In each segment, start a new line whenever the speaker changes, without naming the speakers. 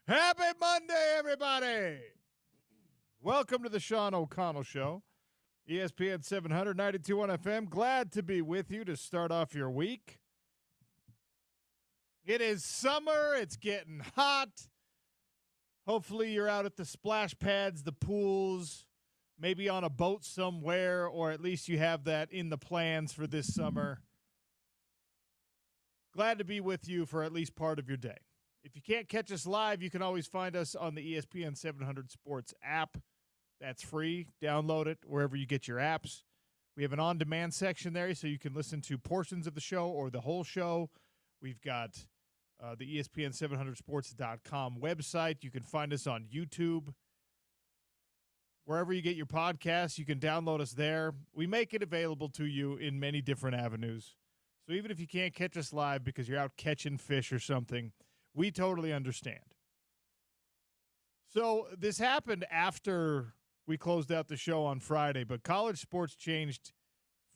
Happy Monday, everybody. Welcome to the Sean O'Connell Show, ESPN 700, 92.1 FM. Glad to be with you to start off your week. It is summer. It's getting hot. Hopefully you're out at the splash pads, the pools, maybe on a boat somewhere, or at least you have that in the plans for this summer. Glad to be with you for at least part of your day. If you can't catch us live, you can always find us on the ESPN 700 Sports app. That's free. Download it wherever you get your apps. We have an on-demand section there, so you can listen to portions of the show or the whole show. We've got the ESPN700sports.com website. You can find us on YouTube. Wherever you get your podcasts, you can download us there. We make it available to you in many different avenues. So even if you can't catch us live because you're out catching fish or something, we totally understand. So this happened after we closed out the show on Friday, but college sports changed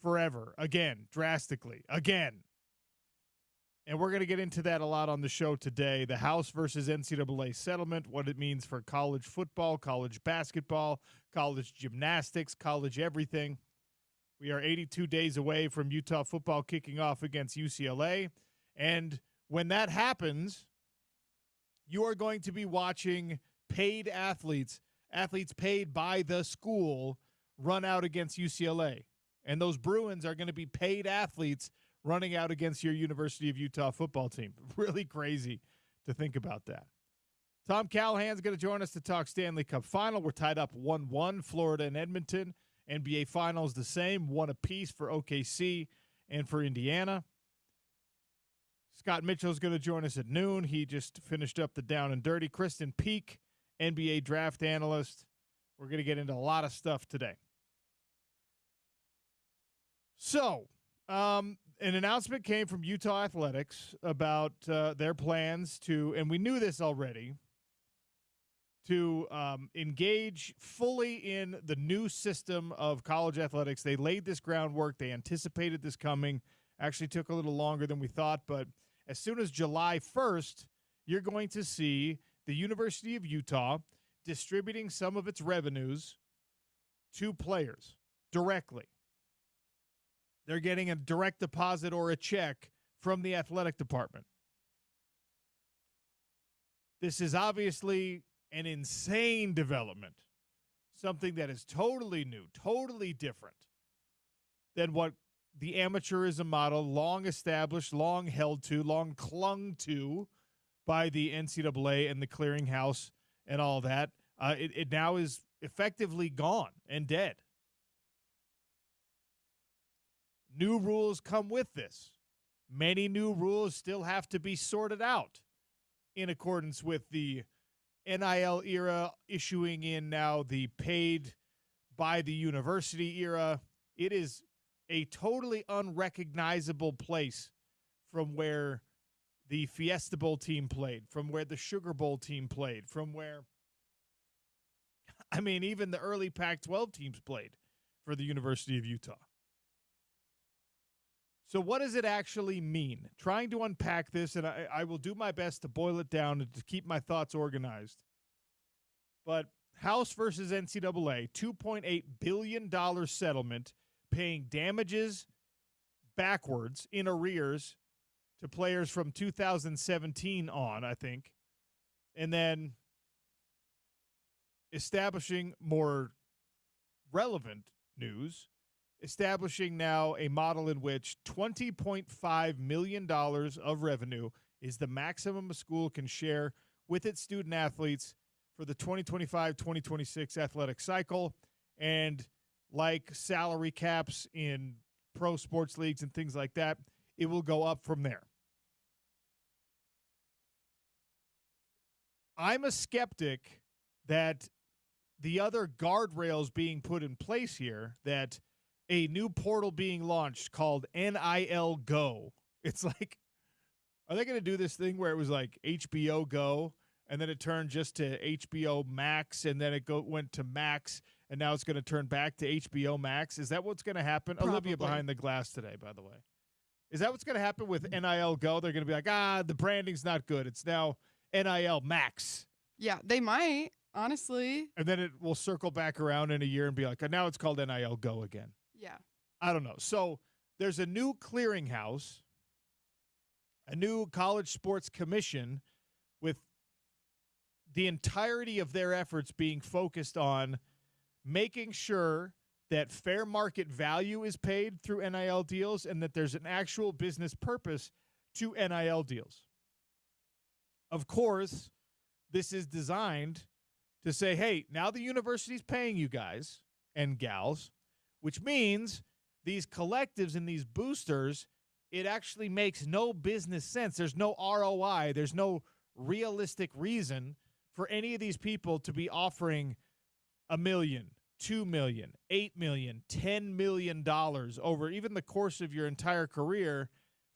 forever, again, drastically, again. And we're going to get into that a lot on the show today. The House versus NCAA settlement, what it means for college football, college basketball, college gymnastics, college everything. We are 82 days away from Utah football kicking off against UCLA. And when that happens, you are going to be watching paid athletes paid by the school, run out against UCLA. And those Bruins are going to be paid athletes running out against your University of Utah football team. Really crazy to think about that. Tom Callahan's going to join us to talk Stanley Cup Final. We're tied up 1-1, Florida and Edmonton. NBA Finals the same, 1 apiece for OKC and for Indiana. Scott Mitchell's going to join us at noon. He just finished up the Down and Dirty. Kristen Peak, NBA draft analyst. We're going to get into a lot of stuff today. So, an announcement came from Utah Athletics about their plans to, and we knew this already, to engage fully in the new system of college athletics. They laid this groundwork. They anticipated this coming. Actually took a little longer than we thought, but as soon as July 1st, you're going to see the University of Utah distributing some of its revenues to players directly. They're getting a direct deposit or a check from the athletic department. This is obviously an insane development, something that is totally new, totally different than what the amateurism model, long established, long held to, long clung to by the NCAA and the clearinghouse and all that. It now is effectively gone and dead. New rules come with this. Many new rules still have to be sorted out in accordance with the NIL era, issuing in now the paid by the university era. It is a totally unrecognizable place from where the Fiesta Bowl team played, from where the Sugar Bowl team played, from where, even the early Pac-12 teams played for the University of Utah. So what does it actually mean? Trying to unpack this, and I will do my best to boil it down and to keep my thoughts organized. But House versus NCAA, $2.8 billion settlement, paying damages backwards in arrears to players from 2017 on, I think, and then establishing more relevant news, establishing now a model in which $20.5 million of revenue is the maximum a school can share with its student athletes for the 2025-2026 athletic cycle. And like salary caps in pro sports leagues and things like that, it will go up from there. I'm a skeptic that the other guardrails being put in place here, that a new portal being launched called NIL Go. It's like, are they going to do this thing where it was like HBO Go and then it turned just to HBO Max and then it went to Max and now it's going to turn back to HBO Max? Is that what's going to happen?
Probably.
Olivia behind the glass today, by the way. Is that what's going to happen with NIL Go? They're going to be like, the branding's not good. It's now NIL Max.
Yeah, they might, honestly.
And then it will circle back around in a year and be like, now it's called NIL Go again.
Yeah.
I don't know. So there's a new clearinghouse, a new college sports commission with the entirety of their efforts being focused on making sure that fair market value is paid through NIL deals and that there's an actual business purpose to NIL deals. Of course, this is designed to say, hey, now the university's paying you guys and gals, which means these collectives and these boosters, it actually makes no business sense. There's no ROI. There's no realistic reason for any of these people to be offering $1 million, $2 million, $8 million, $10 million over even the course of your entire career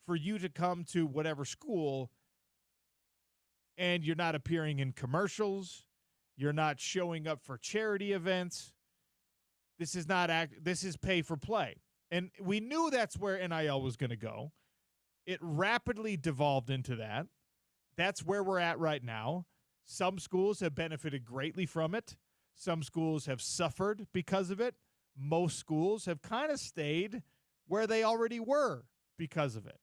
for you to come to whatever school, and you're not appearing in commercials, you're not showing up for charity events. This is pay for play. And we knew that's where NIL was going to go. It rapidly devolved into that. That's where we're at right now. Some schools have benefited greatly from it. Some schools have suffered because of it. Most schools have kind of stayed where they already were because of it.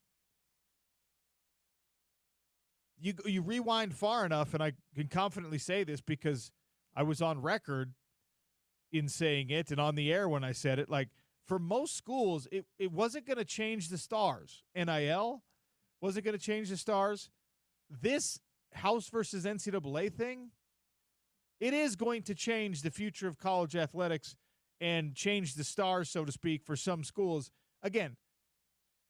You rewind far enough, and I can confidently say this because I was on record in saying it and on the air when I said it. Like, for most schools, it wasn't going to change the stars. NIL wasn't going to change the stars. This House versus NCAA thing, it is going to change the future of college athletics and change the stars, so to speak, for some schools. Again,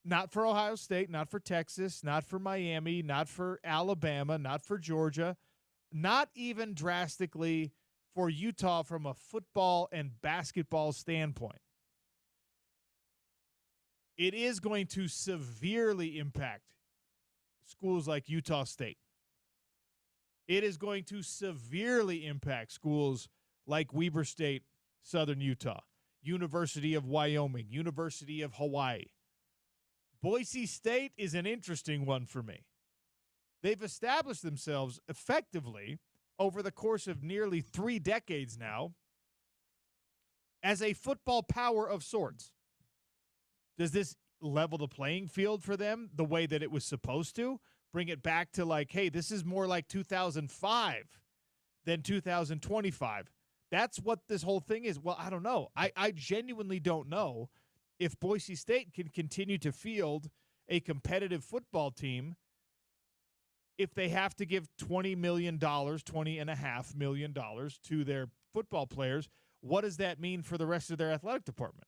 not for Ohio State, not for Texas, not for Miami, not for Alabama, not for Georgia, not even drastically for Utah from a football and basketball standpoint. It is going to severely impact schools like Utah State. It is going to severely impact schools like Weber State, Southern Utah, University of Wyoming, University of Hawaii. Boise State is an interesting one for me. They've established themselves effectively over the course of nearly 3 decades now as a football power of sorts. Does this level the playing field for them the way that it was supposed to? Bring it back to like, hey, this is more like 2005 than 2025. That's what this whole thing is. Well, I don't know. I genuinely don't know if Boise State can continue to field a competitive football team if they have to give $20 million, $20.5 million to their football players. What does that mean for the rest of their athletic department?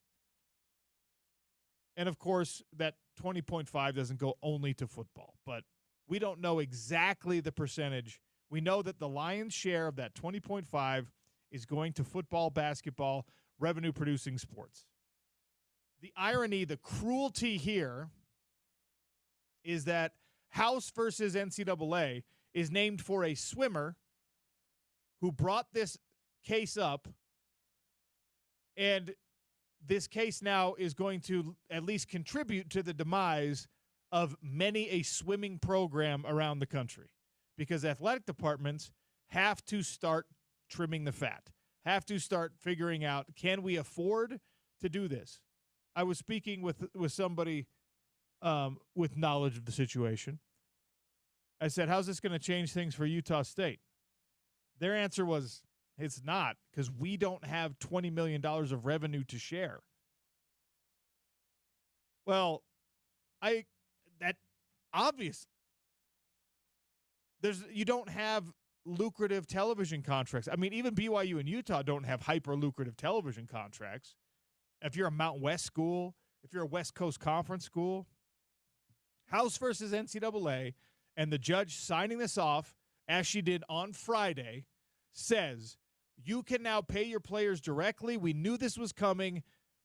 And, of course, that 20.5 doesn't go only to football, but we don't know exactly the percentage. We know that the lion's share of that 20.5 is going to football, basketball, revenue-producing sports. The irony, the cruelty here is that House versus NCAA is named for a swimmer who brought this case up, and this case now is going to at least contribute to the demise of many a swimming program around the country, because athletic departments have to start trimming the fat, have to start figuring out, can we afford to do this? I was speaking with somebody with knowledge of the situation. I said, how's this going to change things for Utah State? Their answer was, it's not, because we don't have $20 million of revenue to share. Well, that obvious. You don't have lucrative television contracts. I mean, even BYU and Utah don't have hyper lucrative television contracts. If you're a Mountain West school, if you're a West Coast Conference school, House versus NCAA, and the judge signing this off, as she did on Friday, says you can now pay your players directly. We knew this was coming.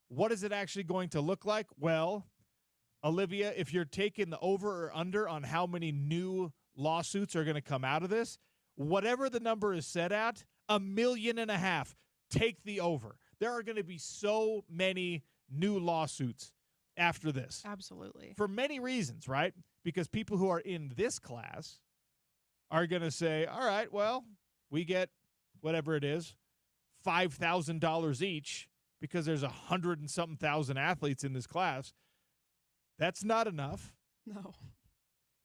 What is it actually going to look like? Well, Olivia, if you're taking the over or under on how many new lawsuits are going to come out of this, whatever the number is set at, 1.5 million, take the over. There are going to be so many new lawsuits after this.
Absolutely.
For many reasons, right? Because people who are in this class are going to say, all right, well, we get whatever it is, $5,000 each because there's 100 and something thousand athletes in this class. That's not enough.
No.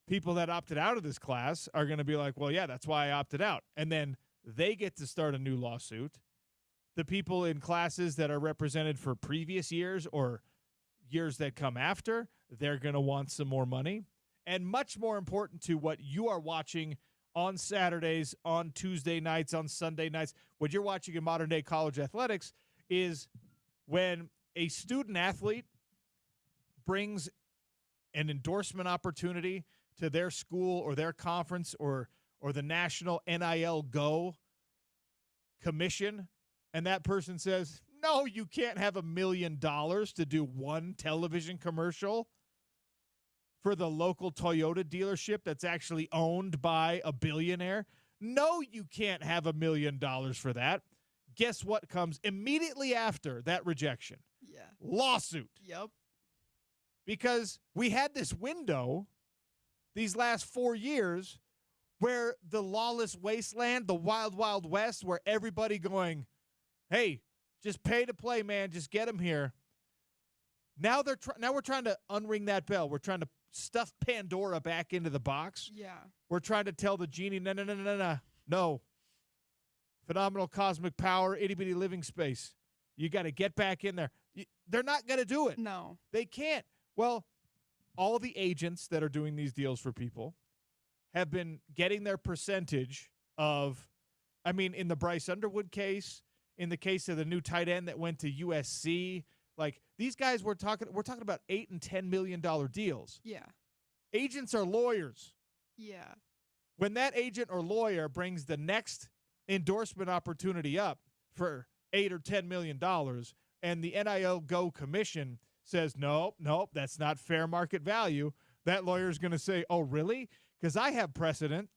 People that opted out of this class are going to be like, well, yeah, that's why I opted out. And then they get to start a new lawsuit. The people in classes that are represented for previous years or years that come after, they're going to want some more money. And much more important to what you are watching on Saturdays, on Tuesday nights, on Sunday nights, what you're watching in modern-day college athletics is when a student athlete brings an endorsement opportunity to their school or their conference or the National NIL Go Commission, and that person says, no, you can't have $1 million to do one television commercial for the local Toyota dealership that's actually owned by a billionaire. No, you can't have $1 million for that. Guess what comes immediately after that rejection?
Yeah.
Lawsuit.
Yep.
Because we had this window these last 4 years where the lawless wasteland, the wild, wild west, where everybody going, hey, just pay to play, man. Just get them here. Now we're trying to unring that bell. We're trying to stuff Pandora back into the box.
Yeah.
We're trying to tell the genie, no. Phenomenal cosmic power, itty-bitty living space. You got to get back in there. They're not going to do it.
No.
They can't. Well, all the agents that are doing these deals for people have been getting their percentage of, in the Bryce Underwood case, in the case of the new tight end that went to USC, like these guys we're talking about $8 and $10 million deals.
Yeah.
Agents are lawyers.
Yeah.
When that agent or lawyer brings the next endorsement opportunity up for $8 or $10 million, and the NIL Go Commission says, nope, that's not fair market value, that lawyer is going to say, oh, really? Because I have precedent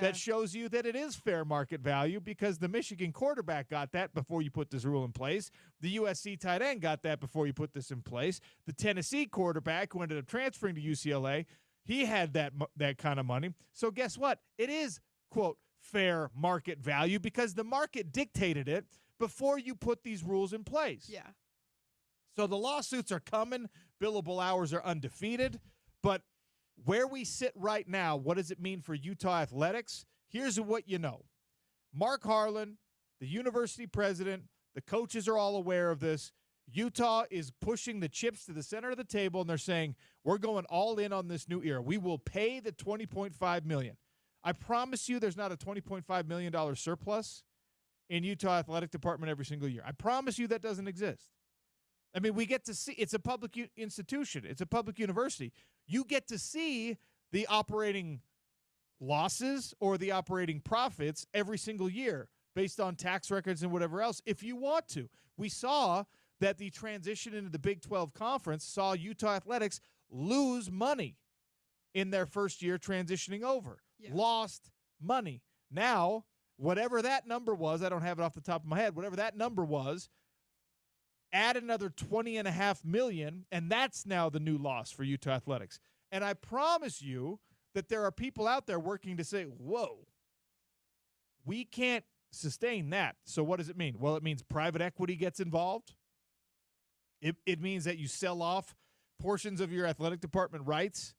that shows you that it is fair market value because the Michigan quarterback got that before you put this rule in place. The USC tight end got that before you put this in place. The Tennessee quarterback who ended up transferring to UCLA, he had that kind of money. So guess what? It is, quote, fair market value because the market dictated it before you put these rules in place.
Yeah.
So the lawsuits are coming. Billable hours are undefeated. But where we sit right now, what does it mean for Utah athletics? Here's what you know. Mark Harlan, the university president, the coaches are all aware of this. Utah is pushing the chips to the center of the table, and they're saying, we're going all in on this new era. We will pay the $20.5 million. I promise you there's not a $20.5 million surplus in Utah athletic department every single year. I promise you that doesn't exist. We get to see, it's a public institution. It's a public university. You get to see the operating losses or the operating profits every single year based on tax records and whatever else if you want to. We saw that the transition into the Big 12 Conference saw Utah athletics lose money in their first year transitioning over. Yeah. Lost money. Now, whatever that number was, I don't have it off the top of my head, whatever that number was, add another $20.5 million, and that's now the new loss for Utah athletics. And I promise you that there are people out there working to say, whoa, we can't sustain that. So what does it mean? Well, it means private equity gets involved. It means that you sell off portions of your athletic department rights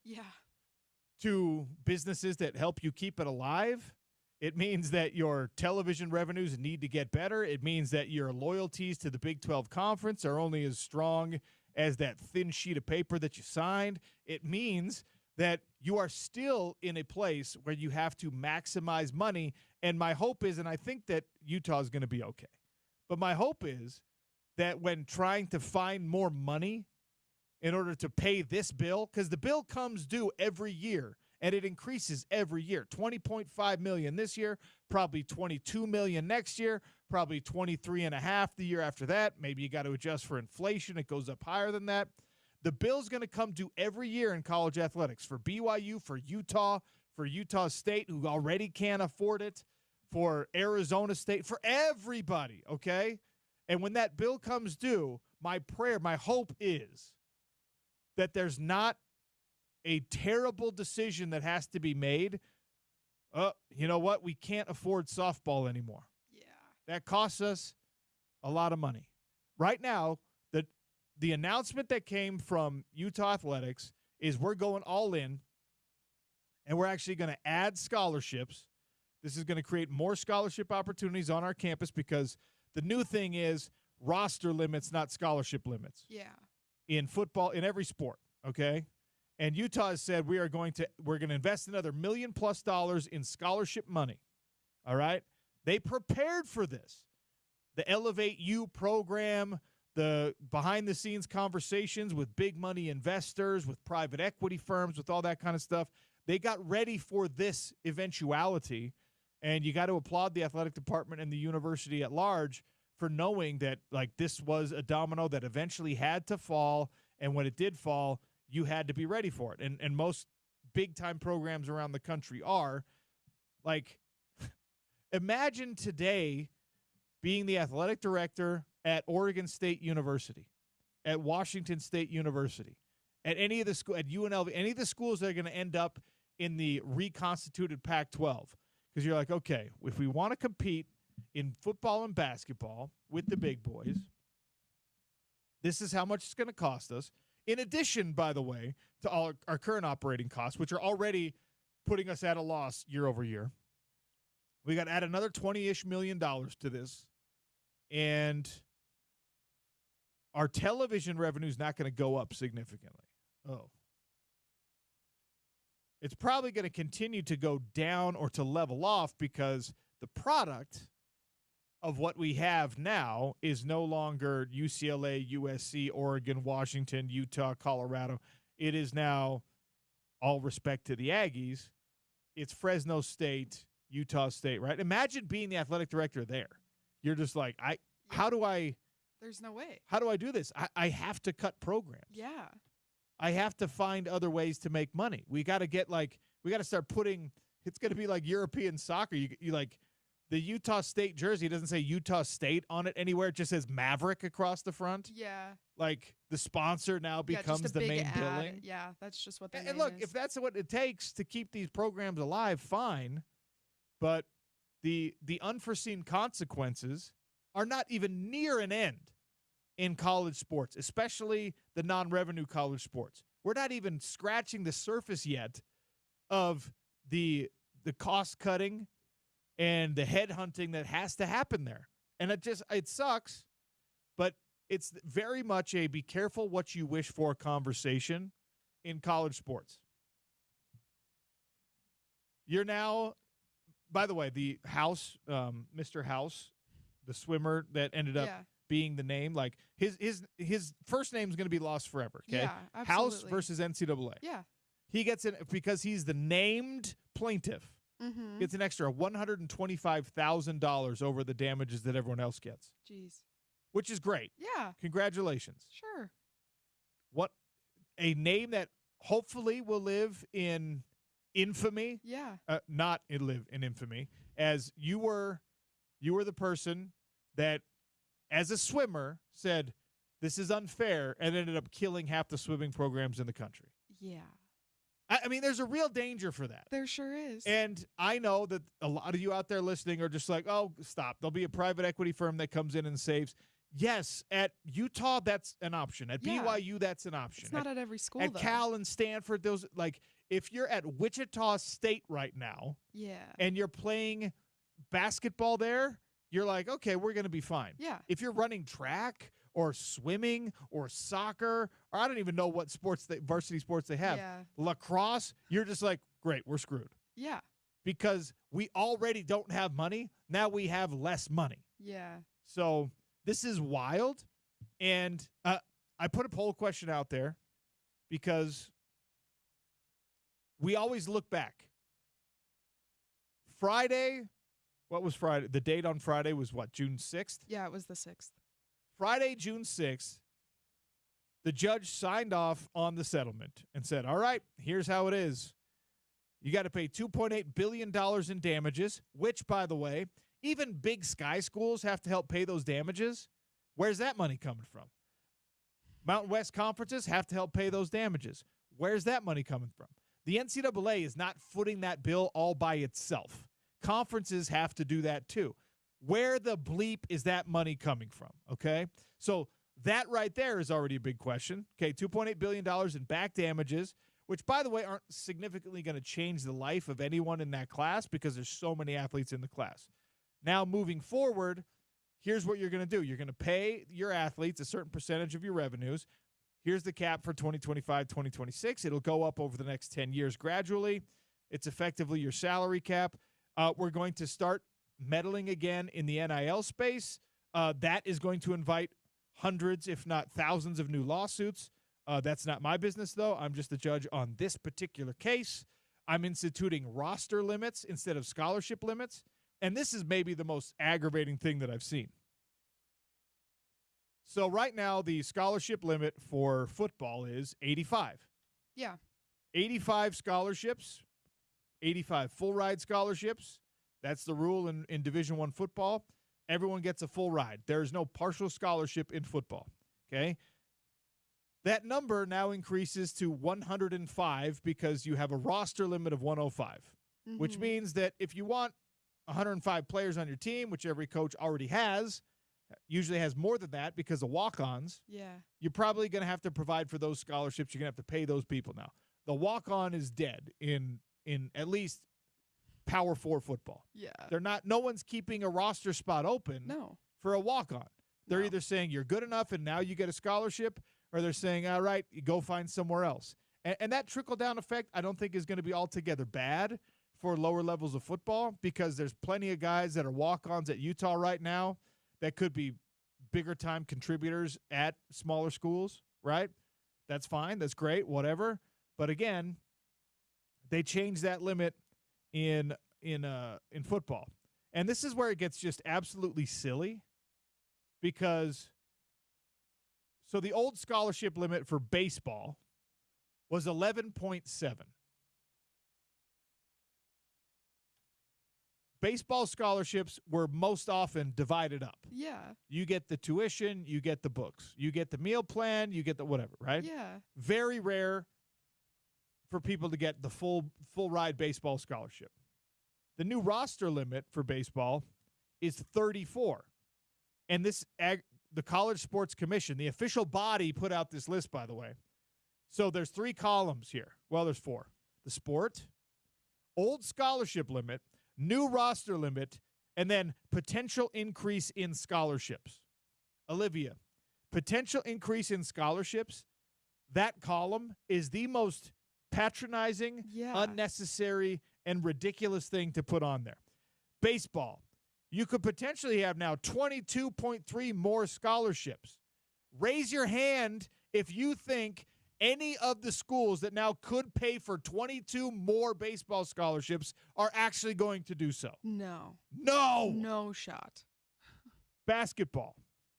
to businesses that help you keep it alive. It means that your television revenues need to get better. It means that your loyalties to the Big 12 Conference are only as strong as that thin sheet of paper that you signed. It means that you are still in a place where you have to maximize money. And my hope is, and I think that Utah is going to be okay, but my hope is that when trying to find more money in order to pay this bill, because the bill comes due every year, and it increases every year. $20.5 million this year, probably $22 million next year, probably $23.5 million the year after that. Maybe you got to adjust for inflation. It goes up higher than that. The bill's going to come due every year in college athletics for BYU, for Utah State, who already can't afford it, for Arizona State, for everybody, okay? And when that bill comes due, my prayer, my hope is that there's not a terrible decision that has to be made. You know what? We can't afford softball anymore.
Yeah.
That costs us a lot of money. Right now, the announcement that came from Utah Athletics is we're going all in, and we're actually going to add scholarships. This is going to create more scholarship opportunities on our campus because the new thing is roster limits, not scholarship limits.
Yeah.
In football, in every sport, okay? And Utah has said we're going to invest another $1 million+ in scholarship money. All right? They prepared for this. The Elevate U program, the behind-the-scenes conversations with big money investors, with private equity firms, with all that kind of stuff. They got ready for this eventuality, and you got to applaud the athletic department and the university at large for knowing that, like, this was a domino that eventually had to fall, and when it did fall, you had to be ready for it. And most big-time programs around the country are. Like, imagine today being the athletic director at Oregon State University, at Washington State University, at any of the school, at UNLV, any of the schools that are going to end up in the reconstituted Pac-12. Because you're like, okay, if we want to compete in football and basketball with the big boys, this is how much it's going to cost us. In addition, by the way, to all our current operating costs, which are already putting us at a loss year over year, we got to add another $20-ish million to this. And our television revenue is not going to go up significantly. Oh. It's probably going to continue to go down or to level off because the product of what we have now is no longer UCLA, USC, Oregon, Washington, Utah, Colorado. It is now, all respect to the Aggies, it's Fresno State, Utah State, right? Imagine being the athletic director there. You're just like,
There's no way.
How do I do this? I have to cut programs.
Yeah.
I have to find other ways to make money. We got to start putting, it's going to be like European soccer. You like the Utah State jersey doesn't say Utah State on it anywhere. It just says Maverick across the front.
Yeah.
Like the sponsor now becomes the main billing.
Yeah, that's just what the name
And look,
is.
if that's what it takes to keep these programs alive, fine. But the unforeseen consequences are not even near an end in college sports, especially the non-revenue college sports. We're not even scratching the surface yet of the cost cutting and the headhunting that has to happen there. And it sucks, but it's very much a be careful what you wish for conversation in college sports. You're now, by the way, the House, Mr. House, the swimmer that ended up being the name, like his first name is going to be lost forever. Okay,
yeah, absolutely.
House versus NCAA.
Yeah,
he gets it because he's the named plaintiff.
Mm-hmm.
Gets an extra $125,000 over the damages that everyone else gets.
Jeez,
which is great.
Yeah,
Congratulations.
Sure.
What a name that hopefully will live in infamy.
Yeah.
Not live in infamy, as you were the person that, as a swimmer, said this is unfair and ended up killing half the swimming programs in the country.
Yeah.
I mean, there's a real danger for that.
There sure is.
And I know that a lot of you out there listening are just like, oh, stop. There'll be a private equity firm that comes in and saves. Yes, at Utah, that's an option. At BYU, that's an option.
It's not at every school,
At
though.
Cal and Stanford, those, like, if you're at Wichita State right now and you're playing basketball there, you're like, okay, we're going to be fine.
Yeah.
If you're running track or swimming or soccer, or I don't even know what varsity sports they have.
Yeah.
Lacrosse, you're just like, great, we're screwed.
Yeah.
Because we already don't have money. Now we have less money.
Yeah.
So this is wild. And I put a poll question out there because we always look back. Friday, what was Friday? The date on Friday was what, June 6th?
Yeah, it was the 6th.
Friday, June 6th, the judge signed off on the settlement and said, all right, here's how it is. You got to pay $2.8 billion in damages, which, by the way, even big sky schools have to help pay those damages. Where's that money coming from? Mountain West conferences have to help pay those damages. Where's that money coming from? The NCAA is not footing that bill all by itself. Conferences have to do that too. Where the bleep is that money coming from? Okay, so that right there is already a big question. Okay, $2.8 billion in back damages, which, by the way, aren't significantly going to change the life of anyone in that class because there's so many athletes in the class. Now, moving forward, here's what you're going to do. You're going to pay your athletes a certain percentage of your revenues. Here's the cap for 2025, 2026. It'll go up over the next 10 years gradually. It's effectively your salary cap. We're going to start meddling again in the NIL space. That is going to invite hundreds, if not thousands, of new lawsuits. That's not my business, though. I'm just the judge on this particular case. I'm instituting roster limits instead of scholarship limits. And this is maybe the most aggravating thing that I've seen. So right now, the scholarship limit for football is 85.
Yeah.
85 scholarships, 85 full-ride scholarships. That's the rule in Division I football. Everyone gets a full ride. There is no partial scholarship in football, okay? That number now increases to 105 because you have a roster limit of 105, which means that if you want 105 players on your team, which every coach already has, usually has more than that because of walk-ons, you're probably going to have to provide for those scholarships. You're going to have to pay those people now. The walk-on is dead in at least Power 4 football.
Yeah.
No one's keeping a roster spot open for a walk-on. They're either saying you're good enough and now you get a scholarship, or they're saying, all right, you go find somewhere else. And that trickle-down effect I don't think is going to be altogether bad for lower levels of football because there's plenty of guys that are walk-ons at Utah right now that could be bigger-time contributors at smaller schools, right? That's fine. That's great, whatever. But, again, they changed that limit in football. And this is where it gets just absolutely silly because so the old scholarship limit for baseball was 11.7. Baseball scholarships were most often divided up.
Yeah.
You get the tuition, you get the books, you get the meal plan, you get the whatever, right?
Yeah.
Very rare for people to get the full ride baseball scholarship. The new roster limit for baseball is 34. And the College Sports Commission, the official body, put out this list, by the way. So there's 3 columns here. Well, there's 4. The sport, old scholarship limit, new roster limit, and then potential increase in scholarships. Olivia, potential increase in scholarships, that column is the most patronizing, unnecessary, and ridiculous thing to put on there. Baseball, you could potentially have now 22.3 more scholarships. Raise your hand if you think any of the schools that now could pay for 22 more baseball scholarships are actually going to do so.
No.
No
shot.
Basketball.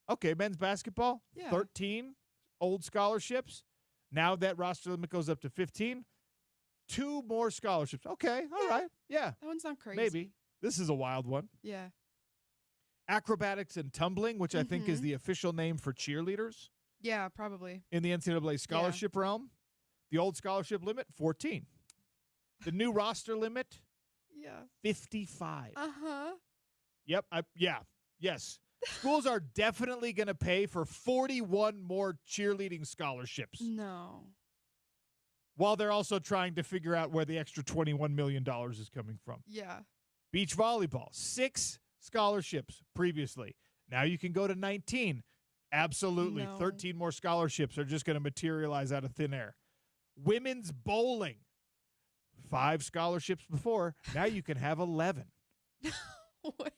Okay, men's basketball, 13 old scholarships. Now that roster limit goes up to 15. 2 more scholarships. Okay, all right. Yeah.
That one's not crazy.
Maybe. This is a wild one.
Yeah.
Acrobatics and tumbling, which I think is the official name for cheerleaders.
Yeah, probably.
In the NCAA scholarship realm. The old scholarship limit, 14. The new roster limit, 55.
Uh-huh.
Yep. Yes. Schools are definitely going to pay for 41 more cheerleading scholarships.
No.
While they're also trying to figure out where the extra $21 million is coming from.
Yeah.
Beach volleyball, 6 scholarships previously. Now you can go to 19. Absolutely.
No.
13 more scholarships are just going to materialize out of thin air. Women's bowling, 5 scholarships before. Now you can have 11.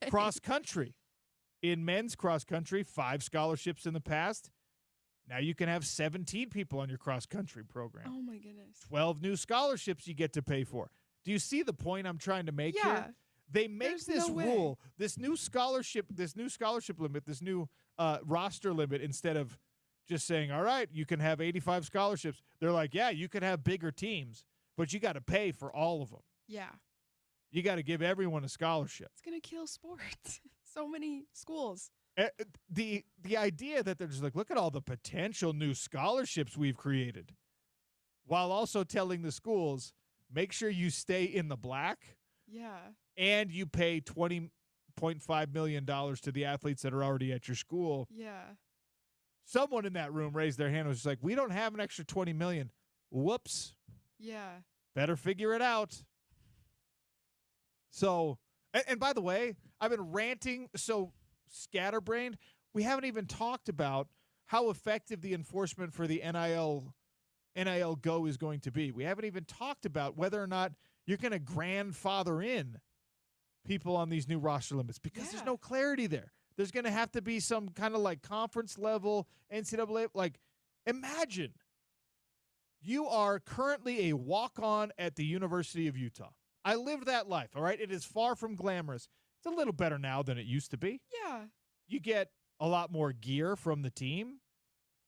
Cross country. In men's cross country, 5 scholarships in the past. Now you can have 17 people on your cross country program.
Oh, my goodness.
12 new scholarships you get to pay for. Do you see the point I'm trying to make here? They make this rule, this new scholarship limit, this new roster limit, instead of just saying, all right, you can have 85 scholarships. They're like, yeah, you can have bigger teams, but you got to pay for all of them.
Yeah.
You got to give everyone a scholarship.
It's going to kill sports. So many schools.
The the idea that they're just like, look at all the potential new scholarships we've created, while also telling the schools, make sure you stay in the black.
Yeah.
And you pay $20.5 million to the athletes that are already at your school.
Yeah.
Someone in that room raised their hand and was just like, we don't have an extra $20 million. Whoops.
Yeah.
Better figure it out. So, and by the way, I've been ranting so scatterbrained. We haven't even talked about how effective the enforcement for the NIL Go is going to be. We haven't even talked about whether or not you're going to grandfather in people on these new roster limits because there's no clarity there. There's going to have to be some kind of like conference level NCAA. Like, imagine you are currently a walk-on at the University of Utah. I lived that life, all right? It is far from glamorous. It's a little better now than it used to be.
Yeah.
You get a lot more gear from the team.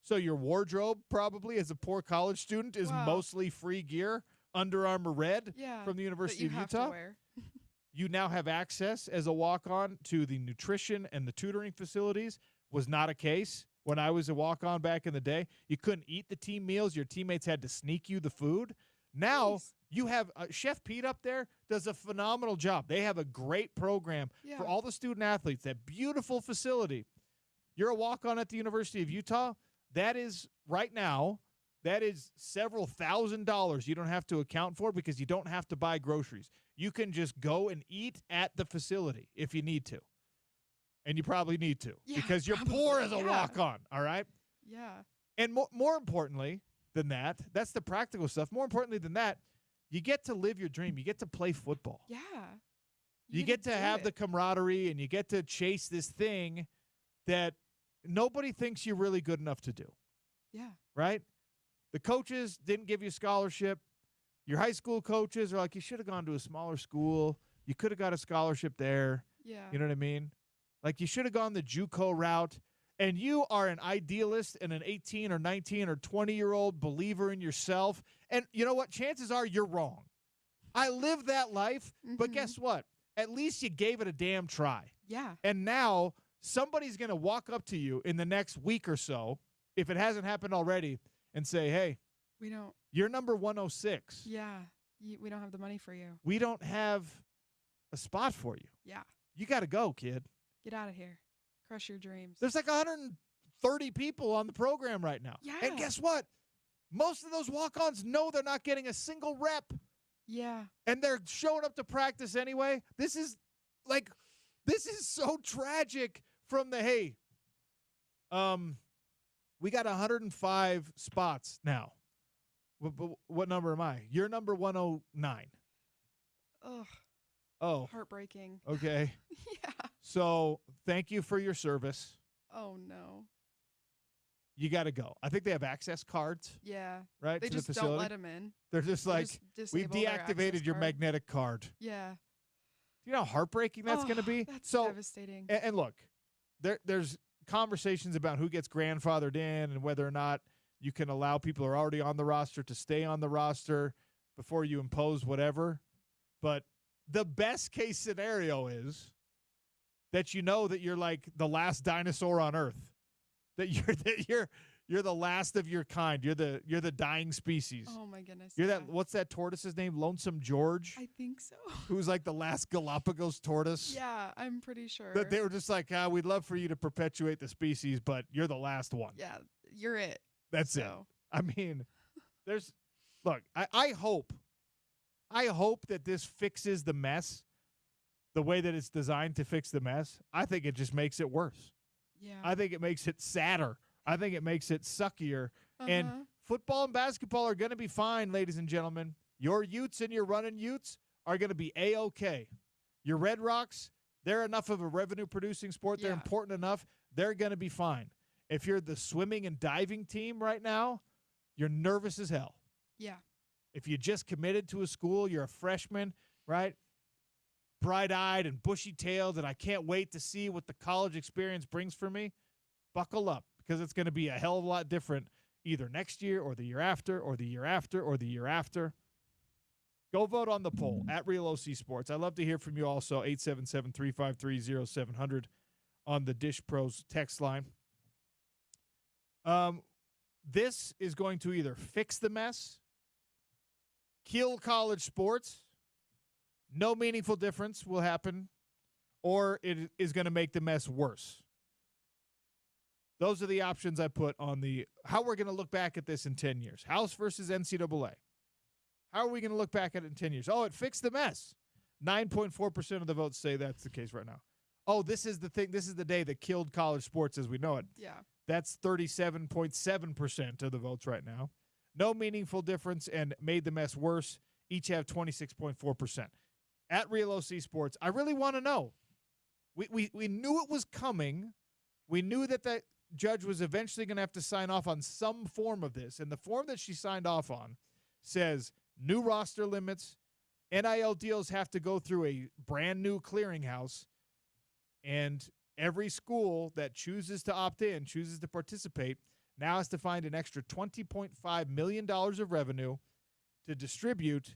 So your wardrobe probably as a poor college student is mostly free gear, Under Armour Red from the University of Utah. You now have access as a walk-on to the nutrition and the tutoring facilities. Was not a case when I was a walk-on back in the day. You couldn't eat the team meals. Your teammates had to sneak you the food. Now you have Chef Pete up there does a phenomenal job. They have a great program for all the student athletes, that beautiful facility. You're a walk-on at the University of Utah. That is right now, that is several $1,000s you don't have to account for because you don't have to buy groceries. You can just go and eat at the facility if you need to. And you probably need to because you're poor as a walk-on, all right?
Yeah.
And more importantly than that, that's the practical stuff. More importantly than that, you get to live your dream. You get to play football.
Yeah.
You get to have the camaraderie and you get to chase this thing that nobody thinks you're really good enough to do.
Yeah.
Right? The coaches didn't give you a scholarship. Your high school coaches are like, you should have gone to a smaller school. You could have got a scholarship there.
Yeah.
You know what I mean? Like, you should have gone the JUCO route. And you are an idealist and an 18 or 19 or 20-year-old believer in yourself. And you know what? Chances are you're wrong. I lived that life, but guess what? At least you gave it a damn try.
Yeah.
And now somebody's going to walk up to you in the next week or so, if it hasn't happened already, and say, hey, you're number 106.
Yeah. We don't have the money for you.
We don't have a spot for you.
Yeah.
You got to go, kid.
Get out of here. Crush your dreams.
There's like 130 people on the program right now.
Yeah.
And guess what? Most of those walk-ons know they're not getting a single rep.
Yeah.
And they're showing up to practice anyway. This is so tragic from the, hey, we got 105 spots now. What number am I? You're number 109.
Ugh.
Oh.
Heartbreaking.
Okay.
Yeah.
So thank you for your service.
Oh, no.
You got to go. I think they have access cards.
Yeah.
Right?
They
to
just
the facility.
don't let them in.
They're just like, we've deactivated your
card.
magnetic card.
Yeah.
Do you know how heartbreaking that's going to be?
That's
so
devastating.
And look, there's conversations about who gets grandfathered in and whether or not you can allow people who are already on the roster to stay on the roster before you impose whatever. But the best case scenario is that you know that you're like the last dinosaur on Earth, that you're the last of your kind. You're the dying species.
Oh my goodness.
You're that. What's that tortoise's name? Lonesome George.
I think so.
Who's like the last Galapagos tortoise.
Yeah, I'm pretty sure.
That they were just like, we'd love for you to perpetuate the species, but you're the last one.
Yeah, you're it.
That's it. I mean, I hope that this fixes the mess the way that it's designed to fix the mess. I think it just makes it worse.
Yeah.
I think it makes it sadder. I think it makes it suckier. And football and basketball are going to be fine, ladies and gentlemen. Your Utes and your running Utes are going to be A-OK. Your Red Rocks, they're enough of a revenue-producing sport. They're important enough. They're going to be fine. If you're the swimming and diving team right now, you're nervous as hell.
Yeah.
If you just committed to a school, you're a freshman, right? Bright-eyed and bushy-tailed, and I can't wait to see what the college experience brings for me. Buckle up, because it's going to be a hell of a lot different either next year or the year after or the year after or the year after. Go vote on the poll at Real OC Sports. I'd love to hear from you also, 877-353-0700 on the Dish Pros text line. This is going to either fix the mess, kill college sports, no meaningful difference will happen, or it is going to make the mess worse. Those are the options I put on the how we're going to look back at this in 10 years. House versus NCAA. How are we going to look back at it in 10 years? Oh, it fixed the mess. 9.4% of the votes say that's the case right now. Oh, this is the thing. This is the day that killed college sports as we know it.
Yeah.
That's 37.7% of the votes right now. No meaningful difference and made the mess worse. Each have 26.4%. At Real OC Sports, I really want to know. We knew it was coming. We knew that the judge was eventually going to have to sign off on some form of this. And the form that she signed off on says new roster limits, NIL deals have to go through a brand new clearinghouse, and every school that chooses to opt in, chooses to participate, now has to find an extra $20.5 million of revenue to distribute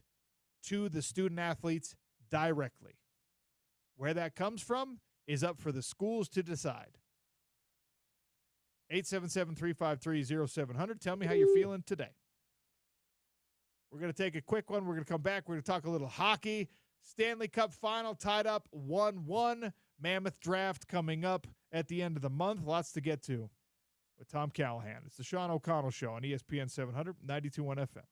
to the student athletes directly. Where that comes from is up for the schools to decide. 877-353-0700. Tell me how you're feeling today. We're going to take a quick one. We're going to come back. We're going to talk a little hockey. Stanley Cup final tied up 1-1. Mammoth draft coming up at the end of the month. Lots to get to with Tom Callahan. It's the Sean O'Connell Show on ESPN 700, 92.1 FM.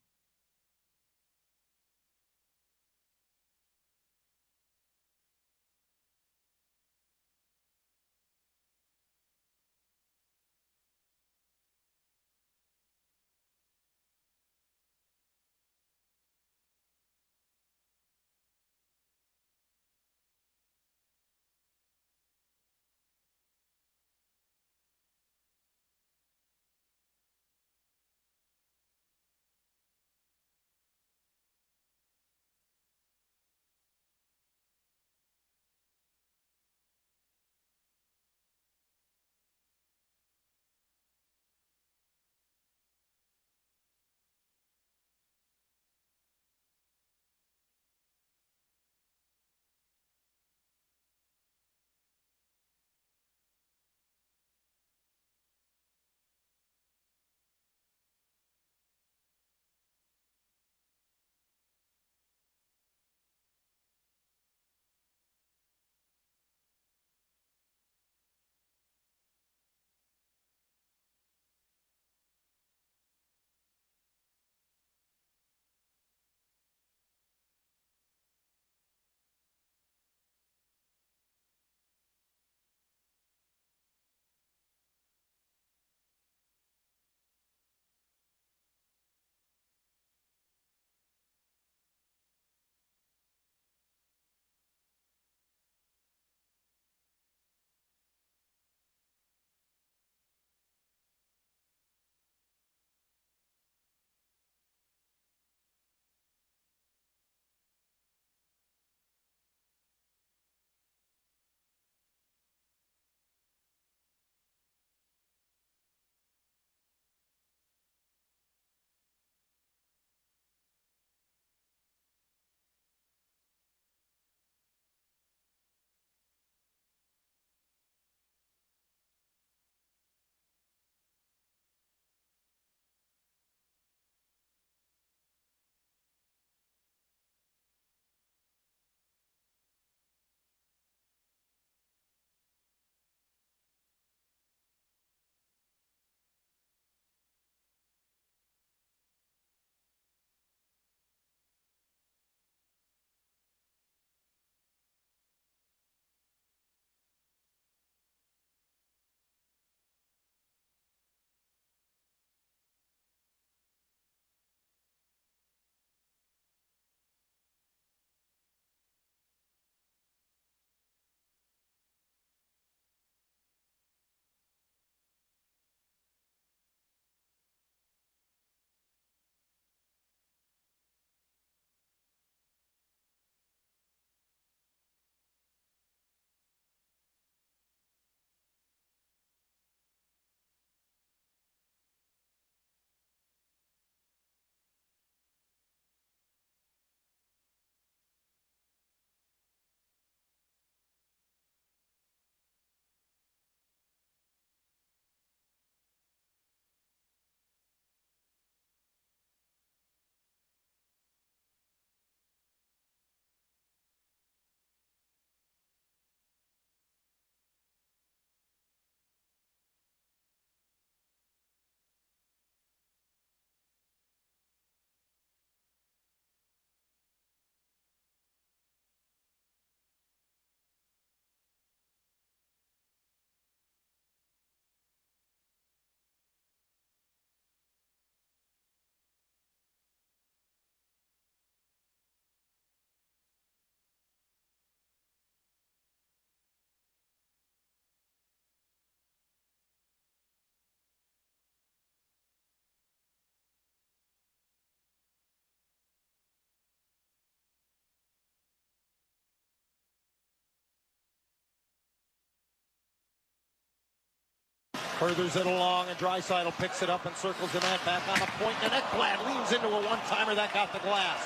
Furthers it along, and Draisaitl picks it up and circles the net. Back on the point, and Ekblad leans into a one-timer that got the glass.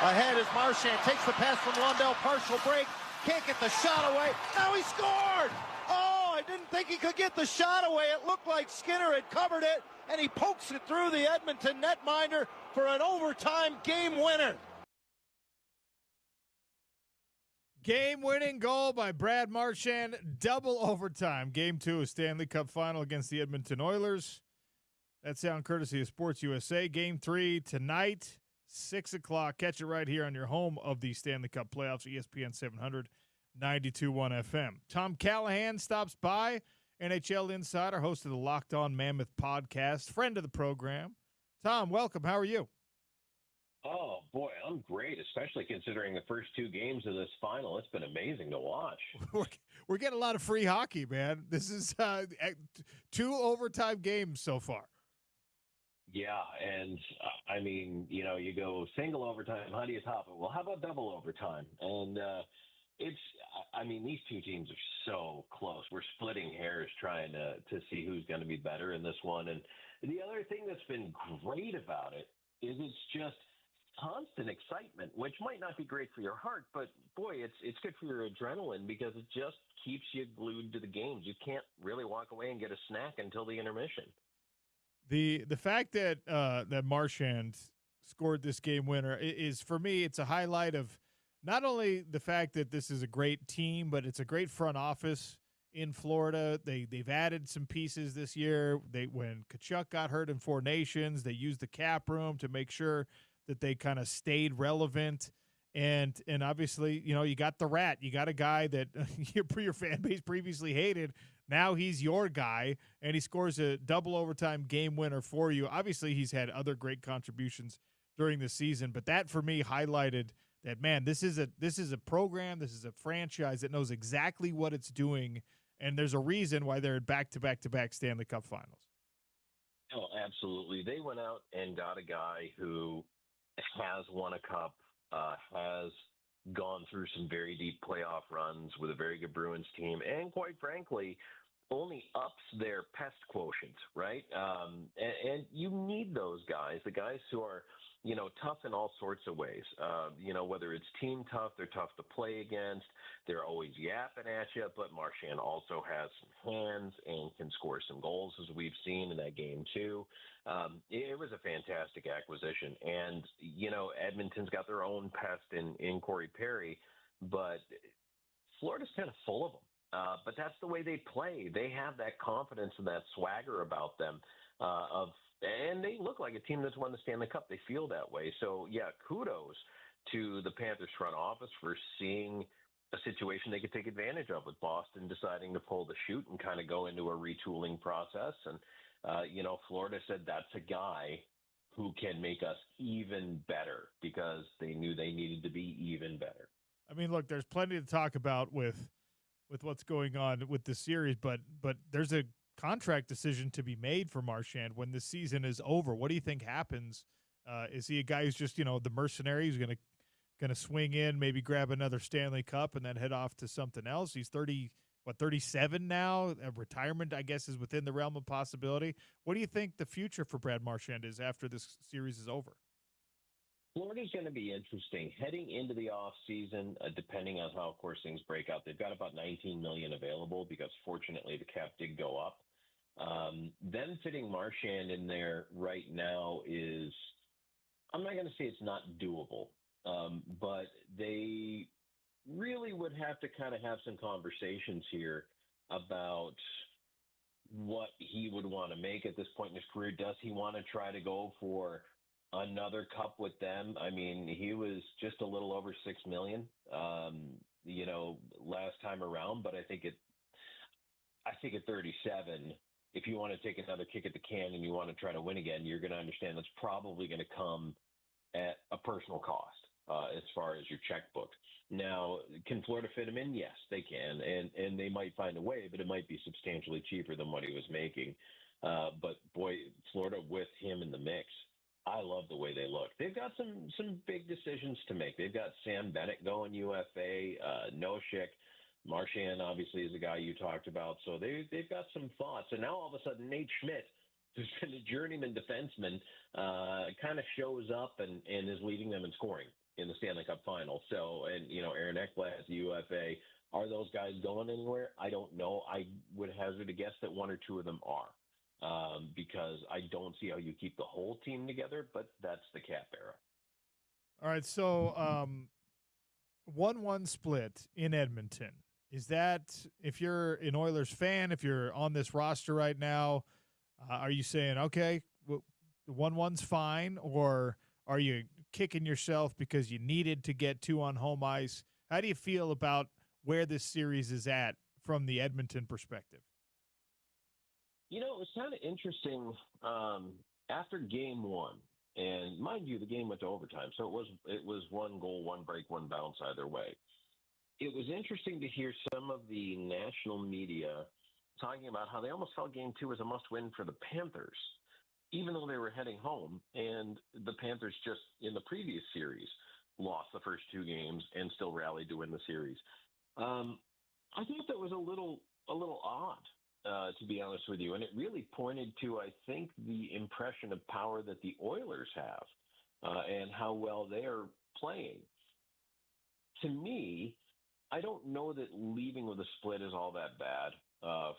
Ahead is Marchand, takes the pass from Lundell, partial break, can't get the shot away. Now he scored! Oh, I didn't think he could get the shot away. It looked like Skinner had covered it, and he pokes it through the Edmonton netminder for an overtime game winner.
Game-winning goal by Brad Marchand, double overtime. Game 2 of Stanley Cup Final against the Edmonton Oilers. That sound courtesy of Sports USA. Game 3 tonight, 6 o'clock. Catch it right here on your home of the Stanley Cup playoffs, ESPN 700, 92.1 FM. Tom Callahan stops by, NHL insider, host of the Locked On Mammoth podcast, friend of the program. Tom, welcome. How are you?
Oh, boy, I'm great, especially considering the first 2 games of this final. It's been amazing to watch.
We're getting a lot of free hockey, man. This is 2 overtime games so far.
Yeah, and I mean, you know, you go single overtime, how do you top it? Well, how about double overtime? And I mean, these 2 teams are so close. We're splitting hairs trying to see who's going to be better in this one. And the other thing that's been great about it is it's just constant excitement, which might not be great for your heart, but boy, it's good for your adrenaline because it just keeps you glued to the games. You can't really walk away and get a snack until the intermission.
The fact that that Marchand scored this game winner is, for me, it's a highlight of not only the fact that this is a great team, but it's a great front office in Florida. They've added some pieces this year. When Tkachuk got hurt in Four Nations, they used the cap room to make sure that they kind of stayed relevant. And obviously, you know, you got the Rat. You got a guy that your fan base previously hated. Now he's your guy, and he scores a double overtime game winner for you. Obviously, he's had other great contributions during the season, but that for me highlighted that, man, this is a program, this is a franchise that knows exactly what it's doing, and there's a reason why they're in back-to-back-to-back Stanley Cup Finals.
Oh, absolutely. They went out and got a guy who has won a cup, has gone through some very deep playoff runs with a very good Bruins team, and quite frankly, only ups their pest quotient, right? And you need those guys, the guys who are, you know, tough in all sorts of ways. You know, whether it's team tough, they're tough to play against. They're always yapping at you, but Marchand also has some hands and can score some goals, as we've seen in that game too. It was a fantastic acquisition. And, you know, Edmonton's got their own pest in Corey Perry, but Florida's kind of full of them. But that's the way they play. They have that confidence and that swagger about them and they look like a team that's won the Stanley Cup. They feel that way. So, yeah, kudos to the Panthers front office for seeing a situation they could take advantage of, with Boston deciding to pull the chute and kind of go into a retooling process. And, you know, Florida said that's a guy who can make us even better because they knew they needed to be even better.
I mean, look, there's plenty to talk about with what's going on with the series, but there's a contract decision to be made for Marchand when the season is over. What do you think happens? Is he a guy who's just, you know, the mercenary who's going to swing in, maybe grab another Stanley Cup and then head off to something else? He's 37 now. Retirement, I guess, is within the realm of possibility. What do you think the future for Brad Marchand is after this series is over?
Florida's going to be interesting heading into the offseason, depending on how, of course, things break out. They've got about $19 million available because, fortunately, the cap did go up. Them fitting Marchand in there right now is, I'm not going to say it's not doable, but they really would have to kind of have some conversations here about what he would want to make at this point in his career. Does he want to try to go for another cup with them? I mean, he was just a little over $6 million, you know, last time around, but I think at 37, if you want to take another kick at the can and you want to try to win again, you're going to understand that's probably going to come at a personal cost as far as your checkbook. Now, can Florida fit him in? Yes, they can, and they might find a way, but it might be substantially cheaper than what he was making. But boy, Florida with him in the mix, I love the way they look. They've got some big decisions to make. They've got Sam Bennett going UFA, Noshik, Marchand obviously is a guy you talked about, so they've got some thoughts. And now all of a sudden, Nate Schmidt, who's been a journeyman defenseman, kind of shows up and is leading them in scoring in the Stanley Cup Final. So, and Aaron Ekblad, the UFA, are those guys going anywhere? I don't know. I would hazard a guess that one or two of them are, because I don't see how you keep the whole team together. But that's the cap era.
All right, so 1-1 split in Edmonton. Is that, if you're an Oilers fan, if you're on this roster right now, are you saying, okay, 1-1's fine, or are you kicking yourself because you needed to get 2 on home ice? How do you feel about where this series is at from the Edmonton perspective?
It was kind of interesting after game one. And mind you, the game went to overtime, so it was 1 goal, 1 break, 1 bounce either way. It was interesting to hear some of the national media talking about how they almost felt game 2 as a must-win for the Panthers, even though they were heading home. And the Panthers just in the previous series lost the first 2 games and still rallied to win the series. I thought that was a little odd. To be honest with you. And it really pointed to, I think, the impression of power that the Oilers have and how well they're playing. To me, I don't know that leaving with a split is all that bad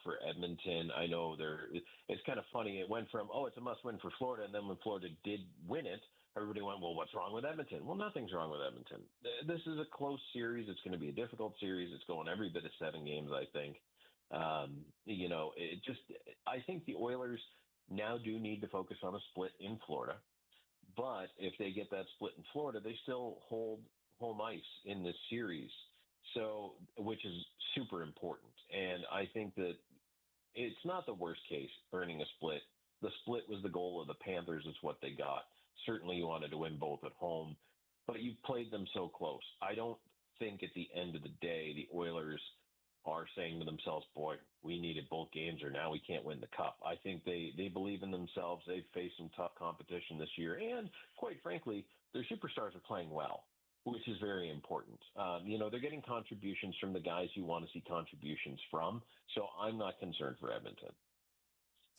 for Edmonton. I know it's kind of funny. It went from, it's a must-win for Florida, and then when Florida did win it, everybody went, well, what's wrong with Edmonton? Well, nothing's wrong with Edmonton. This is a close series. It's going to be a difficult series. It's going every bit of 7 games, I think. I think the Oilers now do need to focus on a split in Florida, but if they get that split in Florida, they still hold home ice in this series. So, which is super important. And I think that it's not the worst case earning a split. The split was the goal of the Panthers. It's what they got. Certainly you wanted to win both at home, but you played them so close. I don't think at the end of the day, the Oilers are saying to themselves, boy, we needed both games or now we can't win the cup. I think they believe in themselves. They've faced some tough competition this year. And quite frankly, their superstars are playing well, which is very important. They're getting contributions from the guys you want to see contributions from. So I'm not concerned for Edmonton.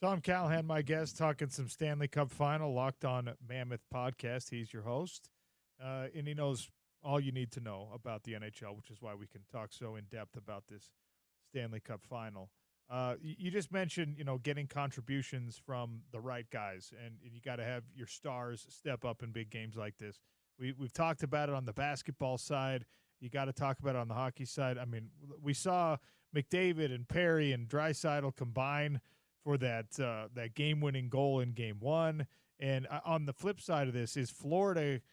Tom Callahan, my guest, talking some Stanley Cup Final, Locked On Mammoth podcast. He's your host, and he knows all you need to know about the NHL, which is why we can talk so in depth about this Stanley Cup Final. You just mentioned, getting contributions from the right guys, and you got to have your stars step up in big games like this. We've talked about it on the basketball side. You got to talk about it on the hockey side. I mean, we saw McDavid and Perry and Draisaitl combine for that game-winning goal in Game 1. And on the flip side of this, is Florida –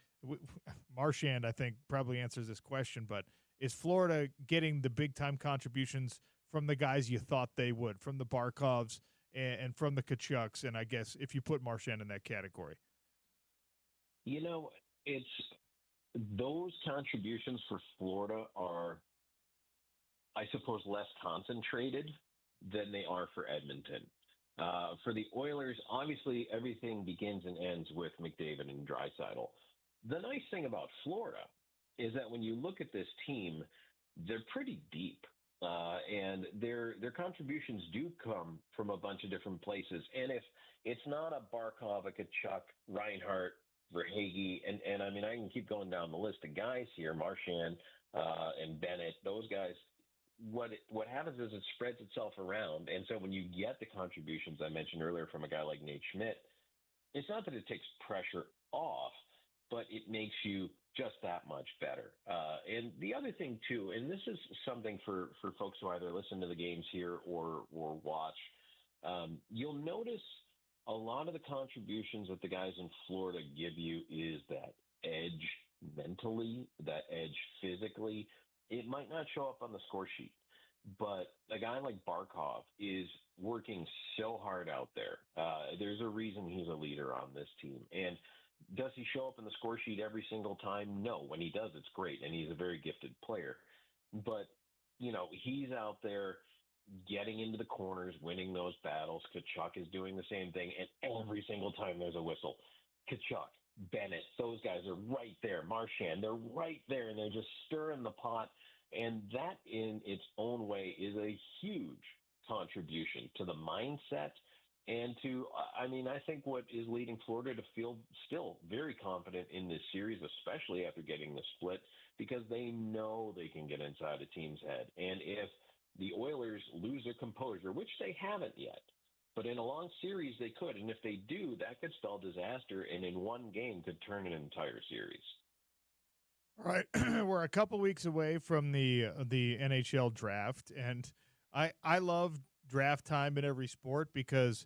Marchand, I think, probably answers this question, but is Florida getting the big-time contributions from the guys you thought they would, from the Barkovs and from the Tkachuks, and I guess if you put Marchand in that category?
It's those contributions for Florida are, I suppose, less concentrated than they are for Edmonton. For the Oilers, obviously, everything begins and ends with McDavid and Draisaitl. The nice thing about Florida is that when you look at this team, they're pretty deep, and their contributions do come from a bunch of different places. And if it's not a Barkov, a Tkachuk, Reinhart, Verhaeghe, and I mean, I can keep going down the list of guys here, Marchand and Bennett, those guys, what happens is it spreads itself around. And so when you get the contributions I mentioned earlier from a guy like Nate Schmidt, it's not that it takes pressure off, but it makes you just that much better. And the other thing, too, and this is something for folks who either listen to the games here or watch, you'll notice a lot of the contributions that the guys in Florida give you is that edge mentally, that edge physically. It might not show up on the score sheet, but a guy like Barkov is working so hard out there. There's a reason he's a leader on this team. And does he show up in the score sheet every single time? No. When he does, it's great, and he's a very gifted player. But, he's out there getting into the corners, winning those battles. Tkachuk is doing the same thing, and every single time there's a whistle, Tkachuk, Bennett, those guys are right there. Marchand, they're right there, and they're just stirring the pot. And that in its own way is a huge contribution to the mindset and to, I think what is leading Florida to feel still very confident in this series, especially after getting the split, because they know they can get inside a team's head. And if the Oilers lose their composure, which they haven't yet, but in a long series they could. And if they do, that could spell disaster, and in one game could turn an entire series.
All right, we're a couple weeks away from the NHL draft, and I love draft time in every sport because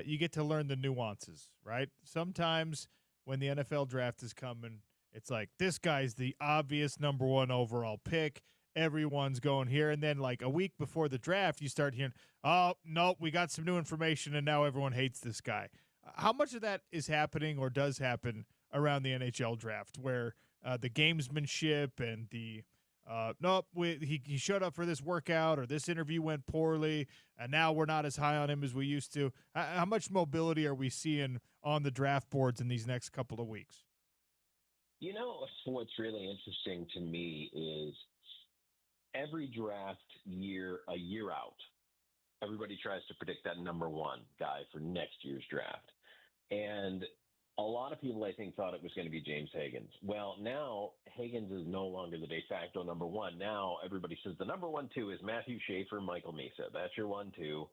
you get to learn the nuances, right? Sometimes when the NFL draft is coming, it's like, this guy's the obvious number one overall pick. Everyone's going here. And then like a week before the draft, you start hearing, oh, no, we got some new information, and now everyone hates this guy. How much of that is happening or does happen around the NHL draft where the gamesmanship and the he showed up for this workout or this interview went poorly, and now we're not as high on him as we used to? How much mobility are we seeing on the draft boards in these next couple of weeks?
You know, what's really interesting to me is every draft year, a year out, everybody tries to predict that number one guy for next year's draft. And a lot of people, I think, thought it was going to be James Higgins. Well, now Higgins is no longer the de facto number one. Now everybody says the number 1-2 is Matthew Schaefer, Michael Misa. That's your 1-2.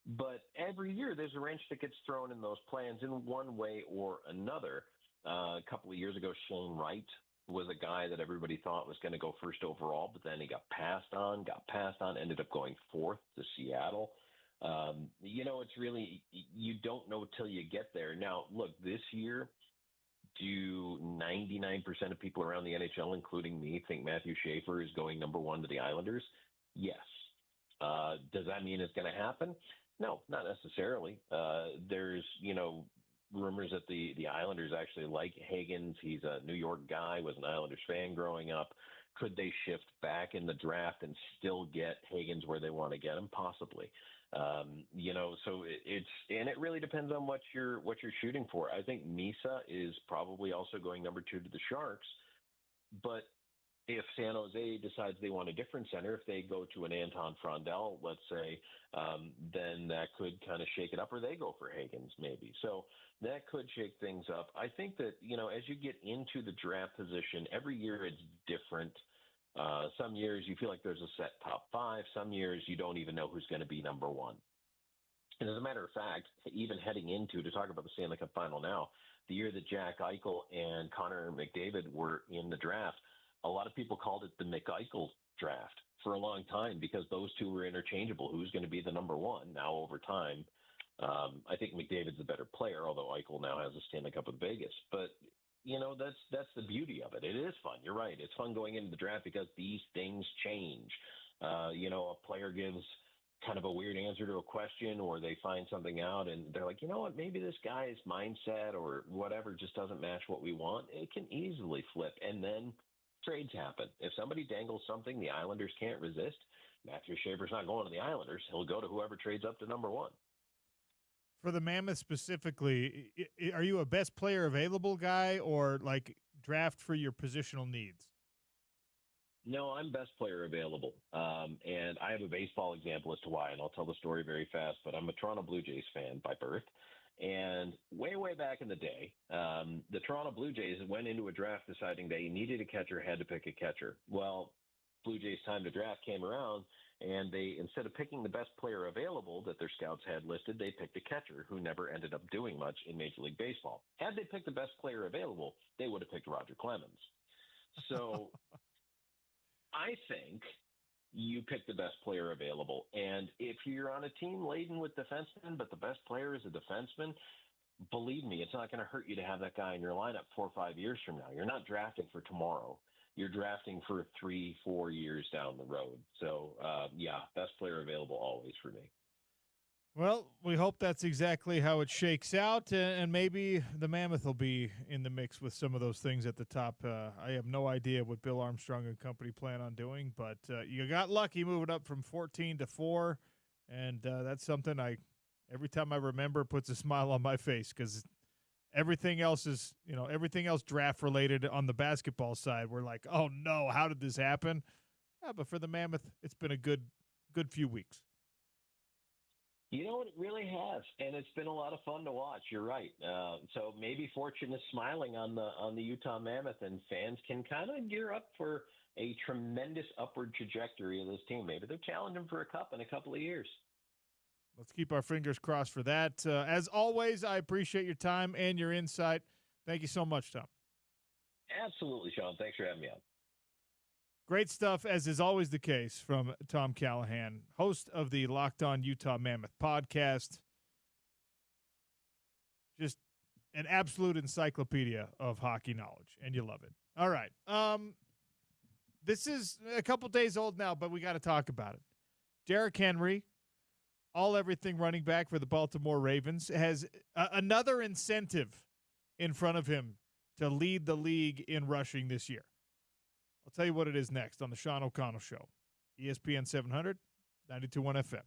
But every year there's a wrench that gets thrown in those plans in one way or another. A couple of years ago, Shane Wright was a guy that everybody thought was going to go first overall, but then he got passed on, ended up going fourth to Seattle. It's really, you don't know till you get there. Now, look, this year, do 99% of people around the NHL, including me, think Matthew Schaefer is going number one to the Islanders? Yes. Does that mean it's going to happen? No, not necessarily. There's, rumors that the Islanders actually like Higgins. He's a New York guy, was an Islanders fan growing up. Could they shift back in the draft and still get Higgins where they want to get him? Possibly. So it really depends on what you're shooting for. I think Misa is probably also going number 2 to the Sharks, but if San Jose decides they want a different center, if they go to an Anton Frondel, let's say, then that could kind of shake it up, or they go for Higgins maybe. So that could shake things up. I think that, as you get into the draft position, every year it's different. Some years you feel like there's a set top 5. Some years you don't even know who's going to be number 1. And as a matter of fact, even heading into, to talk about the Stanley Cup final now, the year that Jack Eichel and Connor McDavid were in the draft, a lot of people called it the McEichel draft for a long time because those two were interchangeable. Who's going to be the number 1? Now, over time, I think McDavid's the better player, although Eichel now has a Stanley Cup with Vegas. But, that's the beauty of it. It is fun. You're right. It's fun going into the draft because these things change. A player gives kind of a weird answer to a question, or they find something out and they're like, you know what, maybe this guy's mindset or whatever just doesn't match what we want. It can easily flip. And then trades happen. If somebody dangles something the Islanders can't resist, Matthew Schaefer's not going to the Islanders. He'll go to whoever trades up to number 1.
For the Mammoth specifically, are you a best player available guy or like draft for your positional needs?
No, I'm best player available. And I have a baseball example as to why, and I'll tell the story very fast, but I'm a Toronto Blue Jays fan by birth. And way, way back in the day, the Toronto Blue Jays went into a draft deciding they needed a catcher, had to pick a catcher. Well, Blue Jays' time to draft came around, and they, instead of picking the best player available that their scouts had listed, they picked a catcher who never ended up doing much in Major League Baseball. Had they picked the best player available, they would have picked Roger Clemens. So I think you pick the best player available. And if you're on a team laden with defensemen, but the best player is a defenseman, believe me, it's not going to hurt you to have that guy in your lineup 4 or 5 years from now. You're not drafting for tomorrow. You're drafting for 3-4 years down the road. So, best player available always for me.
Well, we hope that's exactly how it shakes out, and maybe the Mammoth will be in the mix with some of those things at the top. I have no idea what Bill Armstrong and company plan on doing, but you got lucky moving up from 14 to 4, and that's something every time I remember puts a smile on my face because everything else is, everything else draft related on the basketball side. We're like, oh no, how did this happen? But for the Mammoth, it's been a good few weeks.
You know what? It really has, and it's been a lot of fun to watch. You're right. So maybe fortune is smiling on the Utah Mammoth, and fans can kind of gear up for a tremendous upward trajectory of this team. Maybe they're challenging for a cup in a couple of years.
Let's keep our fingers crossed for that. As always, I appreciate your time and your insight. Thank you so much, Tom.
Absolutely, Sean. Thanks for having me on.
Great stuff, as is always the case, from Tom Callahan, host of the Locked On Utah Mammoth podcast. Just an absolute encyclopedia of hockey knowledge, and you love it. All right. This is a couple days old now, but we got to talk about it. Derrick Henry, all-everything running back for the Baltimore Ravens, has another incentive in front of him to lead the league in rushing this year. I'll tell you what it is next on the Sean O'Connell Show. ESPN 700, 92.1 FM.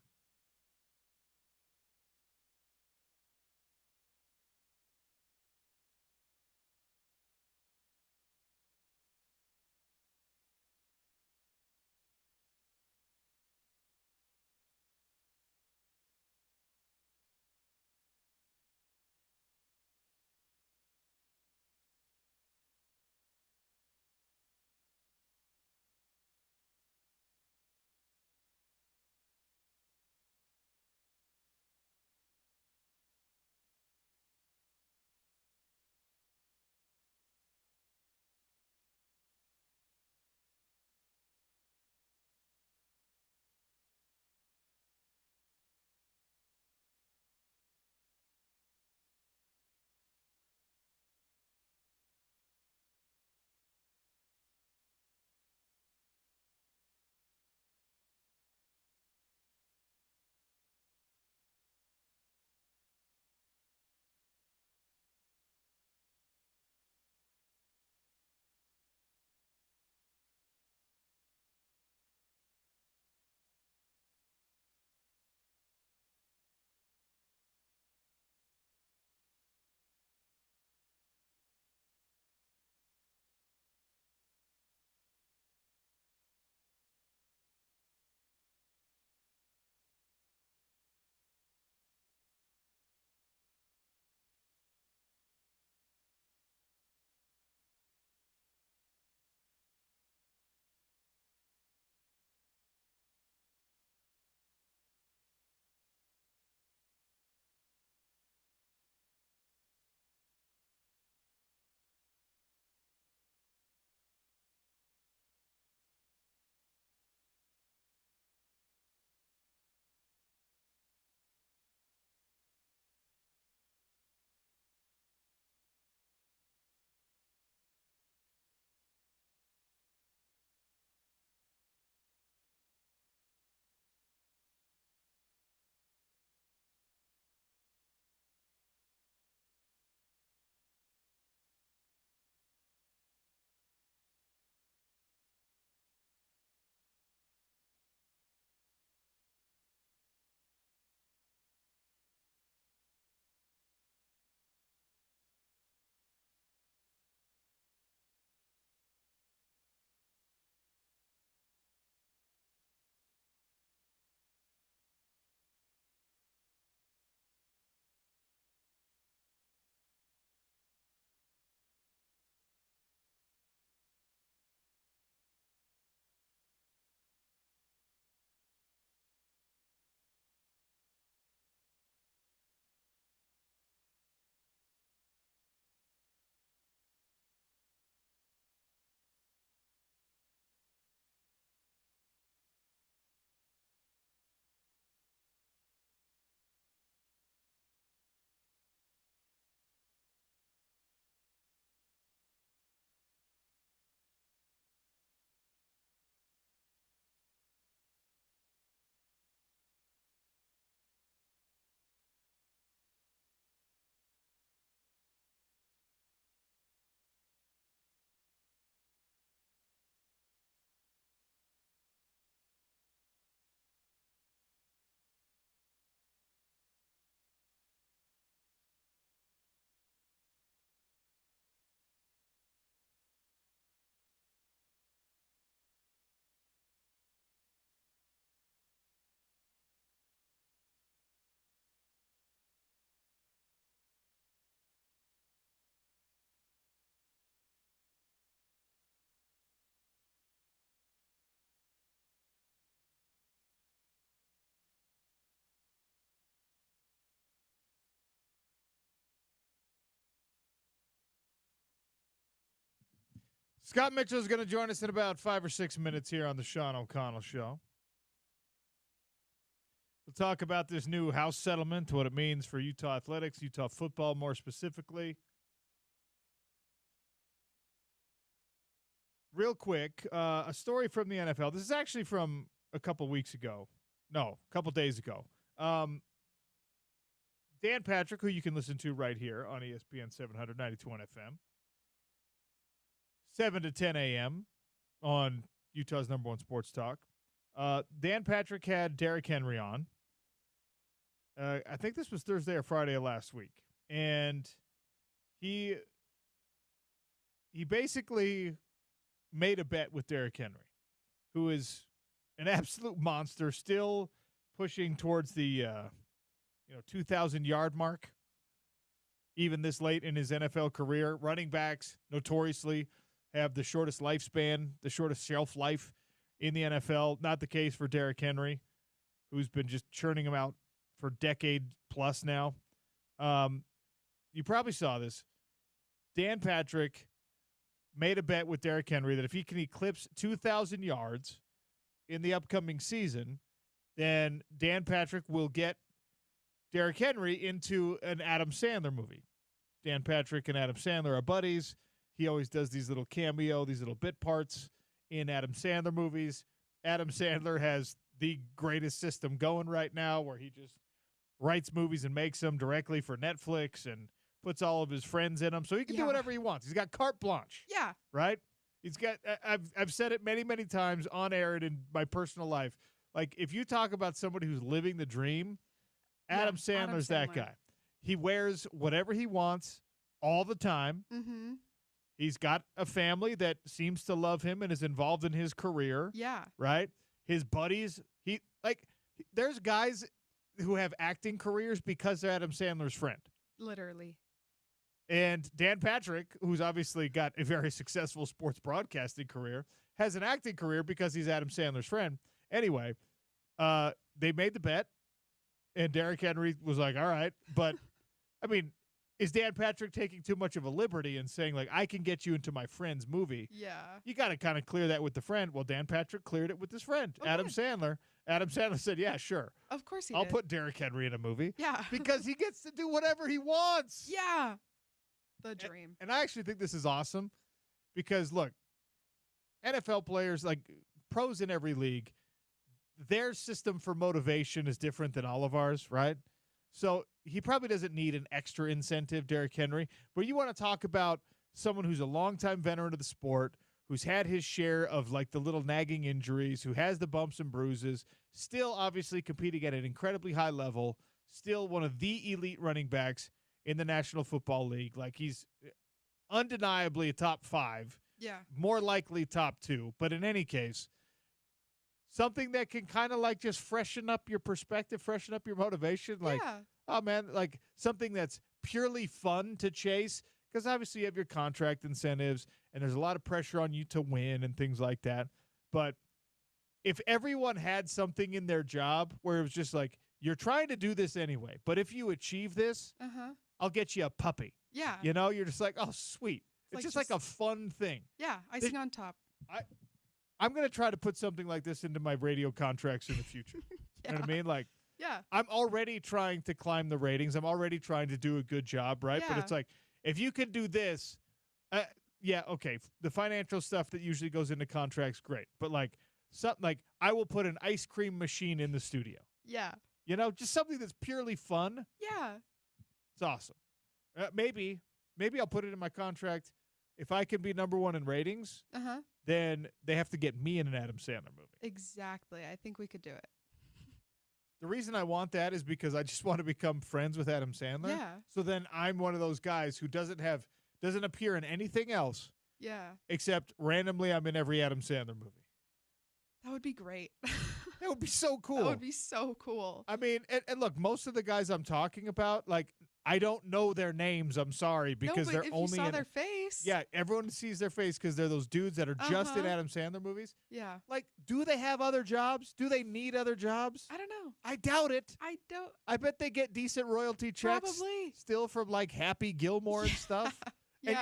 Scott Mitchell is going to join us in about 5 or 6 minutes here on the Sean O'Connell Show. We'll talk about this new House settlement, what it means for Utah athletics, Utah football more specifically. Real quick, a story from the NFL. This is actually from a couple weeks ago. No, a couple days ago. Dan Patrick, who you can listen to right here on ESPN 700, 92.1 FM. 7 to 10 a.m. on Utah's number one sports talk. Dan Patrick had Derrick Henry on. I think this was Thursday or Friday of last week. And he basically made a bet with Derrick Henry, who is an absolute monster, still pushing towards the 2,000-yard mark, even this late in his NFL career. Running backs notoriously have the shortest lifespan, the shortest shelf life in the NFL. Not the case for Derrick Henry, who's been just churning them out for a decade plus now. You probably saw this. Dan Patrick made a bet with Derrick Henry that if he can eclipse 2,000 yards in the upcoming season, then Dan Patrick will get Derrick Henry into an Adam Sandler movie. Dan Patrick and Adam Sandler are buddies. He always does these little these little bit parts in Adam Sandler movies. Adam Sandler has the greatest system going right now where he just writes movies and makes them directly for Netflix and puts all of his friends in them. So he can do whatever he wants. He's got carte blanche.
Yeah.
Right? He's got I've said it many, many times on air and in my personal life. Like, if you talk about somebody who's living the dream, Adam Sandler's that guy. He wears whatever he wants all the time.
Mm-hmm.
He's got a family that seems to love him and is involved in his career.
Yeah.
Right? His buddies, there's guys who have acting careers because they're Adam Sandler's friend.
Literally.
And Dan Patrick, who's obviously got a very successful sports broadcasting career, has an acting career because he's Adam Sandler's friend. Anyway, they made the bet, and Derrick Henry was like, all right. But, I mean, is Dan Patrick taking too much of a liberty and saying, like, I can get you into my friend's movie?
Yeah.
You got to kind of clear that with the friend. Well, Dan Patrick cleared it with his friend, Adam Sandler. Adam Sandler said, yeah, sure.
Of course
I'll put Derrick Henry in a movie.
Yeah.
Because he gets to do whatever he wants.
Yeah. The dream.
And I actually think this is awesome because, look, NFL players, like pros in every league, their system for motivation is different than all of ours, right? So he probably doesn't need an extra incentive, Derrick Henry. But you want to talk about someone who's a longtime veteran of the sport, who's had his share of like the little nagging injuries, who has the bumps and bruises, still obviously competing at an incredibly high level, still one of the elite running backs in the National Football League. Like, he's undeniably a top 5.
Yeah.
More likely top 2. But in any case, something that can kind of like just freshen up your perspective, freshen up your motivation. Like, oh man, like something that's purely fun to chase. Because obviously you have your contract incentives and there's a lot of pressure on you to win and things like that. But if everyone had something in their job where it was just like, you're trying to do this anyway, but if you achieve this, I'll get you a puppy.
Yeah.
You know, you're just like, oh, sweet. It's just like a fun thing.
Yeah, icing on top.
I'm going to try to put something like this into my radio contracts in the future. You know what I mean? Like, I'm already trying to climb the ratings. I'm already trying to do a good job, right? But it's like, if you can do this, okay, the financial stuff that usually goes into contracts, great. But like something like I will put an ice cream machine in the studio.
Yeah.
You know, just something that's purely fun.
Yeah.
It's awesome. Maybe I'll put it in my contract. If I can be number 1 in ratings, then they have to get me in an Adam Sandler movie.
Exactly. I think we could do it.
The reason I want that is because I just want to become friends with Adam Sandler.
Yeah.
So then I'm one of those guys who doesn't appear in anything else.
Yeah.
Except randomly I'm in every Adam Sandler movie.
That would be great.
That would be so cool.
That would be so cool.
I mean, and look, most of the guys I'm talking about, like, I don't know their names. I'm sorry, because they're
if
only
you saw
in
their face.
Yeah, everyone sees their face because they're those dudes that are just in Adam Sandler movies.
Yeah.
Like, do they have other jobs? Do they need other jobs?
I don't know.
I doubt it.
I don't.
I bet they get decent royalty checks.
Probably.
Still from like Happy Gilmore and stuff.
Yeah.
And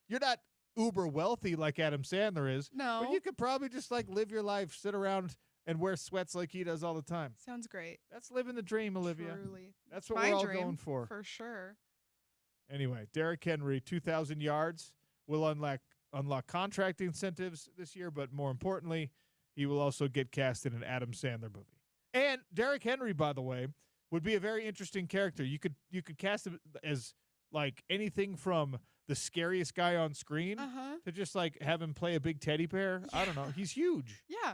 you're not uber wealthy like Adam Sandler is.
No.
But you could probably just like live your life, sit around and wear sweats like he does all the time.
Sounds great.
That's living the dream, Olivia.
Truly.
That's what
My
we're all
dream,
going for.
For sure.
Anyway, Derrick Henry, 2,000 yards, will unlock contract incentives this year, but more importantly, he will also get cast in an Adam Sandler movie. And Derrick Henry, by the way, would be a very interesting character. You could cast him as like anything from the scariest guy on screen to just like have him play a big teddy bear.
Yeah.
I don't know. He's huge.
Yeah.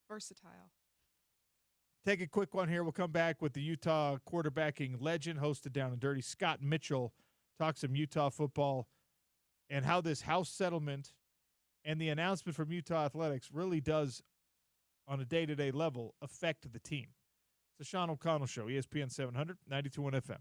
Versatile.
Take a quick one here. We'll come back with the Utah quarterbacking legend, hosted down and dirty, Scott Mitchell, talk some Utah football and how this house settlement and the announcement from Utah Athletics really does, on a day-to-day level, affect the team. It's the Sean O'Connell Show, ESPN 700, 92.1 FM.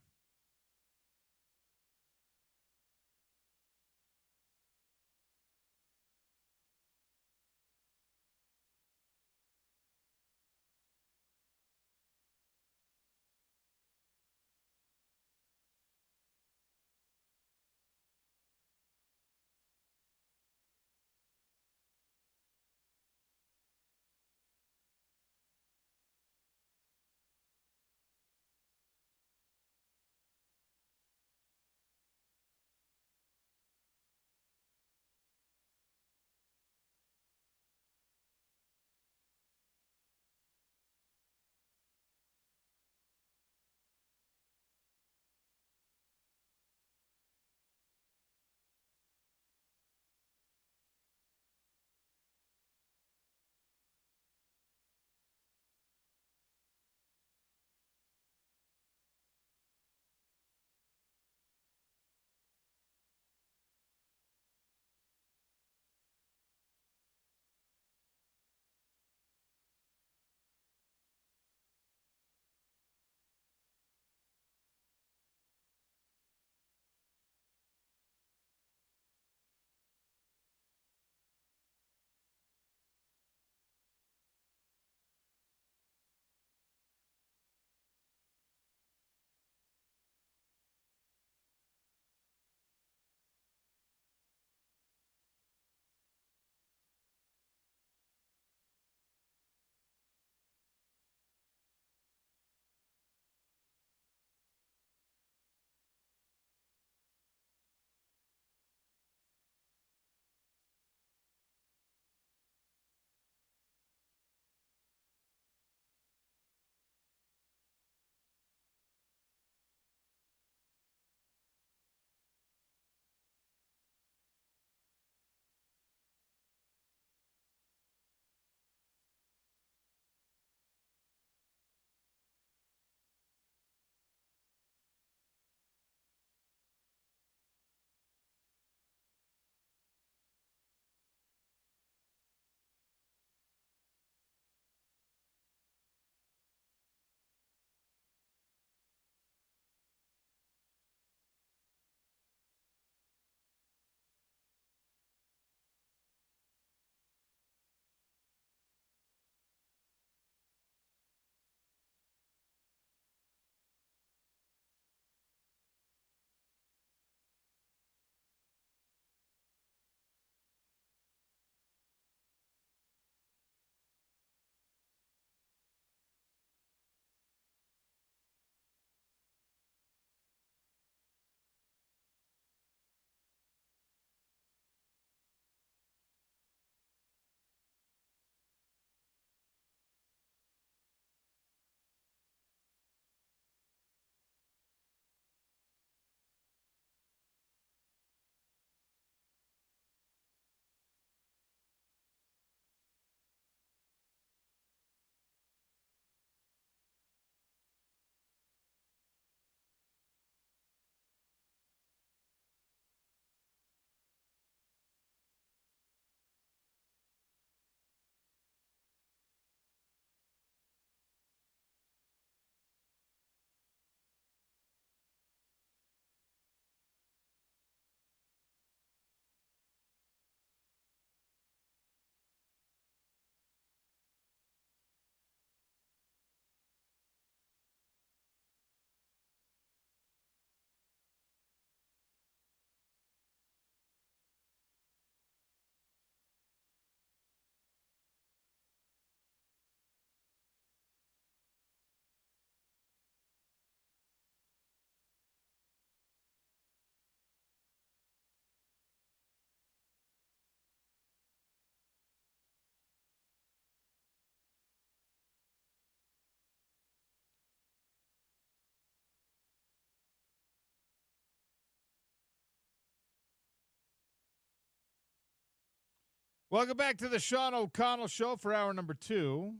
Welcome back to the Sean O'Connell Show for hour number 2.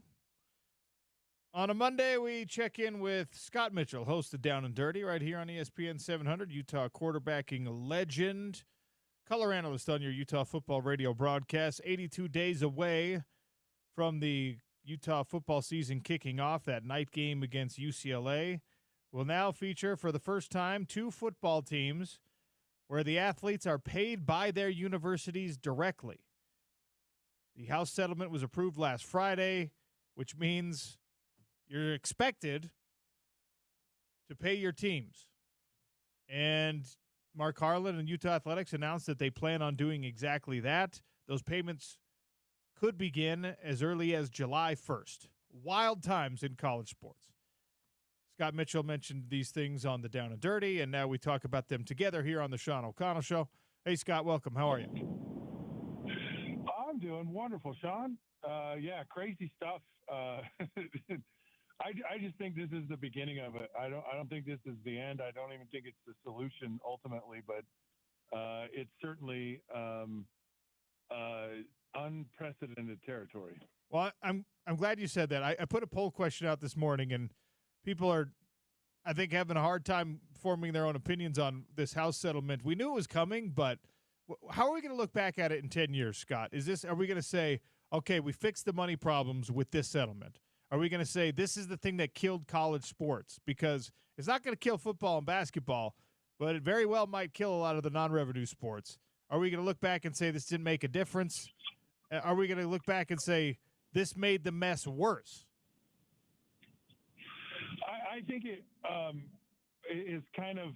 On a Monday, we check in with Scott Mitchell, host of Down and Dirty, right here on ESPN 700, Utah quarterbacking legend, color analyst on your Utah football radio broadcast. 82 days away from the Utah football season kicking off. That night game against UCLA will now feature, for the first time, 2 football teams where the athletes are paid by their universities directly. The House settlement was approved last Friday, which means you're expected to pay your teams. And Mark Harlan and Utah Athletics announced that they plan on doing exactly that. Those payments could begin as early as July 1st. Wild times in college sports. Scott Mitchell mentioned these things on the Down and Dirty, and now we talk about them together here on the Sean O'Connell Show. Hey, Scott, welcome. How are you?
I'm doing wonderful, Sean. Yeah, crazy stuff. I just think this is the beginning of it. I don't think this is the end. I don't even think it's the solution ultimately, but it's certainly unprecedented territory.
Well, I'm glad you said that. I put a poll question out this morning, and people are, I think, having a hard time forming their own opinions on this House settlement. We knew it was coming, but how are we going to look back at it in 10 years, Scott? Are we going to say, okay, we fixed the money problems with this settlement? Are we going to say this is the thing that killed college sports? Because it's not going to kill football and basketball, but it very well might kill a lot of the non-revenue sports. Are we going to look back and say this didn't make a difference? Are we going to look back and say this made the mess worse?
I think it is kind of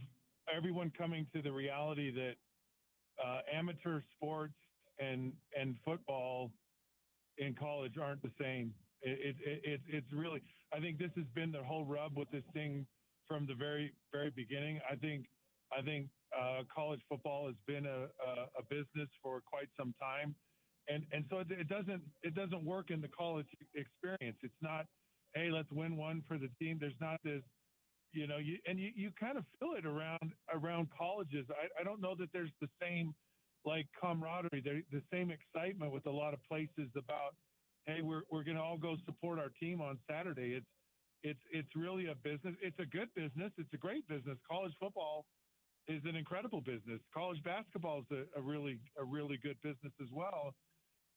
everyone coming to the reality that amateur sports and football in college aren't the same. It's really, I think this has been the whole rub with this thing from the very, very beginning. I think college football has been a business for quite some time. And so it doesn't work in the college experience. It's not, hey, let's win one for the team. There's not this, you kind of feel it around colleges. I don't know that there's the same like camaraderie, the same excitement with a lot of places about, hey, we're going to all go support our team on Saturday. It's really a business. It's a good business. It's a great business. College football is an incredible business. College basketball is a really good business as well.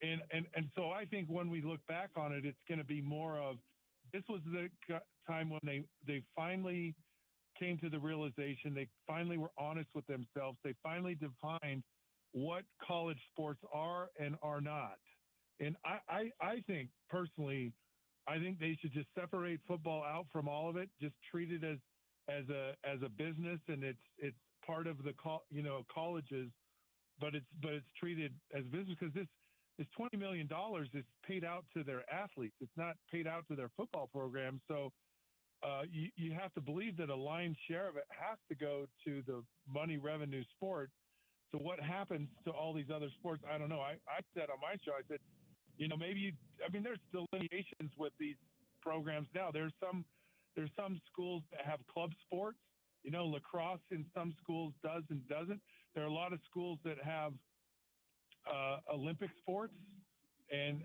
And so I think when we look back on it, it's going to be more of, this was the time when they finally came to the realization. They finally were honest with themselves. They finally defined what college sports are and are not. And I think personally, I think they should just separate football out from all of it. Just treat it as a business, and it's part of the colleges, but it's treated as business, because this $20 million is paid out to their athletes. It's not paid out to their football program. So you have to believe that a lion's share of it has to go to the money revenue sport. So what happens to all these other sports? I don't know. I said on my show, I said, there's delineations with these programs now. There's some schools that have club sports. Lacrosse in some schools does and doesn't. There are a lot of schools that have Olympic sports, and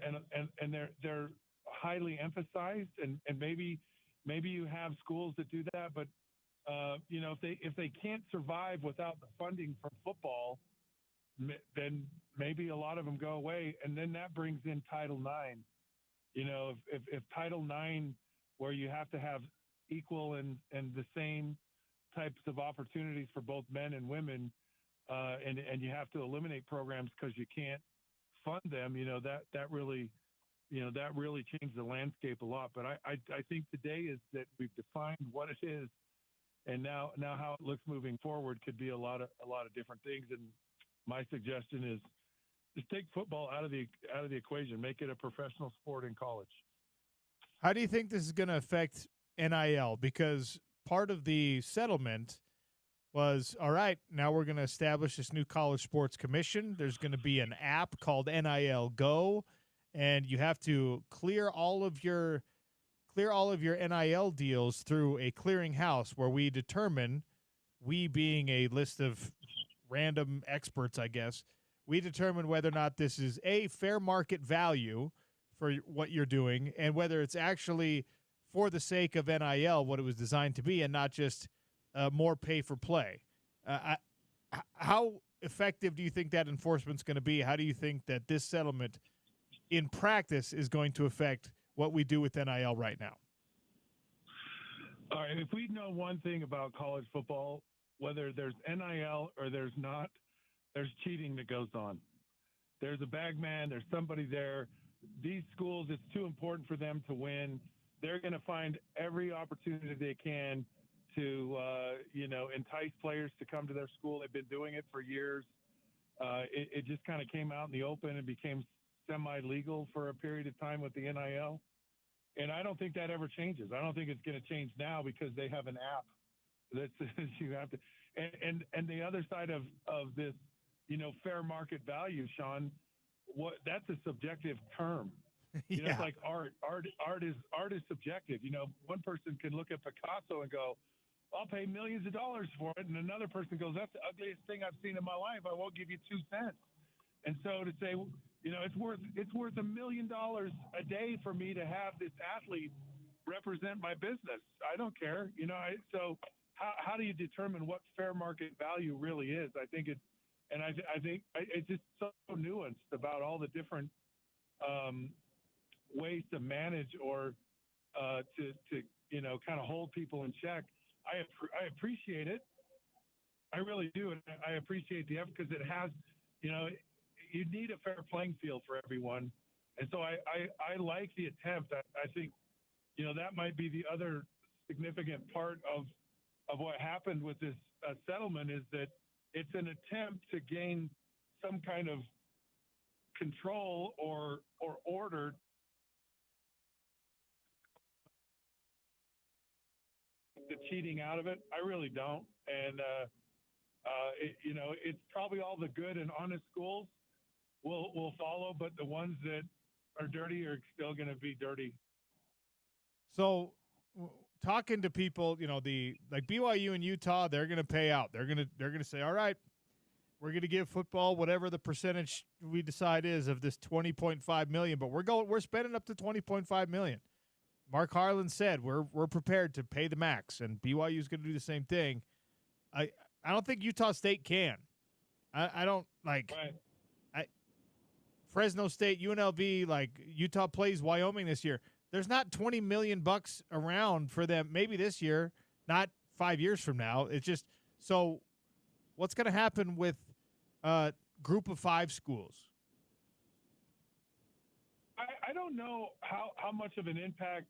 they're highly emphasized. And maybe you have schools that do that, but if they can't survive without the funding from football, then maybe a lot of them go away. And then that brings in Title IX. If Title IX, where you have to have equal and the same types of opportunities for both men and women, and you have to eliminate programs because you can't fund them, that really changed the landscape a lot. But I think today is that we've defined what it is, and now how it looks moving forward could be a lot of different things. And my suggestion is just take football out of the equation, make it a professional sport in college.
How do you think this is going to affect NIL? Because part of the settlement was, all right, now we're going to establish this new college sports commission. There's going to be an app called NIL Go, and you have to clear all of your NIL deals through a clearinghouse where we determine, we being a list of random experts, I guess, we determine whether or not this is a fair market value for what you're doing, and whether it's actually for the sake of NIL what it was designed to be, and not just more pay for play. How effective do you think that enforcement's going to be? How do you think that this settlement in practice is going to affect what we do with NIL right now?
All right, if we know one thing about college football, whether there's NIL or there's not, there's cheating that goes on. There's a bag man, there's somebody there. These schools, it's too important for them to win. They're going to find every opportunity they can to, entice players to come to their school. They've been doing it for years. It just kind of came out in the open and became semi-legal for a period of time with the NIL. And I don't think that ever changes. I don't think it's going to change now because they have an app that says you have to. And the other side of this, fair market value, Sean, that's a subjective term.
Yeah.
It's like art. Art is subjective. One person can look at Picasso and go, I'll pay millions of dollars for it. And another person goes, that's the ugliest thing I've seen in my life. I won't give you 2 cents. And so to say, it's worth $1 million a day for me to have this athlete represent my business. I don't care. So how do you determine what fair market value really is? I think it's just so nuanced about all the different ways to manage or to kind of hold people in check. I appreciate it. I really do. And I appreciate the effort because it has, you need a fair playing field for everyone. And so I like the attempt. I think, that might be the other significant part of what happened with this settlement is that it's an attempt to gain some kind of control or order the cheating out of it. I really don't. And, it's probably all the good and honest schools will follow, but the ones that are dirty are still going to be dirty.
So talking to people, like BYU and Utah, they're going to pay out. They're going to say, all right, we're going to give football whatever the percentage we decide is of this $20.5 million, but we're spending up to $20.5 million. Mark Harlan said we're prepared to pay the max, and BYU is going to do the same thing. I don't think Utah State can. I don't like.
Right.
Fresno State, UNLV, like Utah plays Wyoming this year. There's not $20 million around for them. Maybe this year, not 5 years from now. It's just so. What's going to happen with Group of 5 schools?
I don't know how much of an impact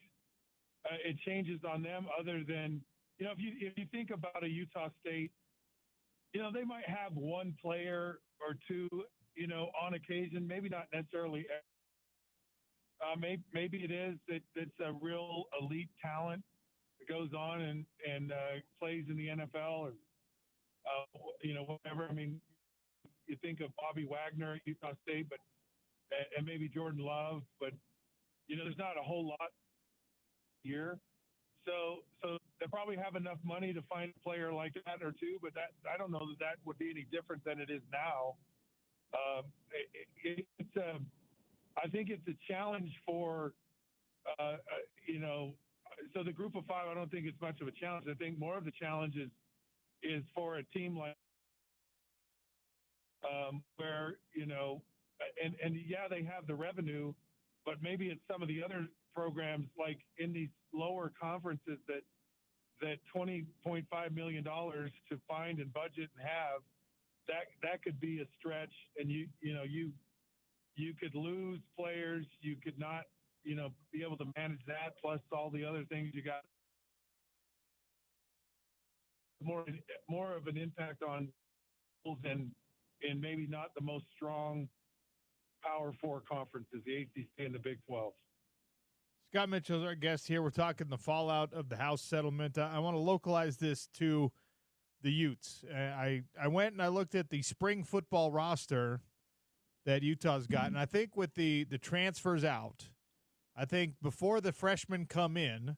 it changes on them, other than if you think about a Utah State, they might have one player or two, on occasion, maybe not necessarily. Maybe it is that it's a real elite talent that goes on and plays in the NFL or whatever. I mean, you think of Bobby Wagner at Utah State, but and maybe Jordan Love, but there's not a whole lot here. So they probably have enough money to find a player like that or two, but I don't know that would be any different than it is now. I think it's a challenge for, so the Group of 5, I don't think it's much of a challenge. I think more of the challenge is for a team like where, and they have the revenue, but maybe it's some of the other programs like in these lower conferences that $20.5 million to find and budget and have, that could be a stretch, and you could lose players, you could not, be able to manage that, plus all the other things you got. More of an impact on schools and maybe not the most strong Power 4 conferences, the ACC and the Big 12.
Scott Mitchell is our guest here. We're talking the fallout of the House settlement. I want to localize this to the Utes. I went and I looked at the spring football roster that Utah's got, and I think with the transfers out, I think before the freshmen come in,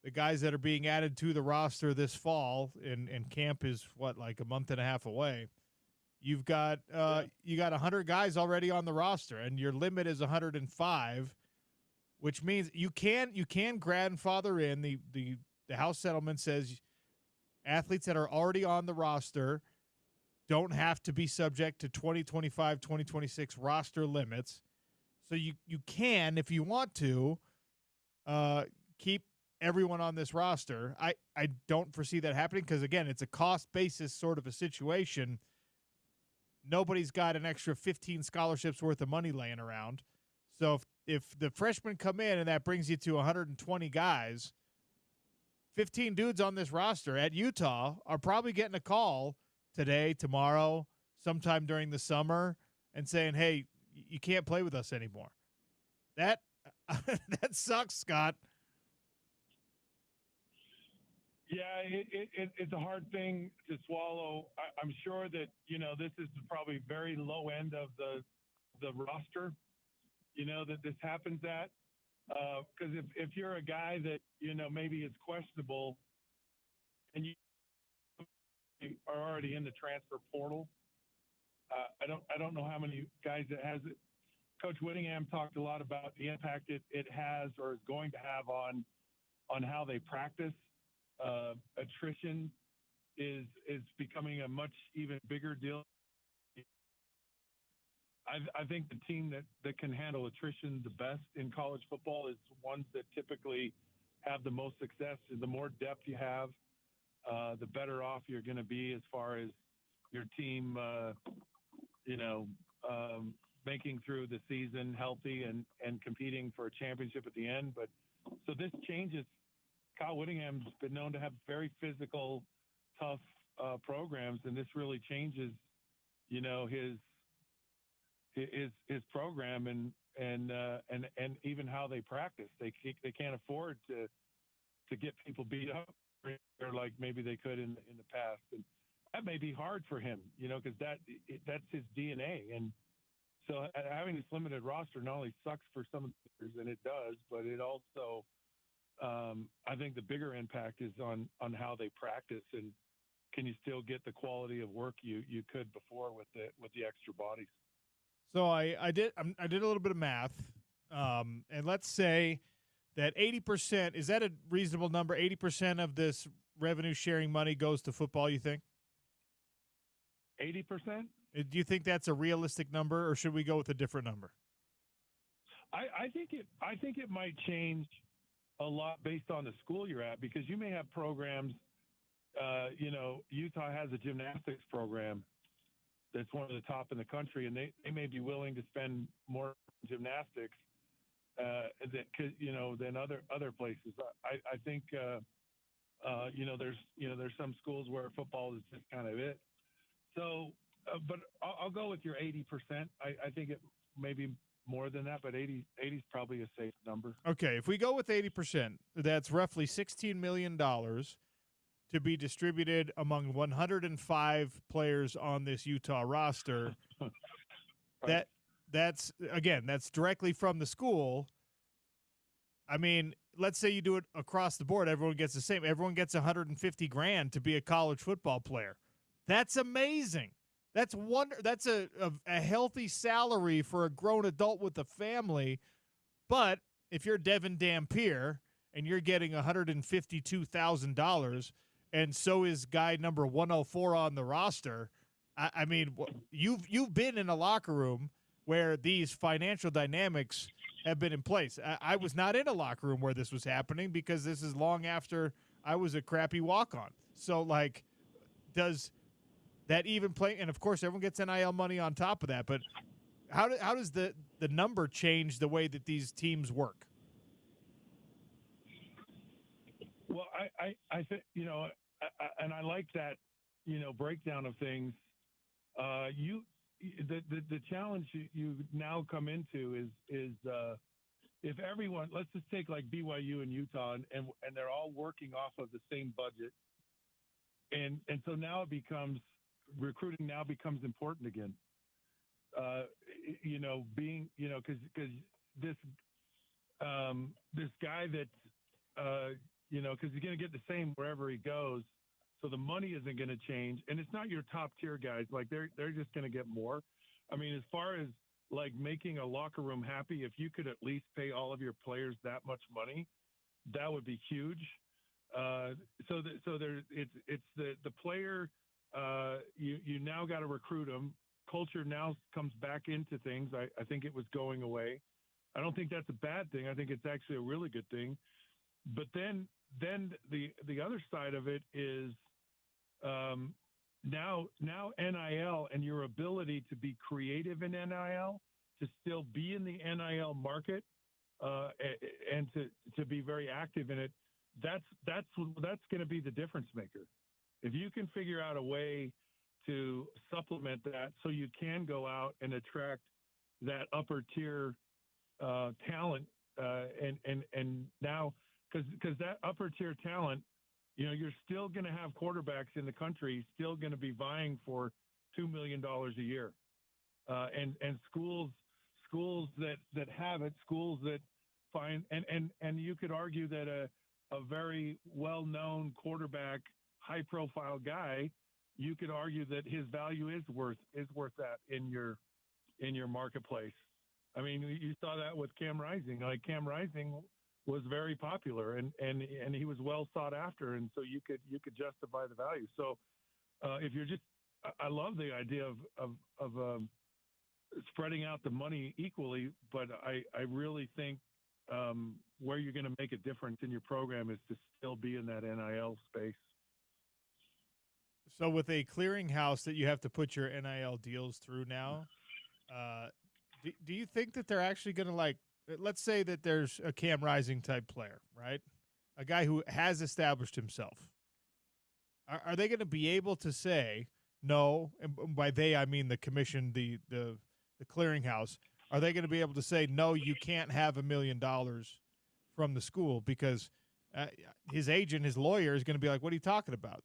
the guys that are being added to the roster this fall, and camp is, like a month and a half away, You've got you got 100 guys already on the roster, and your limit is 105, which means you can grandfather in the House settlement says athletes that are already on the roster don't have to be subject to 2025, 2026 roster limits. So you can, if you want to, keep everyone on this roster. I don't foresee that happening because, again, it's a cost basis sort of a situation. Nobody's got an extra 15 scholarships worth of money laying around. So if the freshmen come in and that brings you to 120 guys, 15 dudes on this roster at Utah are probably getting a call today, tomorrow, sometime during the summer and saying, hey, you can't play with us anymore. That sucks, Scott.
Yeah, it's a hard thing to swallow. I'm sure that, this is probably very low end of the roster, that this happens at. Because if you're a guy that, maybe is questionable and you are already in the transfer portal, I don't know how many guys it has. Coach Whittingham talked a lot about the impact it has or is going to have on how they practice. Attrition is becoming a much even bigger deal. I think the team that can handle attrition the best in college football is ones that typically have the most success. The more depth you have, the better off you're going to be as far as your team, making through the season healthy and competing for a championship at the end. But so this changes. Kyle Whittingham's been known to have very physical, tough programs, and this really changes, his program and even how they practice. They can't afford to get people beat up or like maybe they could in the past, and that may be hard for him, because that's his DNA. And so having this limited roster not only sucks for some of the players, and it does, but it also I think the bigger impact is on how they practice and can you still get the quality of work you could before with the extra bodies.
So I did a little bit of math, and let's say that 80%, is that a reasonable number? 80% of this revenue sharing money goes to football, you think?
80%?
Do you think that's a realistic number, or should we go with a different number?
I think it might change a lot based on the school you're at, because you may have programs, Utah has a gymnastics program that's one of the top in the country, and they may be willing to spend more on gymnastics than other places. I think there's some schools where football is just kind of it. So, but I'll go with your 80%. I think it may be more than that, but 80 is probably a safe number.
Okay, if we go with 80%, that's roughly $16 million to be distributed among 105 players on this Utah roster. Right. That's directly from the school. I mean, let's say you do it across the board, everyone gets the same. Everyone gets $150,000 to be a college football player. That's amazing. That's a healthy salary for a grown adult with a family. But if you're Devin Dampier and you're getting $152,000, and so is guy number 104 on the roster, I mean, you've been in a locker room where these financial dynamics have been in place. I was not in a locker room where this was happening because this is long after I was a crappy walk-on. So, like, does that even play? And, of course, everyone gets NIL money on top of that. But how does the number change the way that these teams work?
Well, I think, and I like that, breakdown of things. The challenge you now come into is if everyone, let's just take like BYU and Utah, and they're all working off of the same budget, and so now recruiting now becomes important again. Because this guy that because he's going to get the same wherever he goes. So the money isn't going to change, and it's not your top tier guys. Like they're just going to get more. I mean, as far as like making a locker room happy, if you could at least pay all of your players that much money, that would be huge. So it's the player. You now got to recruit them. Culture now comes back into things. I think it was going away. I don't think that's a bad thing. I think it's actually a really good thing. But then the other side of it is now NIL and your ability to be creative in NIL, to still be in the NIL market, and to be very active in it. That's going to be the difference maker. If you can figure out a way to supplement that so you can go out and attract that upper tier talent, and now because that upper tier talent, you're still going to have quarterbacks in the country still going to be vying for $2 million a year, and schools that have it, schools that find, and you could argue that a very well-known quarterback, high-profile guy, you could argue that his value is worth that in your marketplace. I mean, you saw that with Cam Rising. Like Cam Rising was very popular and he was well sought after, and so you could justify the value. So if you're I love the idea of spreading out the money equally, but I really think where you're going to make a difference in your program is to still be in that NIL space.
So with a clearinghouse that you have to put your NIL deals through now, do you think that they're actually going to, let's say that there's a Cam Rising type player, right? A guy who has established himself. Are they going to be able to say no? And by they, I mean the commission, the clearinghouse. Are they going to be able to say, no, you can't have $1 million from the school because his agent, his lawyer is going to be like, what are you talking about?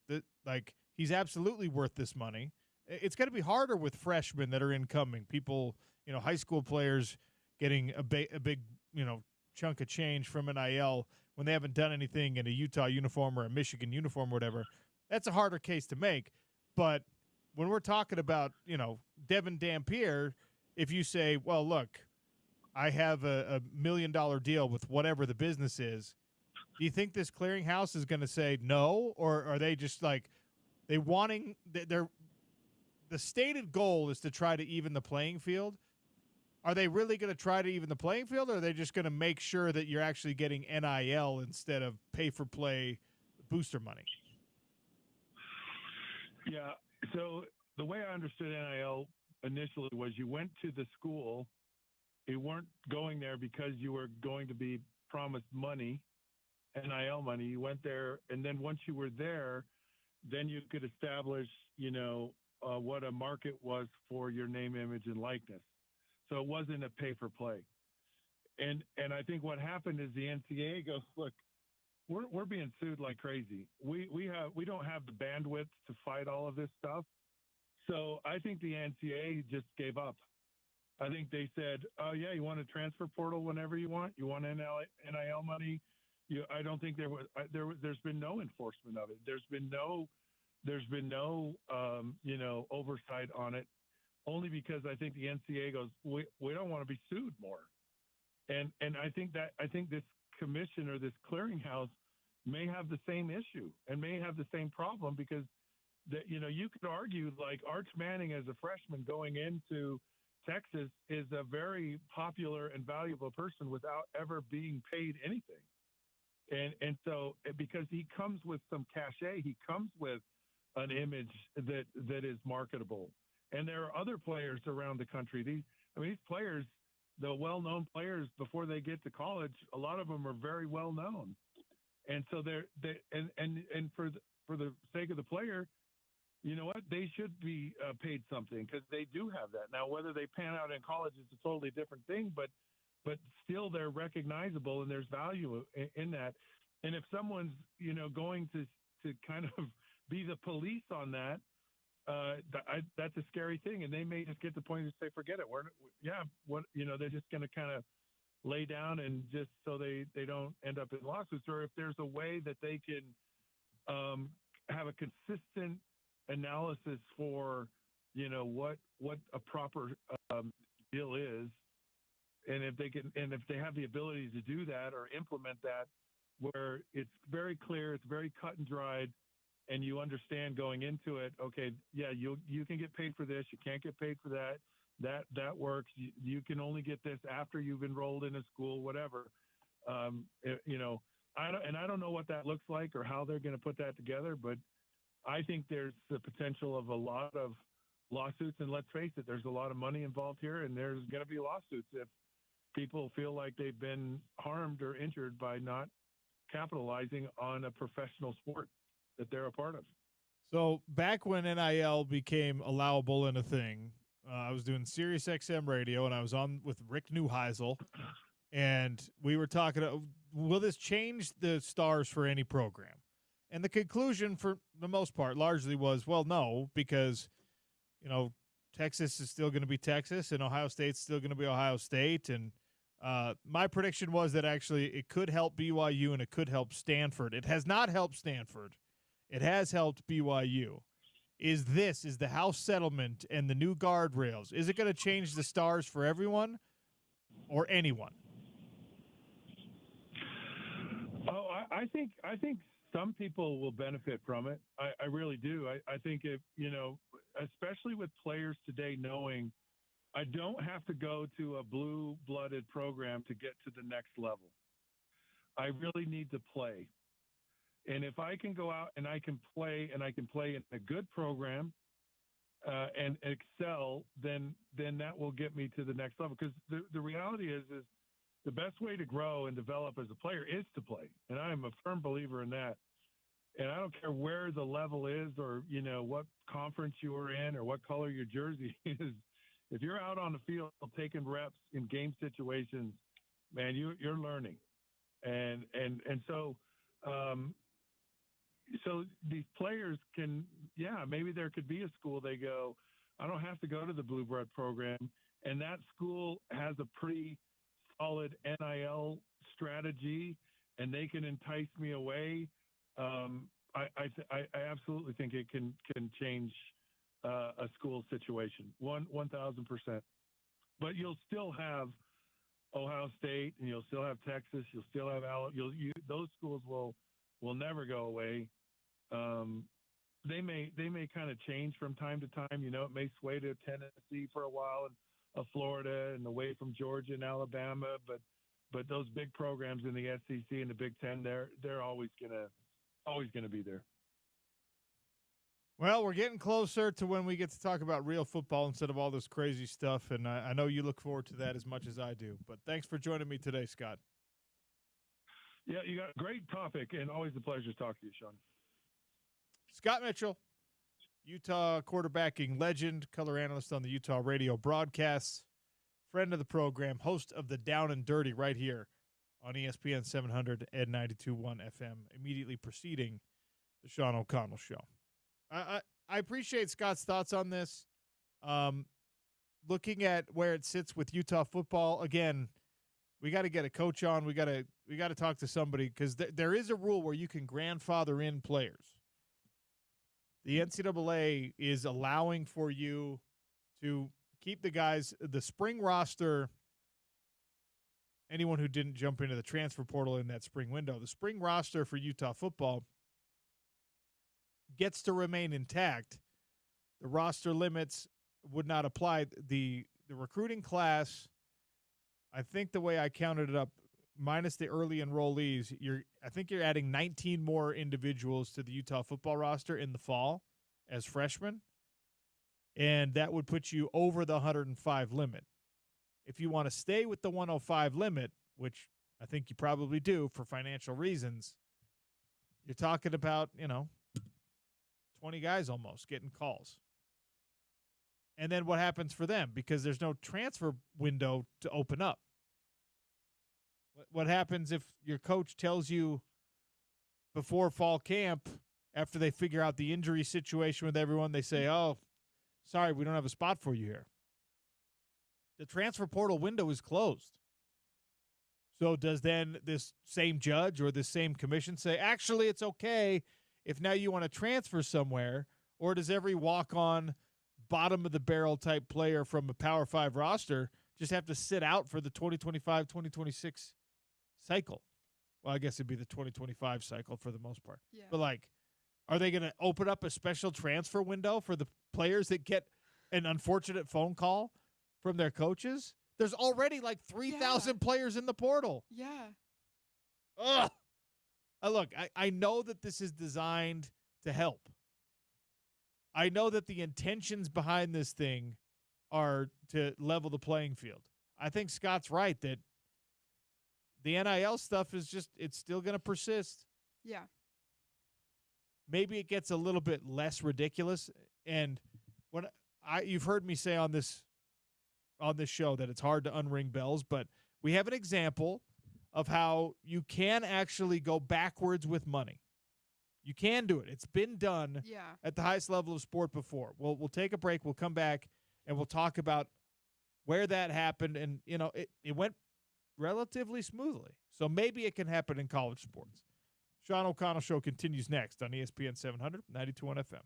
He's absolutely worth this money. It's going to be harder with freshmen that are incoming. People, high school players getting a big, chunk of change from NIL when they haven't done anything in a Utah uniform or a Michigan uniform or whatever. That's a harder case to make. But when we're talking about, Devin Dampier, if you say, well, look, I have a $1 million deal with whatever the business is, do you think this clearinghouse is going to say no, or are they just the stated goal is to try to even the playing field? Are they really going to try to even the playing field, or are they just going to make sure that you're actually getting NIL instead of pay-for-play booster money?
Yeah, so the way I understood NIL initially was you went to the school, you weren't going there because you were going to be promised money, NIL money. You went there, and then once you were there, then you could establish, what a market was for your name, image, and likeness. So it wasn't a pay-for-play. And I think what happened is the NCAA goes, look, we're being sued like crazy. We don't have the bandwidth to fight all of this stuff. So I think the NCAA just gave up. I think they said, oh yeah, you want a transfer portal whenever you want. You want NIL money. I don't think there's been no enforcement of it. There's been no oversight on it, only because I think the NCAA goes, we don't want to be sued more. And I think this commission or this clearinghouse may have the same issue and may have the same problem, because you could argue like Arch Manning as a freshman going into Texas is a very popular and valuable person without ever being paid anything. And so because he comes with some cachet, he comes with an image that is marketable. And there are other players around the country. These players, the well-known players, before they get to college, a lot of them are very well known. And so and for the sake of the player, you know what? They should be paid something, because they do have that. Now, whether they pan out in college is a totally different thing, but still they're recognizable and there's value in that. And if someone's, going to kind of be the police on that, that's a scary thing. And they may just get to the point to say, forget it. They're just going to kind of lay down, and just so they don't end up in lawsuits. Or if there's a way that they can have a consistent analysis for, what a proper deal is. And if they have the ability to do that or implement that, where it's very clear, it's very cut and dried, and you understand going into it, okay, yeah, you can get paid for this, you can't get paid for that. That works. You can only get this after you've enrolled in a school, whatever. I don't know what that looks like or how they're going to put that together, but I think there's the potential of a lot of lawsuits. And let's face it, there's a lot of money involved here, and there's going to be lawsuits if people feel like they've been harmed or injured by not capitalizing on a professional sport that they're a part of.
So back when NIL became allowable in a thing, I was doing Sirius XM radio, and I was on with Rick Neuheisel, and we were talking, will this change the stars for any program? And the conclusion, for the most part, largely was, well, no, because, Texas is still going to be Texas, and Ohio State's still going to be Ohio State. And my prediction was that actually it could help BYU and it could help Stanford. It has not helped Stanford. It has helped BYU. Is the House settlement and the new guardrails, is it going to change the stars for everyone or anyone?
Oh, I think some people will benefit from it. I really do. I think if, especially with players today knowing I don't have to go to a blue-blooded program to get to the next level. I really need to play. And if I can go out and I can play in a good program and excel, then that will get me to the next level. Because the reality is the best way to grow and develop as a player is to play. And I am a firm believer in that. And I don't care where the level is or, what conference you are in or what color your jersey is. If you're out on the field taking reps in game situations, man, you're learning. And so these players can, maybe there could be a school they go, I don't have to go to the Blue Blood program. And that school has a pretty solid NIL strategy and they can entice me away. I absolutely think it can change a school situation 1,000%. But you'll still have Ohio State and you'll still have Texas. You'll still have those schools will never go away. They may kind of change from time to time. It may sway to Tennessee for a while and Florida and away from Georgia and Alabama. But those big programs in the SEC and the Big Ten, they're always gonna be there.
Well, we're getting closer to when we get to talk about real football instead of all this crazy stuff, and I know you look forward to that as much as I do. But thanks for joining me today, Scott.
Yeah, you got a great topic, and always a pleasure to talk to you, Sean.
Scott Mitchell, Utah quarterbacking legend, color analyst on the Utah radio broadcasts, friend of the program, host of the Down and Dirty right here on ESPN 700 and 92.1 FM, immediately preceding the Sean O'Connell Show. I appreciate Scott's thoughts on this. Looking at where it sits with Utah football, again, we got to get a coach on. We got to talk to somebody because there is a rule where you can grandfather in players. The NCAA is allowing for you to keep the guys, the spring roster, anyone who didn't jump into the transfer portal in that spring window, the spring roster for Utah football gets to remain intact. The roster limits would not apply. The recruiting class, I think the way I counted it up, minus the early enrollees, I think you're adding 19 more individuals to the Utah football roster in the fall as freshmen, and that would put you over the 105 limit. If you want to stay with the 105 limit, which I think you probably do for financial reasons, you're talking about, 20 guys almost getting calls. And then what happens for them? Because there's no transfer window to open up. What happens if your coach tells you before fall camp, after they figure out the injury situation with everyone, they say, oh, sorry, we don't have a spot for you here. The transfer portal window is closed. So does then this same judge or this same commission say, actually, it's okay if now you want to transfer somewhere, or does every walk-on bottom of the barrel type player from a Power 5 roster just have to sit out for the 2025-2026 cycle? Well, I guess it'd be the 2025 cycle for the most part.
Yeah.
But, like, are they going to open up a special transfer window for the players that get an unfortunate phone call from their coaches? There's already like 3,000 players in the portal.
Yeah.
Ugh. Look, I know that this is designed to help. I know that the intentions behind this thing are to level the playing field. I think Scott's right that the NIL stuff is just, it's still going to persist.
Yeah.
Maybe it gets a little bit less ridiculous. And when you've heard me say on this show that it's hard to unring bells, but we have an example of how you can actually go backwards with money. You can do it. It's been done at the highest level of sport before. We'll take a break. We'll come back, and we'll talk about where that happened. And, you know, it went relatively smoothly. So maybe it can happen in college sports. Sean O'Connell Show continues next on ESPN 700, 92.1 FM.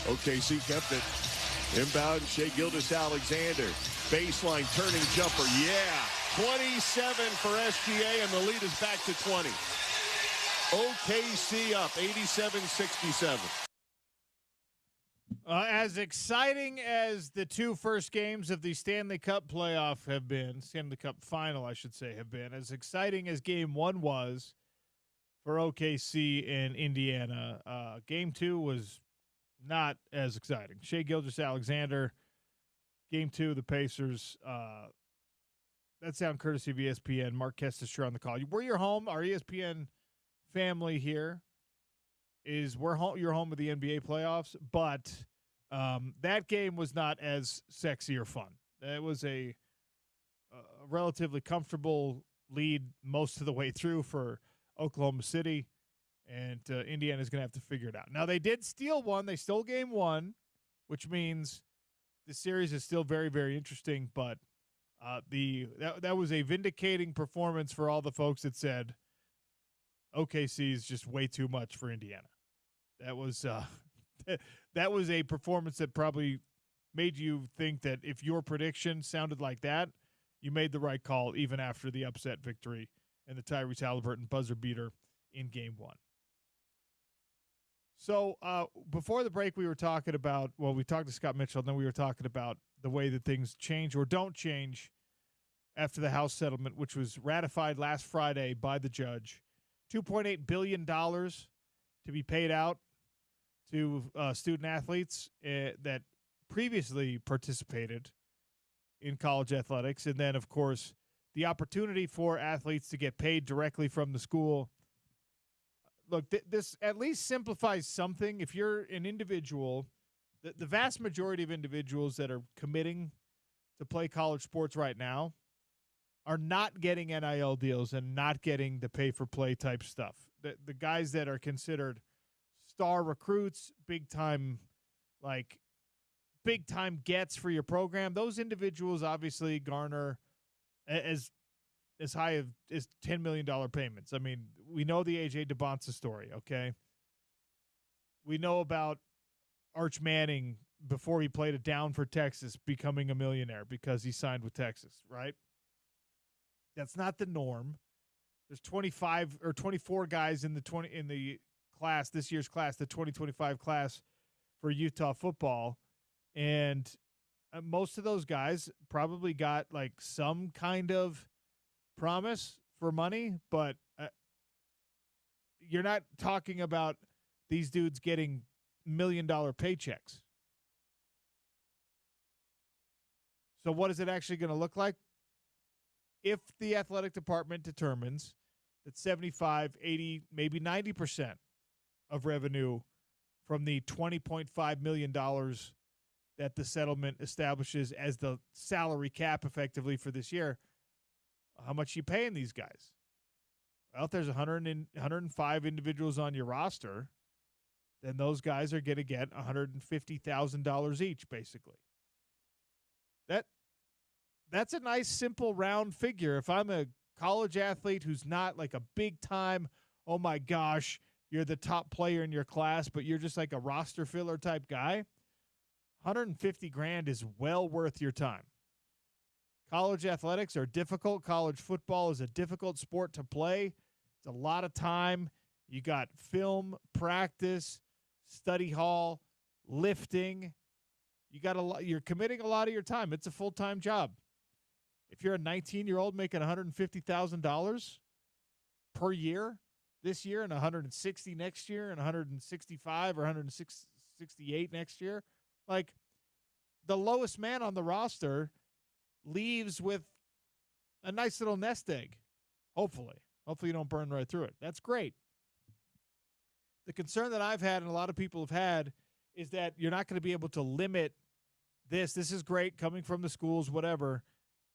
OKC kept it. Inbound, Shea Gilgeous-Alexander. Baseline turning jumper. Yeah. 27 for SGA, and the lead is back to 20. OKC up 87-67.
As exciting as the two first games of the Stanley Cup playoff have been, Stanley Cup final, I should say, have been, as exciting as game one was for OKC and Indiana, game two was not as exciting. Shea Gilgeous-Alexander, game two, the Pacers. That sound courtesy of ESPN. Mark Kestisher on the call. We're your home, our ESPN family here. You're home of the NBA playoffs, but that game was not as sexy or fun. It was a relatively comfortable lead most of the way through for Oklahoma City, and Indiana's going to have to figure it out. Now, they did steal one. They stole game one, which means the series is still very, very interesting, but that was a vindicating performance for all the folks that said OKC is just way too much for Indiana. That was that was a performance that probably made you think that if your prediction sounded like that, you made the right call even after the upset victory and the Tyrese Halliburton buzzer beater in game one. So before the break, we were talking about, well, we talked to Scott Mitchell, and then we were talking about the way that things change or don't change after the House settlement, which was ratified last Friday by the judge. $2.8 billion to be paid out to student athletes that previously participated in college athletics. And then, of course, the opportunity for athletes to get paid directly from the school. Look, this at least simplifies something. If you're an individual, the vast majority of individuals that are committing to play college sports right now are not getting NIL deals and not getting the pay-for-play type stuff. The guys that are considered star recruits, big-time gets for your program, those individuals obviously garner as high as $10 million payments. I mean, we know the A.J. DeBonsa story, okay? We know about Arch Manning before he played it down for Texas becoming a millionaire because he signed with Texas, right? That's not the norm. There's 25 or 24 guys in the class, this year's class, the 2025 class for Utah football, and most of those guys probably got like some kind of promise for money, but you're not talking about these dudes getting $1 million paychecks. So what is it actually going to look like? If the athletic department determines that 75, 80, maybe 90% of revenue from the $20.5 million that the settlement establishes as the salary cap effectively for this year, how much you paying these guys? Well, if there's 105 individuals on your roster, then those guys are going to get $150,000 each, basically. That's a nice, simple, round figure. If I'm a college athlete who's not like a big-time, oh, my gosh, you're the top player in your class, but you're just like a roster filler type guy, $150,000 is well worth your time. College athletics are difficult. College football is a difficult sport to play. It's a lot of time. You got film, practice, study hall, lifting. You're committing a lot of your time. It's a full-time job. If you're a 19-year-old making $150,000 per year this year and $160,000 next year and $165,000 or $168,000 next year, like the lowest man on the roster leaves with a nice little nest egg, hopefully. Hopefully you don't burn right through it. That's great. The concern that I've had and a lot of people have had is that you're not going to be able to limit this. This is great coming from the schools, whatever.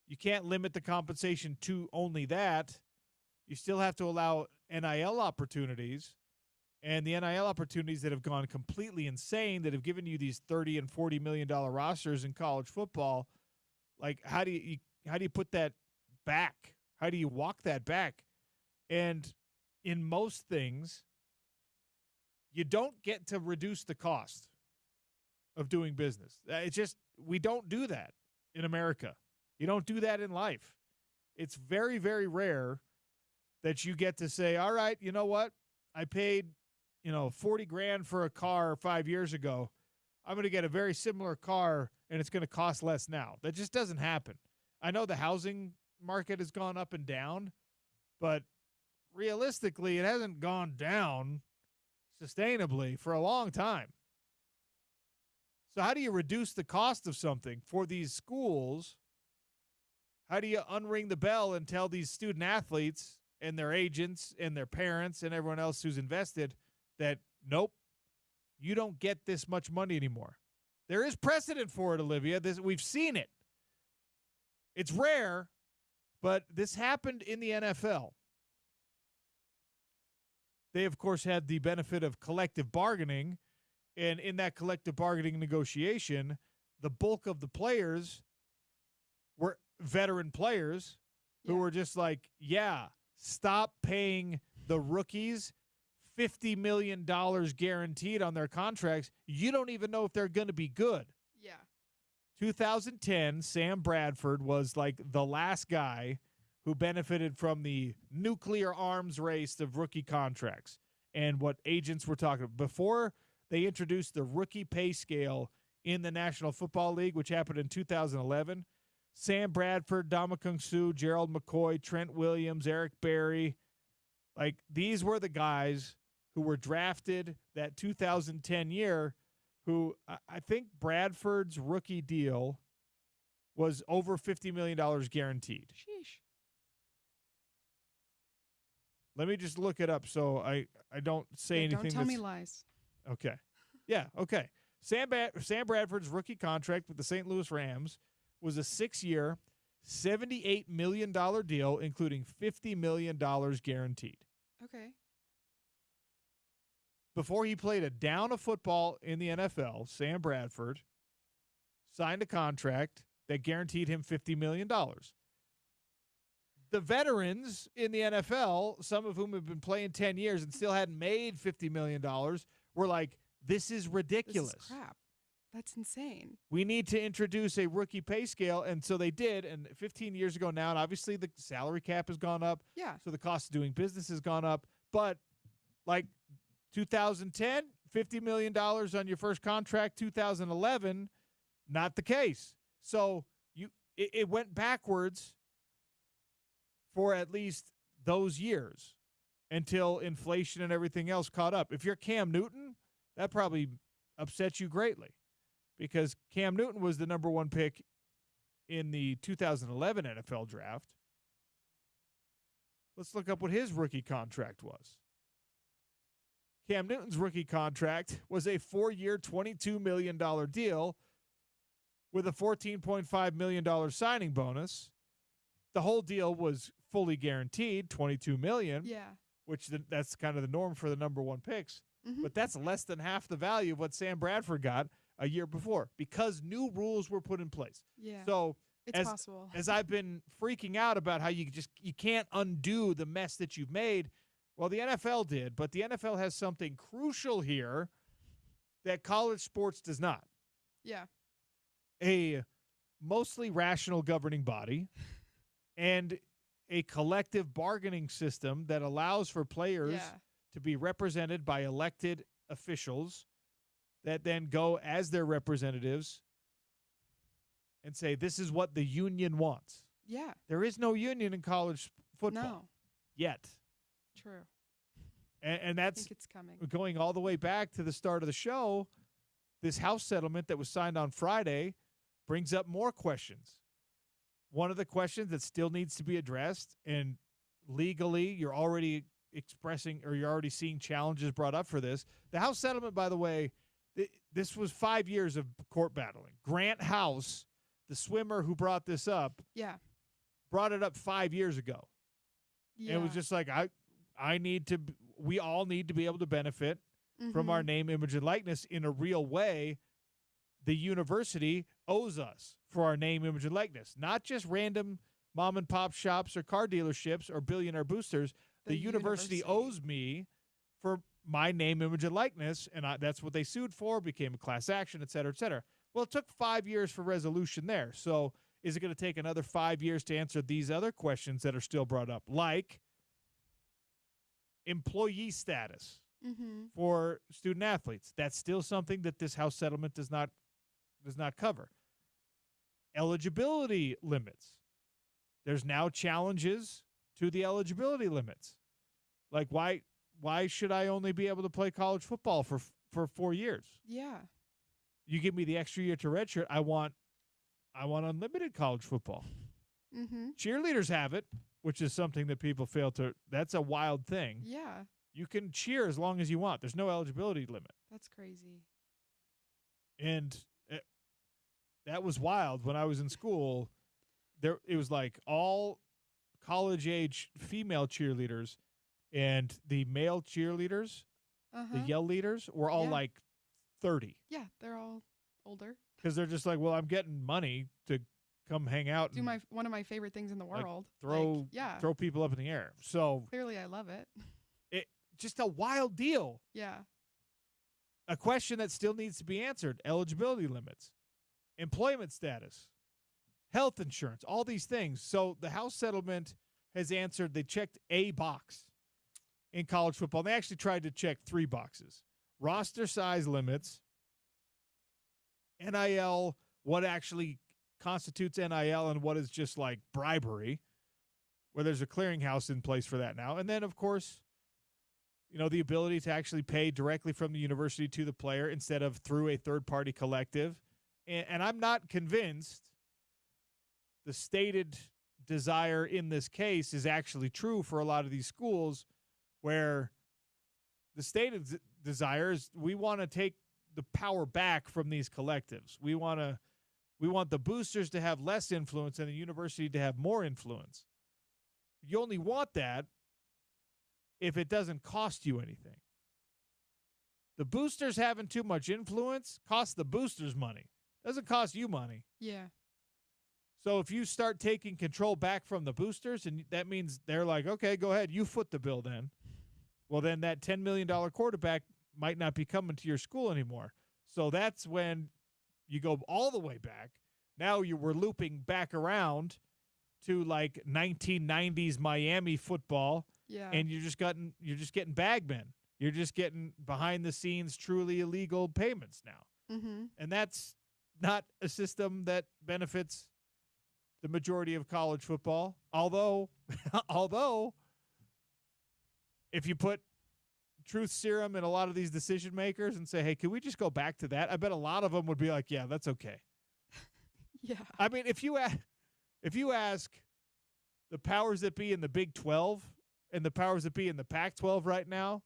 You can't limit the compensation to only that. You still have to allow NIL opportunities, and the NIL opportunities that have gone completely insane, that have given you these $30 and $40 million rosters in college football. Like, how do you put that back? How do you walk that back? And in most things, you don't get to reduce the cost. of doing business. It's just we don't do that in America. You don't do that in life. It's very, very rare that you get to say, all right, you know what? I paid, $40,000 for a car 5 years ago. I'm going to get a very similar car, and it's going to cost less now. That just doesn't happen. I know the housing market has gone up and down, but realistically, it hasn't gone down sustainably for a long time. So how do you reduce the cost of something for these schools? How do you unring the bell and tell these student athletes and their agents and their parents and everyone else who's invested that, nope, you don't get this much money anymore? There is precedent for it, Olivia. We've seen it. It's rare, but this happened in the NFL. They, of course, had the benefit of collective bargaining, and in that collective bargaining negotiation, the bulk of the players were veteran players who were just like, yeah, stop paying the rookies $50 million guaranteed on their contracts. You don't even know if they're going to be good.
Yeah.
2010, Sam Bradford was like the last guy who benefited from the nuclear arms race of rookie contracts and what agents were talking about. Before they introduced the rookie pay scale in the National Football League, which happened in 2011, Sam Bradford, Ndamukong Suh, Gerald McCoy, Trent Williams, Eric Berry, like these were the guys who were drafted that 2010 year, who I think Bradford's rookie deal was over $50 million guaranteed.
Sheesh.
Let me just look it up so I don't say anything.
Don't tell me lies.
Okay. Yeah, okay. Sam Bradford's rookie contract with the St. Louis Rams was a 6-year, $78 million deal, including $50 million guaranteed.
Okay.
Before he played a down of football in the NFL, Sam Bradford signed a contract that guaranteed him $50 million. The veterans in the NFL, some of whom have been playing 10 years and still hadn't made $50 million, were like, this is ridiculous.
This is crap. That's insane.
We need to introduce a rookie pay scale, and so they did. And 15 years ago now, and obviously the salary cap has gone up.
Yeah.
So the cost of doing business has gone up. But like 2010, $50 million on your first contract. 2011, not the case. So it went backwards for at least those years until inflation and everything else caught up. If you're Cam Newton, that probably upsets you greatly because Cam Newton was the number one pick in the 2011 NFL draft. Let's look up what his rookie contract was. Cam Newton's rookie contract was a 4-year, $22 million deal with a $14.5 million signing bonus. The whole deal was fully guaranteed, $22 million.
Yeah.
Which that's kind of the norm for the number one picks.
Mm-hmm.
But that's less than half the value of what Sam Bradford got a year before because new rules were put in place.
Yeah.
So
it's possible.
As I've been freaking out about how you can't undo the mess that you've made, well, the NFL did, but the NFL has something crucial here that college sports does not.
Yeah.
A mostly rational governing body and a collective bargaining system that allows for players to be represented by elected officials that then go as their representatives and say, this is what the union wants.
Yeah.
There is no union in college football
No.
yet.
True.
And
I
that's
think it's coming.
going all the way back to the start of the show. This House settlement that was signed on Friday brings up more questions. One of the questions that still needs to be addressed, and legally you're already expressing or you're already seeing challenges brought up for this. The House settlement, by the way, this was 5 years of court battling. Grant House, the swimmer who brought this up, brought it up 5 years ago.
Yeah.
And it was just like, we all need to be able to benefit from our name, image, and likeness in a real way. The university owes us for our name, image, and likeness, not just random mom and pop shops or car dealerships or billionaire boosters. The university owes me for my name, image, and likeness, and that's what they sued for, became a class action, et cetera, et cetera. Well, it took 5 years for resolution there. So is it going to take another 5 years to answer these other questions that are still brought up, like employee status for student athletes? That's still something that this House settlement does not cover. Eligibility limits. There's now challenges to the eligibility limits. Like, why should I only be able to play college football for 4 years?
Yeah.
You give me the extra year to redshirt, I want unlimited college football. Cheerleaders have it, which is something that people fail to. That's a wild thing.
Yeah.
You can cheer as long as you want. There's no eligibility limit.
That's crazy.
And that was wild. When I was in school, it was like all college-age female cheerleaders and the male cheerleaders, the yell leaders, were all like 30.
Yeah, they're all older.
Because they're just like, well, I'm getting money to come hang out
Do
and
one of my favorite things in the world.
throw people up in the air. So
clearly I love it.
Just a wild deal.
Yeah.
A question that still needs to be answered: eligibility limits, employment status, health insurance, all these things. So the House settlement has answered. They checked a box in college football. They actually tried to check 3 boxes: roster size limits, NIL, what actually constitutes NIL and what is just like bribery, where there's a clearinghouse in place for that now. And then, of course, the ability to actually pay directly from the university to the player instead of through a third-party collective. And I'm not convinced the stated desire in this case is actually true for a lot of these schools, where the stated desire is we want to take the power back from these collectives. We want the boosters to have less influence and the university to have more influence. You only want that if it doesn't cost you anything. The boosters having too much influence costs the boosters money. Doesn't cost you money.
Yeah.
So if you start taking control back from the boosters, and that means they're like, okay, go ahead, you foot the bill then. Well, then that $10 million quarterback might not be coming to your school anymore. So that's when you go all the way back. Now we're looping back around to like 1990s Miami football.
Yeah.
And you're just getting bagmen. You're just getting behind the scenes, truly illegal payments now. And that's not a system that benefits the majority of college football. Although if you put truth serum in a lot of these decision makers and say, hey, can we just go back to that? I bet a lot of them would be like, yeah, that's okay.
Yeah.
I mean, if you ask the powers that be in the Big 12 and the powers that be in the Pac-12 right now,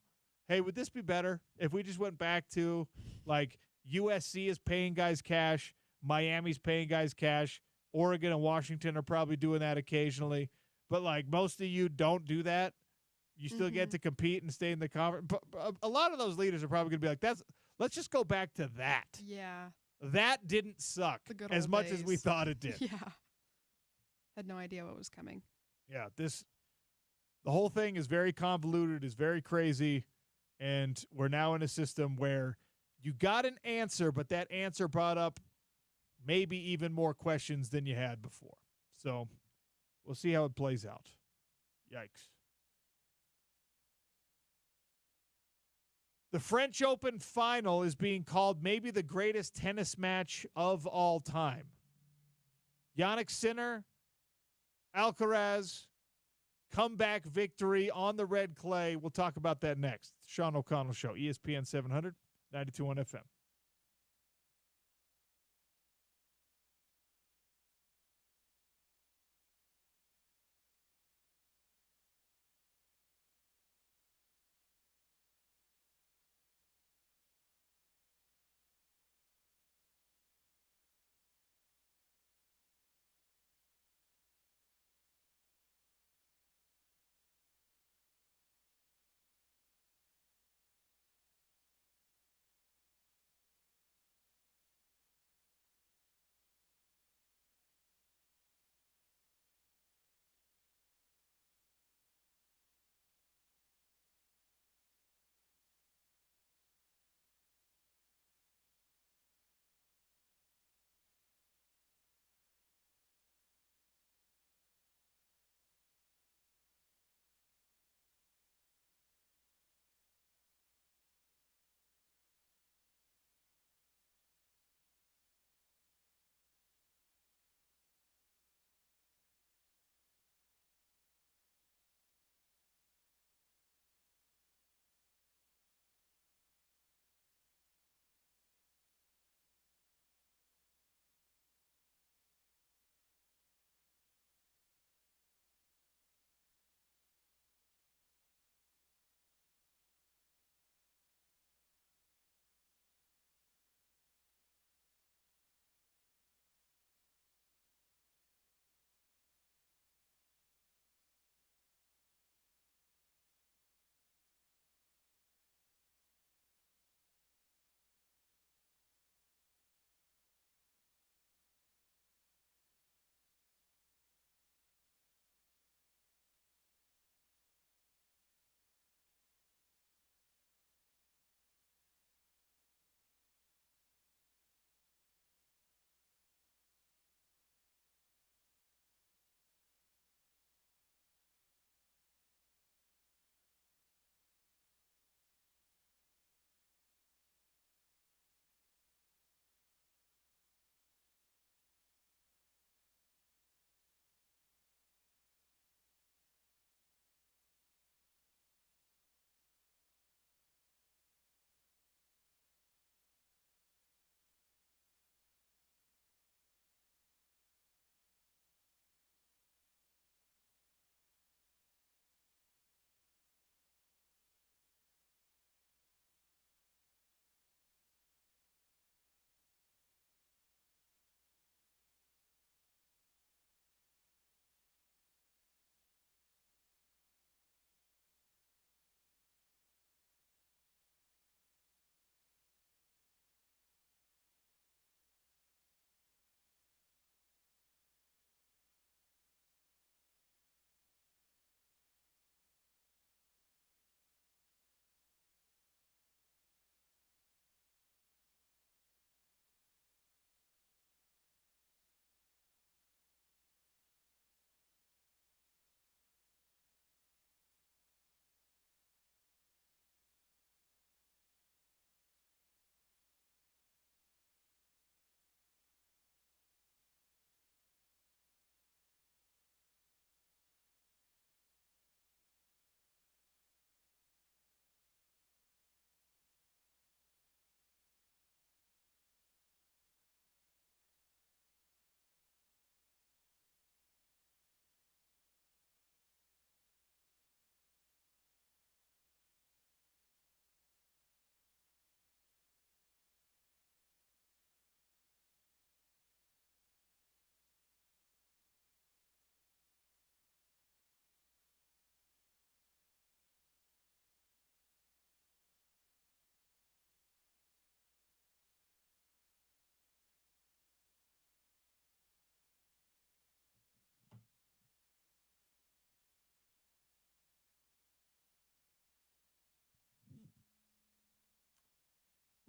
hey, would this be better if we just went back to, like, USC is paying guys cash, Miami's paying guys cash, Oregon and Washington are probably doing that occasionally, but, like, most of you don't do that. You still get to compete and stay in the conference. But a lot of those leaders are probably going to be like, let's just go back to that.
Yeah.
That didn't suck as much as we thought it did.
Yeah. Had no idea what was coming.
Yeah, the whole thing is very convoluted, is very crazy, and we're now in a system where you got an answer, but that answer brought up maybe even more questions than you had before. So we'll see how it plays out. Yikes. The French Open final is being called maybe the greatest tennis match of all time. Jannik Sinner, Alcaraz, comeback victory on the red clay. We'll talk about that next. Sean O'Connell Show, ESPN 700, 92.1 FM.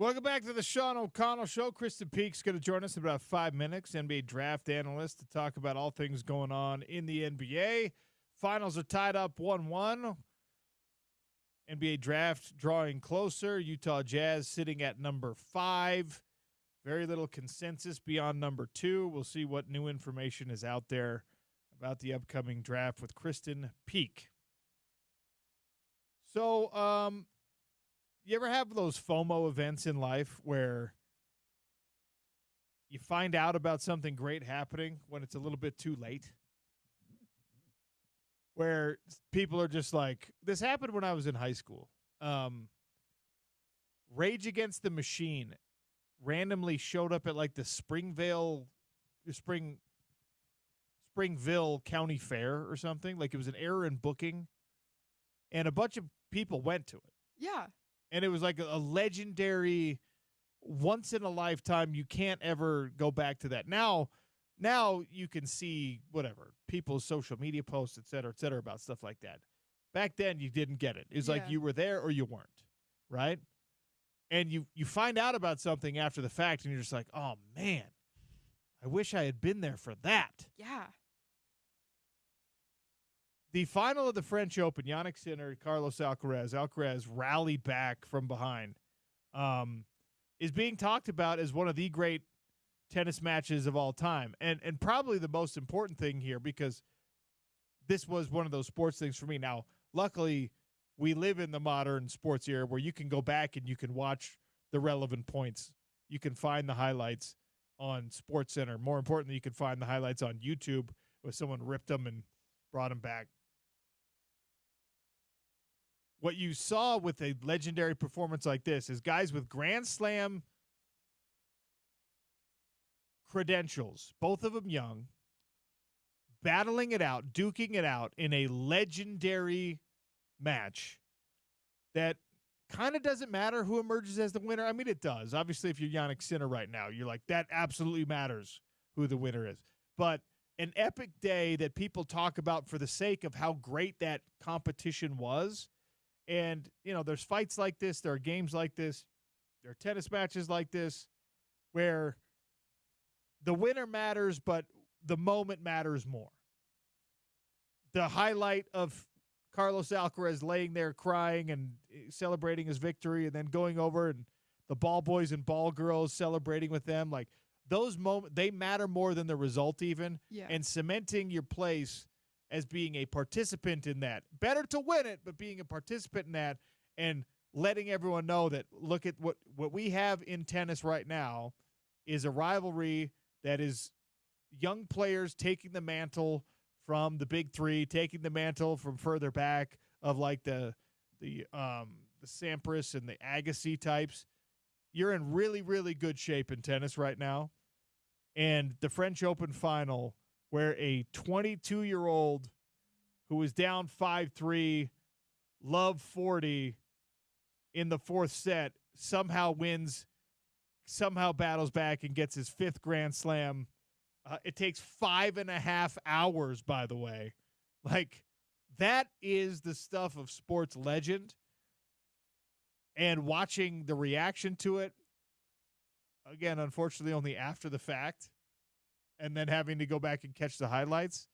Welcome back to the Sean O'Connell Show. Kristen Peek's going to join us in about 5 minutes, NBA draft analyst, to talk about all things going on in the NBA. Finals are tied up 1-1. NBA draft drawing closer. Utah Jazz sitting at number 5. Very little consensus beyond number 2. We'll see what new information is out there about the upcoming draft with Kristen Peek. So, you ever have those FOMO events in life where you find out about something great happening when it's a little bit too late? Where people are just like, this happened when I was in high school. Rage Against the Machine randomly showed up at like the Springville County Fair or something. Like it was an error in booking. And a bunch of people went to it.
Yeah.
And it was like a legendary, once in a lifetime, you can't ever go back to that. Now you can see whatever, people's social media posts, et cetera, about stuff like that. Back then, you didn't get it. It was like you were there or you weren't, right? And you find out about something after the fact, and you're just like, oh, man, I wish I had been there for that.
Yeah.
The final of the French Open, Jannik Sinner, Carlos Alcaraz. Alcaraz rallied back from behind. Is being talked about as one of the great tennis matches of all time. And probably the most important thing here, because this was one of those sports things for me. Now, luckily, we live in the modern sports era where you can go back and you can watch the relevant points. You can find the highlights on SportsCenter. More importantly, you can find the highlights on YouTube where someone ripped them and brought them back. What you saw with a legendary performance like this is guys with Grand Slam credentials, both of them young, battling it out, duking it out in a legendary match that kind of doesn't matter who emerges as the winner. I mean, it does. Obviously, if you're Jannik Sinner right now, you're like, that absolutely matters who the winner is. But an epic day that people talk about for the sake of how great that competition was. And, you know, there's fights like this. There are games like this. There are tennis matches like this where the winner matters, but the moment matters more. The highlight of Carlos Alcaraz laying there crying and celebrating his victory and then going over and the ball boys and ball girls celebrating with them, like those moments, they matter more than the result even.
Yeah.
And cementing your place as being a participant in that. Better to win it, but being a participant in that and letting everyone know that, look at what we have in tennis right now is a rivalry that is young players taking the mantle from the big three, taking the mantle from further back of like the Sampras and the Agassi types. You're in really, really good shape in tennis right now. And the French Open final, where a 22-year-old who was down 5-3, love 40 in the fourth set, somehow wins, somehow battles back and gets his 5th Grand Slam. It takes 5.5 hours, by the way. Like, that is the stuff of sports legend. And watching the reaction to it, again, unfortunately, only after the fact, and then having to go back and catch the highlights,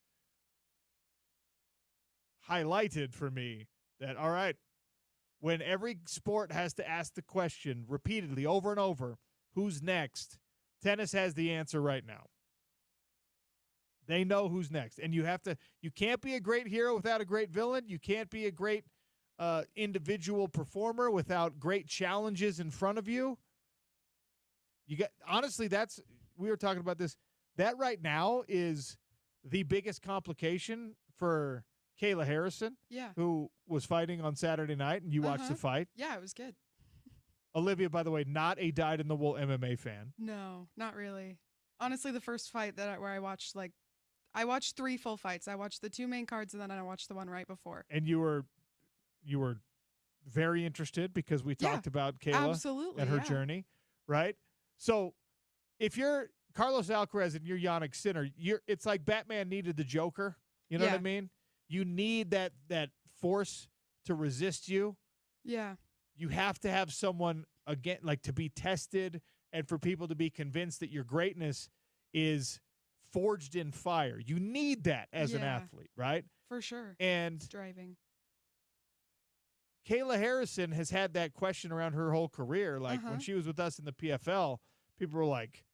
highlighted for me that, all right, when every sport has to ask the question repeatedly over and over, who's next? Tennis has the answer right now. They know who's next. And you can't be a great hero without a great villain. You can't be a great individual performer without great challenges in front of you. Honestly, we were talking about this. That right now is the biggest complication for Kayla Harrison, who was fighting on Saturday night, and you watched the fight.
Yeah, it was good.
Olivia, by the way, not a dyed-in-the-wool MMA fan.
No, not really. Honestly, the first fight where I watched, I watched 3 full fights. I watched the 2 main cards, and then I watched the one right before.
And you were very interested because we talked about Kayla and her journey, right? So if you're Carlos Alcaraz and you're Jannik Sinner, it's like Batman needed the Joker. You know what I mean? You need that force to resist you.
Yeah.
You have to have someone again, like to be tested and for people to be convinced that your greatness is forged in fire. You need that as an athlete, right?
For sure.
And
it's driving.
Kayla Harrison has had that question around her whole career. Like when she was with us in the PFL, people were like,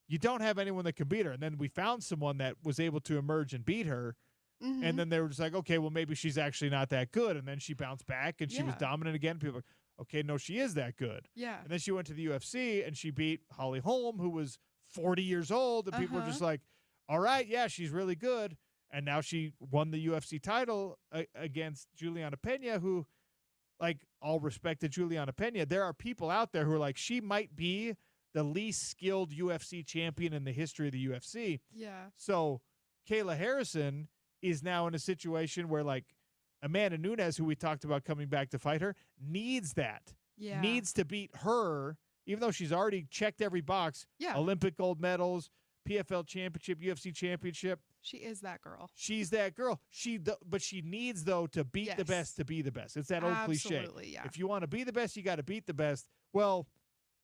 you don't have anyone that can beat her. And then we found someone that was able to emerge and beat her.
Mm-hmm.
And then they were just like, okay, well, maybe she's actually not that good. And then she bounced back and she was dominant again. People were like, okay, no, she is that good.
Yeah.
And then she went to the UFC and she beat Holly Holm, who was 40 years old. And people were just like, all right, yeah, she's really good. And now she won the UFC title against Juliana Pena, who, like, all respect to Juliana Pena, there are people out there who are like, she might be the least skilled UFC champion in the history of the UFC.
Yeah.
So Kayla Harrison is now in a situation where, like, Amanda Nunes, who we talked about coming back to fight her, needs that.
Yeah.
Needs to beat her, even though she's already checked every box.
Yeah.
Olympic gold medals, PFL championship, UFC championship.
She is that girl.
She's that girl. But she needs, though, to beat the best to be the best. It's that old cliche.
Yeah.
If you want to be the best, you got to beat the best. Well,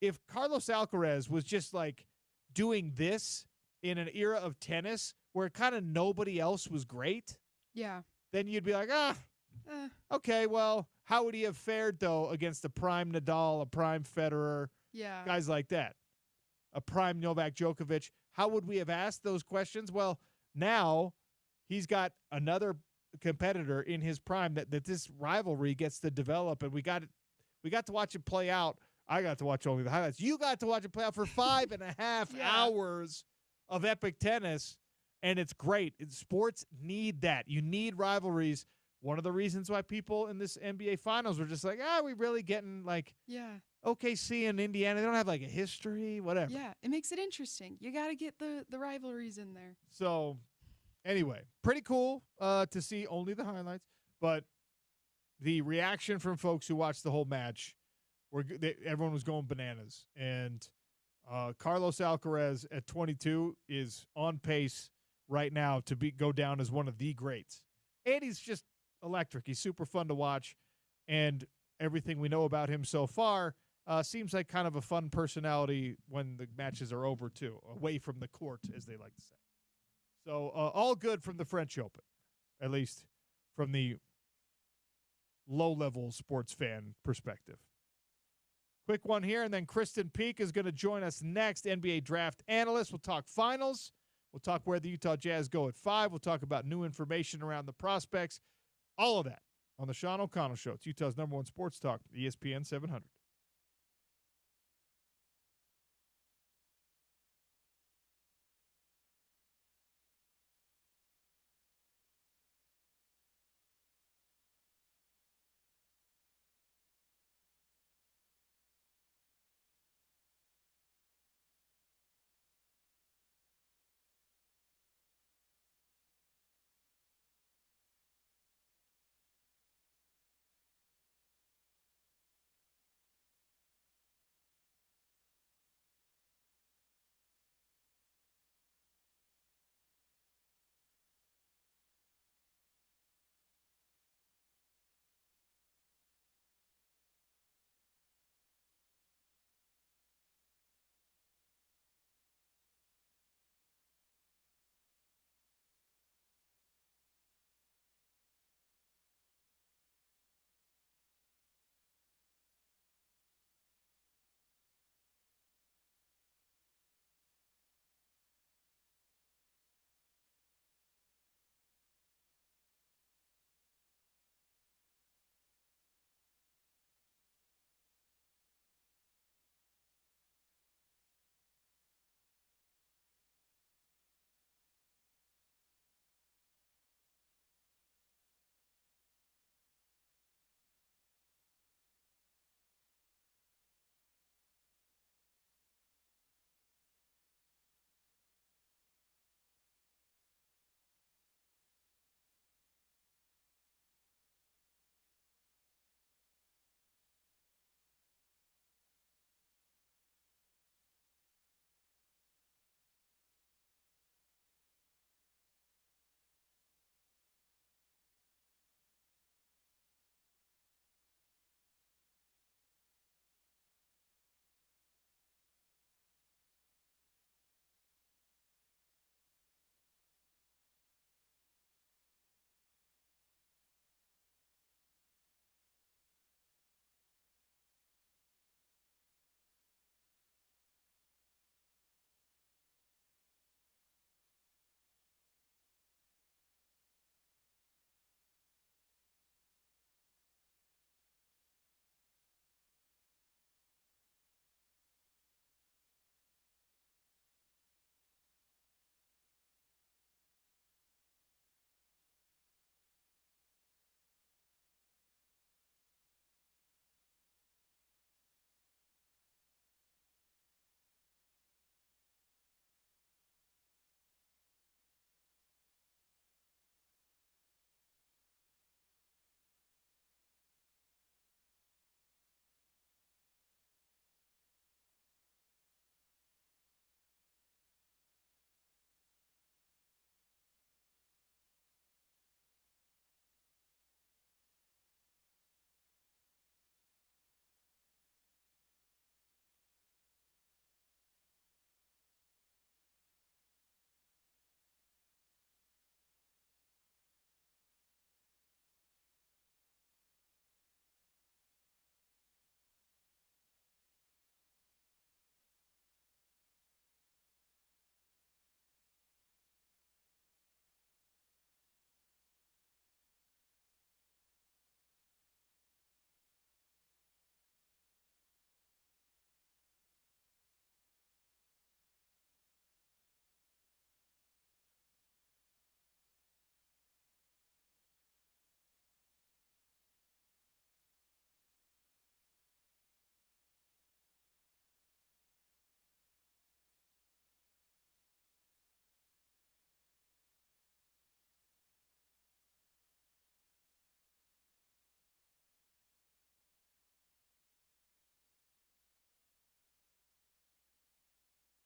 if Carlos Alcaraz was just, like, doing this in an era of tennis where kind of nobody else was great, then you'd be like, okay, well, how would he have fared, though, against a prime Nadal, a prime Federer, guys like that, a prime Novak Djokovic? How would we have asked those questions? Well, now he's got another competitor in his prime that this rivalry gets to develop, and we got to watch it play out. I got to watch only the highlights. You got to watch it play out for 5.5 hours of epic tennis, and it's great. Sports need that. You need rivalries. One of the reasons why people in this NBA Finals were just like, we really getting, like, OKC and Indiana. They don't have, like, a history, whatever.
Yeah, it makes it interesting. You got to get the rivalries in there.
So, anyway, pretty cool to see only the highlights. But the reaction from folks who watched the whole match, everyone was going bananas. And Carlos Alcaraz at 22 is on pace right now to go down as one of the greats. And he's just electric. He's super fun to watch. And everything we know about him so far seems like kind of a fun personality when the matches are over, too, away from the court, as they like to say. So all good from the French Open, at least from the low-level sports fan perspective. Quick one here, and then Kristen Peak is going to join us next, NBA draft analyst. We'll talk finals. We'll talk where the Utah Jazz go at 5. We'll talk about new information around the prospects. All of that on the Sean O'Connell Show. It's Utah's #1 sports talk, ESPN 700.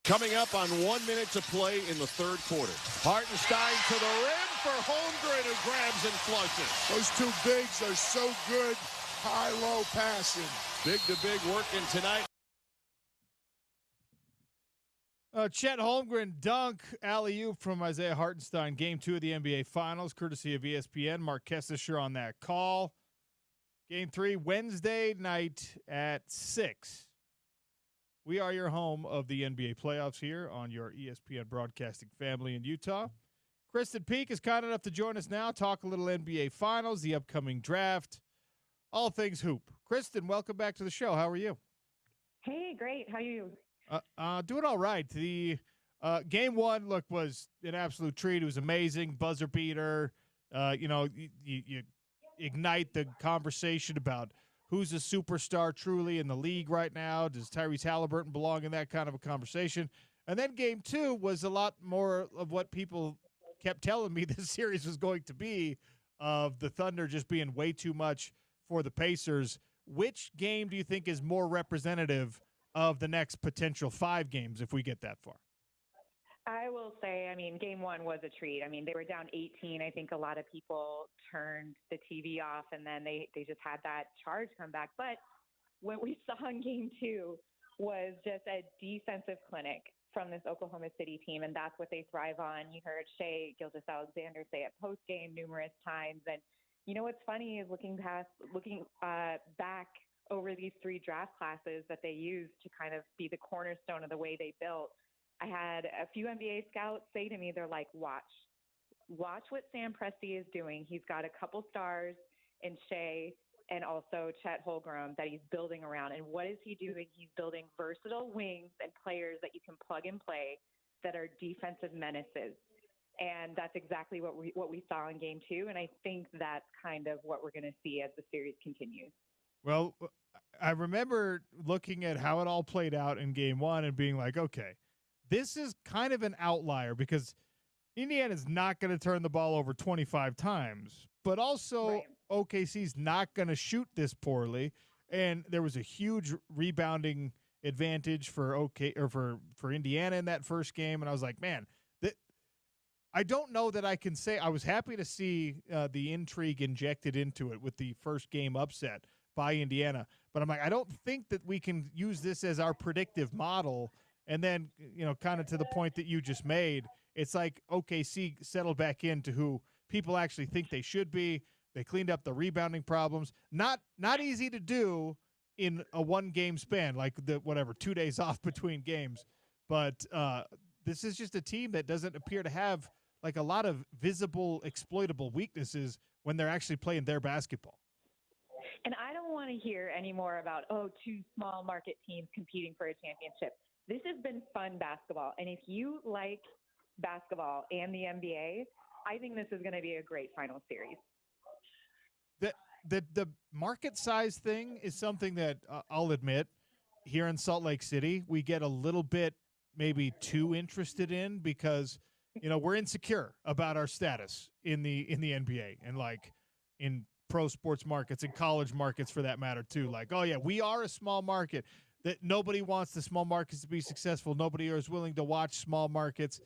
Coming up on 1 minute to play in the third quarter. Hartenstein to the rim for Holmgren, who grabs and flushes.
Those two bigs are so good, high-low passing.
Big to big working tonight.
Chet Holmgren dunk alley-oop from Isaiah Hartenstein. Game 2 of the NBA Finals, courtesy of ESPN. Mark Kessisher on that call. Game 3, Wednesday night at 6. We are your home of the NBA playoffs here on your ESPN broadcasting family in Utah. Kristen Peak is kind enough to join us now, talk a little NBA Finals, the upcoming draft, all things hoop. Kristen, welcome back to the show. How are you?
Hey, great. How are you?
Doing all right. The game 1, look, was an absolute treat. It was amazing. Buzzer beater. You ignite the conversation about who's a superstar truly in the league right now. Does Tyrese Halliburton belong in that kind of a conversation? And then game 2 was a lot more of what people kept telling me this series was going to be, of the Thunder just being way too much for the Pacers. Which game do you think is more representative of the next potential 5 games if we get that far?
I will say, game 1 was a treat. They were down 18. I think a lot of people turned the TV off, and then they just had that charge come back. But what we saw in game 2 was just a defensive clinic from this Oklahoma City team, and that's what they thrive on. You heard Shai Gilgeous-Alexander say it post-game numerous times. And you know what's funny is looking back over these 3 draft classes that they used to kind of be the cornerstone of the way they built. I had a few NBA scouts say to me, they're like, watch what Sam Presti is doing. He's got a couple stars in Shai and also Chet Holmgren that he's building around. And what is he doing? He's building versatile wings and players that you can plug and play that are defensive menaces. And that's exactly what we saw in game 2. And I think that's kind of what we're going to see as the series continues.
Well, I remember looking at how it all played out in game 1 and being like, okay, this is kind of an outlier because Indiana's not going to turn the ball over 25 times, but also right. OKC's not going to shoot this poorly. And there was a huge rebounding advantage for Indiana in that first game. And I was like, man, I don't know that I can say I was happy to see the intrigue injected into it with the first game upset by Indiana. But I'm like, I don't think that we can use this as our predictive model. And then, kind of to the point that you just made, it's like OKC settled back into who people actually think they should be. They cleaned up the rebounding problems. Not easy to do in a 1-game span, like 2 days off between games. But this is just a team that doesn't appear to have like a lot of visible, exploitable weaknesses when they're actually playing their basketball.
And I don't want to hear any more about, 2 small market teams competing for a championship. This has been fun basketball. And if you like basketball and the NBA, I think this is going to be a great final series.
The market size thing is something that I'll admit here in Salt Lake City, we get a little bit maybe too interested in because, we're insecure about our status in the NBA and like in pro sports markets and college markets for that matter too. Like, oh yeah, we are a small market. That nobody wants the small markets to be successful. Nobody is willing to watch small markets.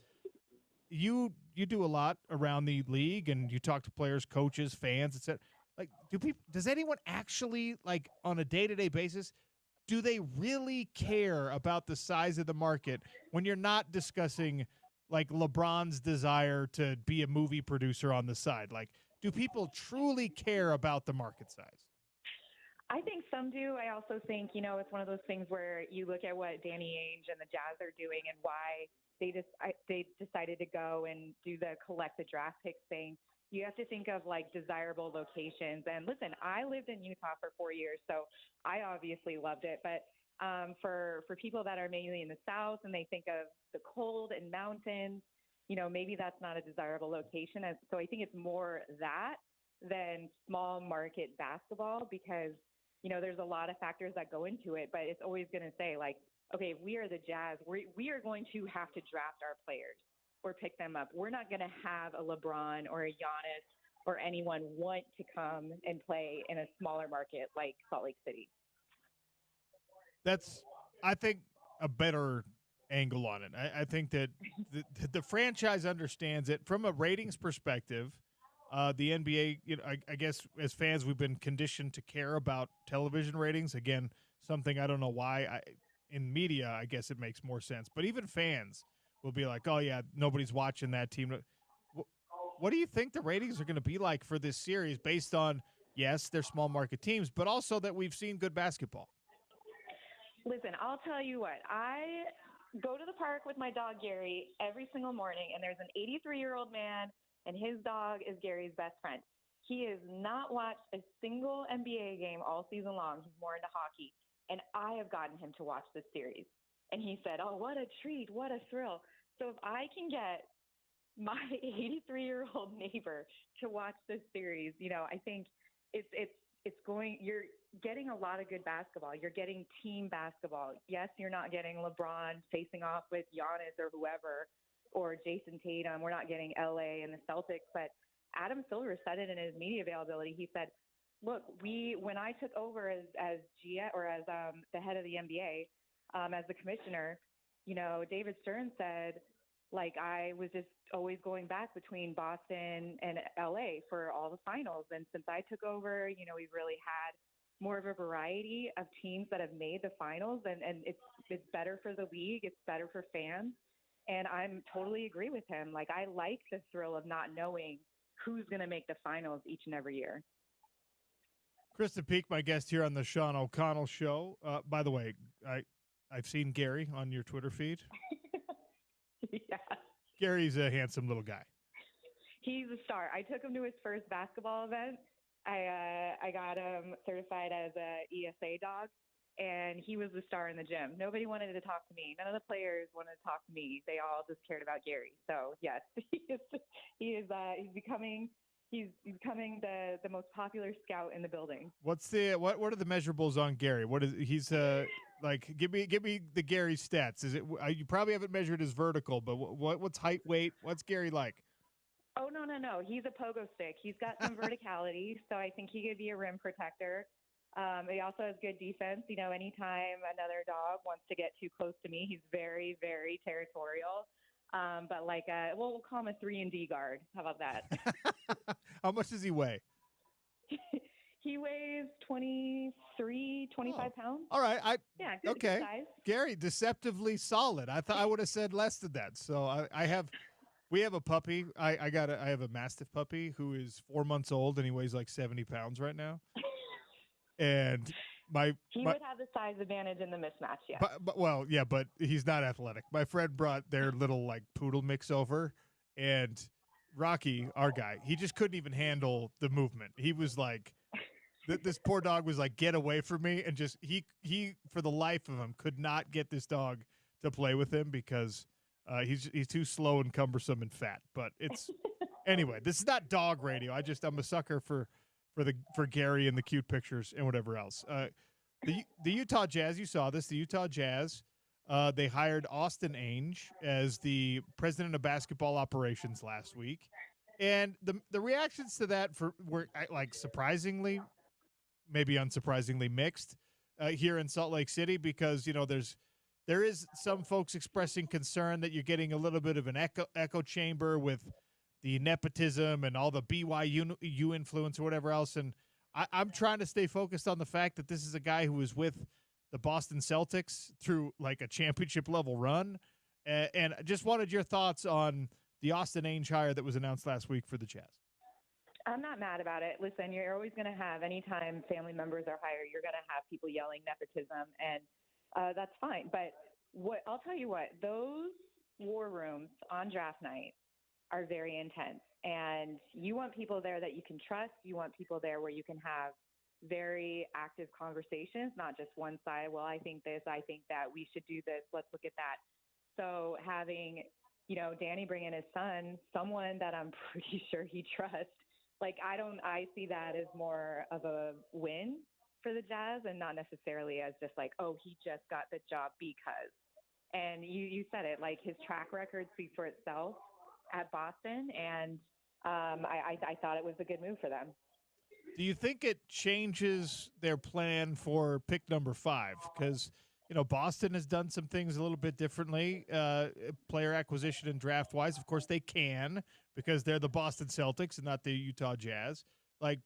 You do a lot around the league, and you talk to players, coaches, fans, etc. Like, does anyone actually, like, on a day-to-day basis, do they really care about the size of the market when you're not discussing, like, LeBron's desire to be a movie producer on the side? Like, do people truly care about the market size?
I think some do. I also think, it's one of those things where you look at what Danny Ainge and the Jazz are doing and why they decided to go and do the collect the draft picks thing. You have to think of like desirable locations. And listen, I lived in Utah for 4 years, so I obviously loved it. But for people that are mainly in the South and they think of the cold and mountains, maybe that's not a desirable location. And so I think it's more that than small market basketball because there's a lot of factors that go into it, but it's always going to say like, okay, if we are the Jazz, we are going to have to draft our players or pick them up. We're not going to have a LeBron or a Giannis or anyone want to come and play in a smaller market like Salt Lake City.
That's, I think, a better angle on it. I think that the franchise understands it from a ratings perspective. The NBA, I guess as fans, we've been conditioned to care about television ratings. Again, something I don't know why. In media, I guess it makes more sense. But even fans will be like, oh, yeah, nobody's watching that team. What do you think the ratings are going to be like for this series based on, yes, they're small market teams, but also that we've seen good basketball?
Listen, I'll tell you what. I go to the park with my dog, Gary, every single morning, and there's an 83-year-old man, and his dog is Gary's best friend. He has not watched a single NBA game all season long. He's more into hockey. And I have gotten him to watch this series. And he said, oh, what a treat, what a thrill. So if I can get my 83-year-old neighbor to watch this series, I think you're getting a lot of good basketball. You're getting team basketball. Yes, you're not getting LeBron facing off with Giannis or whoever, or Jason Tatum. We're not getting LA and the Celtics, but Adam Silver said it in his media availability. He said, look, when I took over as GM or as the head of the NBA, as the commissioner, David Stern said, like, I was just always going back between Boston and LA for all the finals. And since I took over, we've really had more of a variety of teams that have made the finals, and it's better for the league. It's better for fans. And I'm totally agree with him. Like, I like the thrill of not knowing who's going to make the finals each and every year.
Krista Peak, my guest here on the Sean O'Connell Show. By the way, I've seen Gary on your Twitter feed.
Yeah.
Gary's a handsome little guy.
He's a star. I took him to his first basketball event. I got him certified as a ESA dog, and he was the star in the gym. Nobody wanted to talk to me. None of the players wanted to talk to me. They all just cared about Gary. So yes, he's becoming the most popular scout in the building.
What are the measurables on Gary? He's like? Give me the Gary stats. Is it you probably haven't measured his vertical, but what's height, weight? What's Gary like?
Oh no. He's a pogo stick. He's got some verticality, so I think he could be a rim protector. He also has good defense. Anytime another dog wants to get too close to me, he's very, very territorial. But we'll call him a 3-and-D guard. How about that?
How much does he weigh?
He weighs 25 pounds.
All right.
Good
okay.
size.
Gary, deceptively solid. I thought I would have said less than that. So we have a puppy. I have a Mastiff puppy who is 4 months old, and he weighs like 70 pounds right now. And
he would have the size advantage in the mismatch, yeah.
But he's not athletic. My friend brought their little poodle mix over, and Rocky, our guy, he just couldn't even handle the movement. He was like, this poor dog was like, get away from me, and just he for the life of him could not get this dog to play with him because he's too slow and cumbersome and fat. But it's anyway. This is not dog radio. I'm a sucker for Gary and the cute pictures and whatever else. The Utah Jazz, you saw this. The Utah Jazz, they hired Austin Ainge as the president of basketball operations last week, and the reactions to that were surprisingly, maybe unsurprisingly mixed here in Salt Lake City because there is some folks expressing concern that you're getting a little bit of an echo chamber with the nepotism and all the BYU influence or whatever else. And I'm trying to stay focused on the fact that this is a guy who was with the Boston Celtics through a championship level run. And I just wanted your thoughts on the Austin Ainge hire that was announced last week for the Jazz.
I'm not mad about it. Listen, you're always going to have, anytime family members are hired, you're going to have people yelling nepotism, and that's fine. But I'll tell you what, those war rooms on draft night are very intense, and you want people there that you can trust. You want people there where you can have very active conversations, not just one side. Well, I think this, I think that, we should do this. Let's look at that. So having, Danny bring in his son, someone that I'm pretty sure he trusts, I see that as more of a win for the Jazz and not necessarily as just he just got the job because. And you said it, his track record speaks for itself at Boston, and I thought it was a good move for them.
Do you think it changes their plan for pick number 5? Because Boston has done some things a little bit differently, player acquisition and draft-wise. Of course, they can because they're the Boston Celtics and not the Utah Jazz.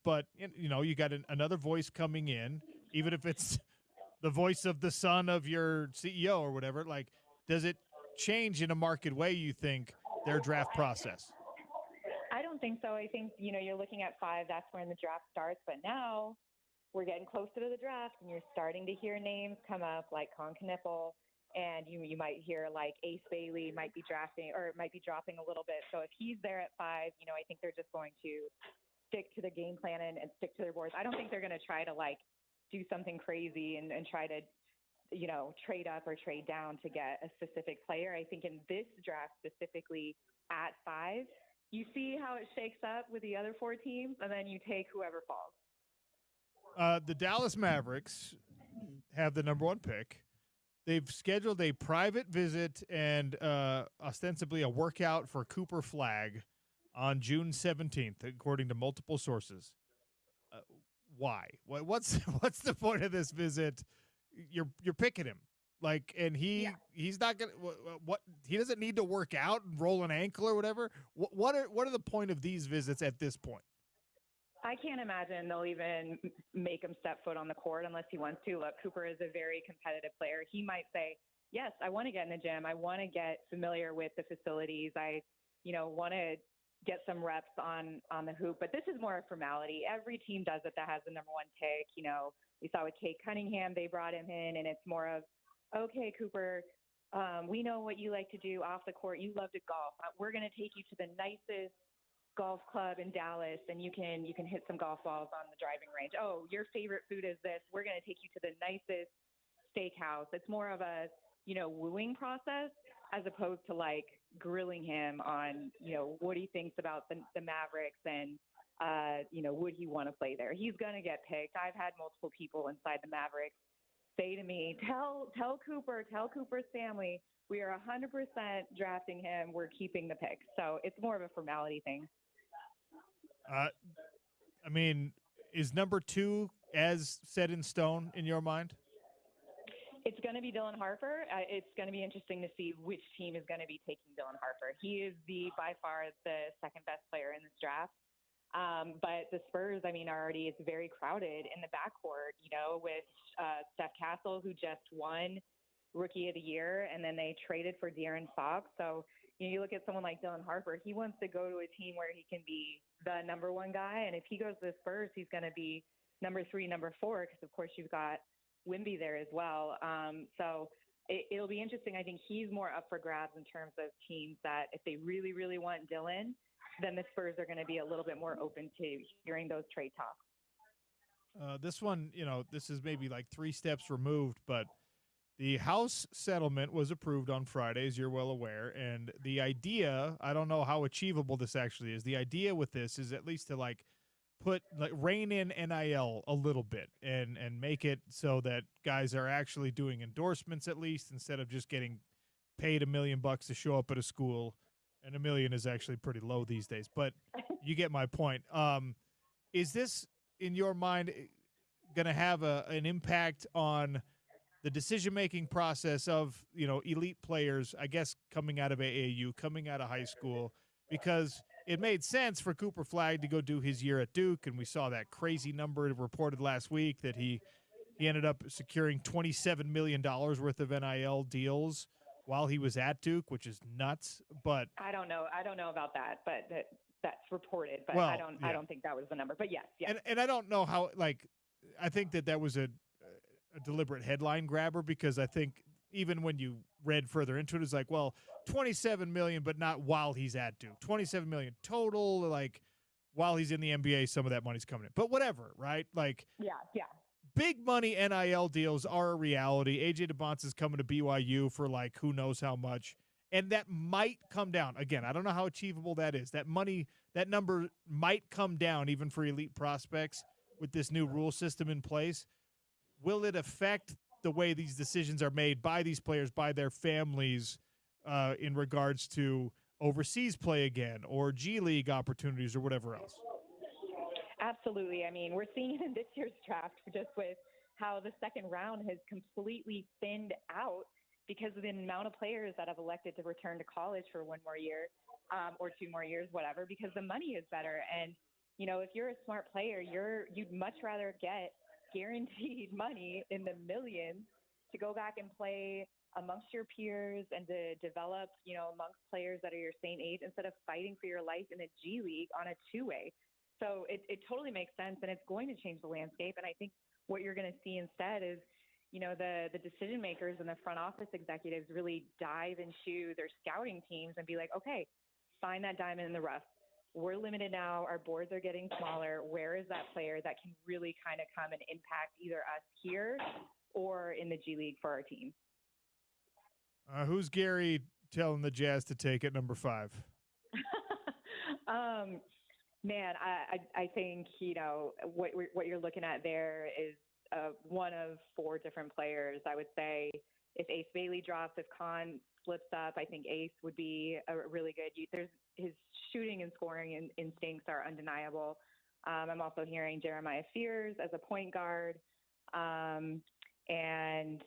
But you got another voice coming in, even if it's the voice of the son of your CEO or whatever. Does it change in a marked way, you think, their draft process?
I don't think so. I think, you're looking at 5, that's when the draft starts. But now we're getting closer to the draft, and you're starting to hear names come up like Con Knippel, and you might hear like Ace Bailey might be dropping a little bit. So if he's there at 5, I think they're just going to stick to the game plan and stick to their boards. I don't think they're going to try to do something crazy and try to, trade up or trade down to get a specific player. I think in this draft specifically at 5, you see how it shakes up with the other 4 teams, and then you take whoever falls.
The Dallas Mavericks have the number 1 pick. They've scheduled a private visit and ostensibly a workout for Cooper Flagg on June 17th, according to multiple sources. Why? What's the point of this visit? You're picking him, and he's not gonna. What he doesn't need to work out and roll an ankle or whatever. What are the point of these visits at this point?
I can't imagine they'll even make him step foot on the court unless he wants to. Look, Cooper is a very competitive player. He might say, yes, I want to get in the gym. I want to get familiar with the facilities. I, want to get some reps on the hoop. But this is more a formality. Every team does it that has the number 1 pick. We saw with Kate Cunningham, they brought him in, and it's more of, okay, Cooper, we know what you like to do off the court. You love to golf. We're going to take you to the nicest golf club in Dallas, and you can hit some golf balls on the driving range. Oh, your favorite food is this. We're going to take you to the nicest steakhouse. It's more of a, wooing process as opposed to grilling him on, what he thinks about the Mavericks and, would he want to play there? He's going to get picked. I've had multiple people inside the Mavericks say to me, tell Cooper's family, we are 100% drafting him. We're keeping the pick. So it's more of a formality thing.
Is number 2 as set in stone in your mind?
It's going to be Dylan Harper. It's going to be interesting to see which team is going to be taking Dylan Harper. He is by far the second best player in this draft. But the Spurs, it's very crowded in the backcourt, with Steph Castle, who just won Rookie of the Year, and then they traded for De'Aaron Fox. So you look at someone like Dylan Harper, he wants to go to a team where he can be the number 1 guy. And if he goes to the Spurs, he's going to be number 3, number 4, because, of course, you've got Wemby there as well. So it'll be interesting. I think he's more up for grabs in terms of teams that if they really, really want Dylan, then the Spurs are going to be a little bit more open to hearing those trade talks.
This one, this is maybe 3 steps removed, but the House settlement was approved on Friday, as you're well aware. And the idea, I don't know how achievable this actually is. The idea with this is at least to rein in NIL a little bit and make it so that guys are actually doing endorsements at least instead of just getting paid $1 million to show up at a school. And $1 million is actually pretty low these days, but you get my point. Is this, in your mind, going to have an impact on the decision-making process of, elite players, I guess, coming out of AAU, coming out of high school? Because it made sense for Cooper Flagg to go do his year at Duke, and we saw that crazy number reported last week that he ended up securing $27 million worth of NIL deals while he was at Duke, which is nuts. But
I don't know about that, but that's reported. But
well,
I don't think that was the number. But yes.
And I don't know how. I think that was a deliberate headline grabber, because I think even when you read further into it, it's like, well, $27 million, but not while he's at Duke. $27 million total. While he's in the NBA, some of that money's coming in. But whatever, right?
Yeah.
Big money NIL deals are a reality. AJ DeBonce is coming to BYU for who knows how much. And that might come down. Again, I don't know how achievable that is. That number might come down even for elite prospects with this new rule system in place. Will it affect the way these decisions are made by these players, by their families, in regards to overseas play again or G League opportunities or whatever else?
Absolutely. We're seeing it in this year's draft just with how the second round has completely thinned out because of the amount of players that have elected to return to college for one more year or 2 more years, whatever, because the money is better. And, if you're a smart player, you'd much rather get guaranteed money in the millions to go back and play amongst your peers and to develop, amongst players that are your same age instead of fighting for your life in the G League on a two-way. So it totally makes sense, and it's going to change the landscape. And I think what you're going to see instead is, the decision makers and the front office executives really dive into their scouting teams and be like, okay, find that diamond in the rough. We're limited now. Our boards are getting smaller. Where is that player that can really kind of come and impact either us here or in the G League for our team?
Who's Gary telling the Jazz to take at number 5?
Man, I think, what you're looking at there is one of 4 different players. I would say if Ace Bailey drops, if Khan slips up, I think Ace would be a really good. His shooting and scoring instincts are undeniable. I'm also hearing Jeremiah Fears as a point guard. And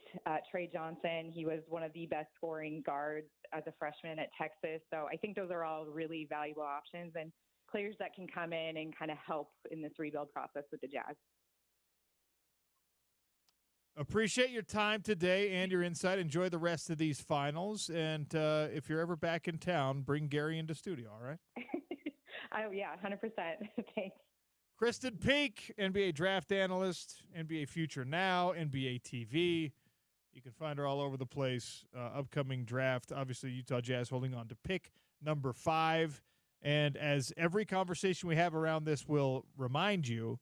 Trey Johnson, he was one of the best scoring guards as a freshman at Texas. So I think those are all really valuable options and players that can come in and kind of help in this rebuild process with the Jazz.
Appreciate your time today and your insight. Enjoy the rest of these finals. And if you're ever back in town, bring Gary into studio, all right?
Oh, yeah, 100%. Thanks.
Kristen Peak, NBA draft analyst, NBA Future Now, NBA TV. You can find her all over the place. Upcoming draft, obviously Utah Jazz holding on to pick number 5. And as every conversation we have around this will remind you,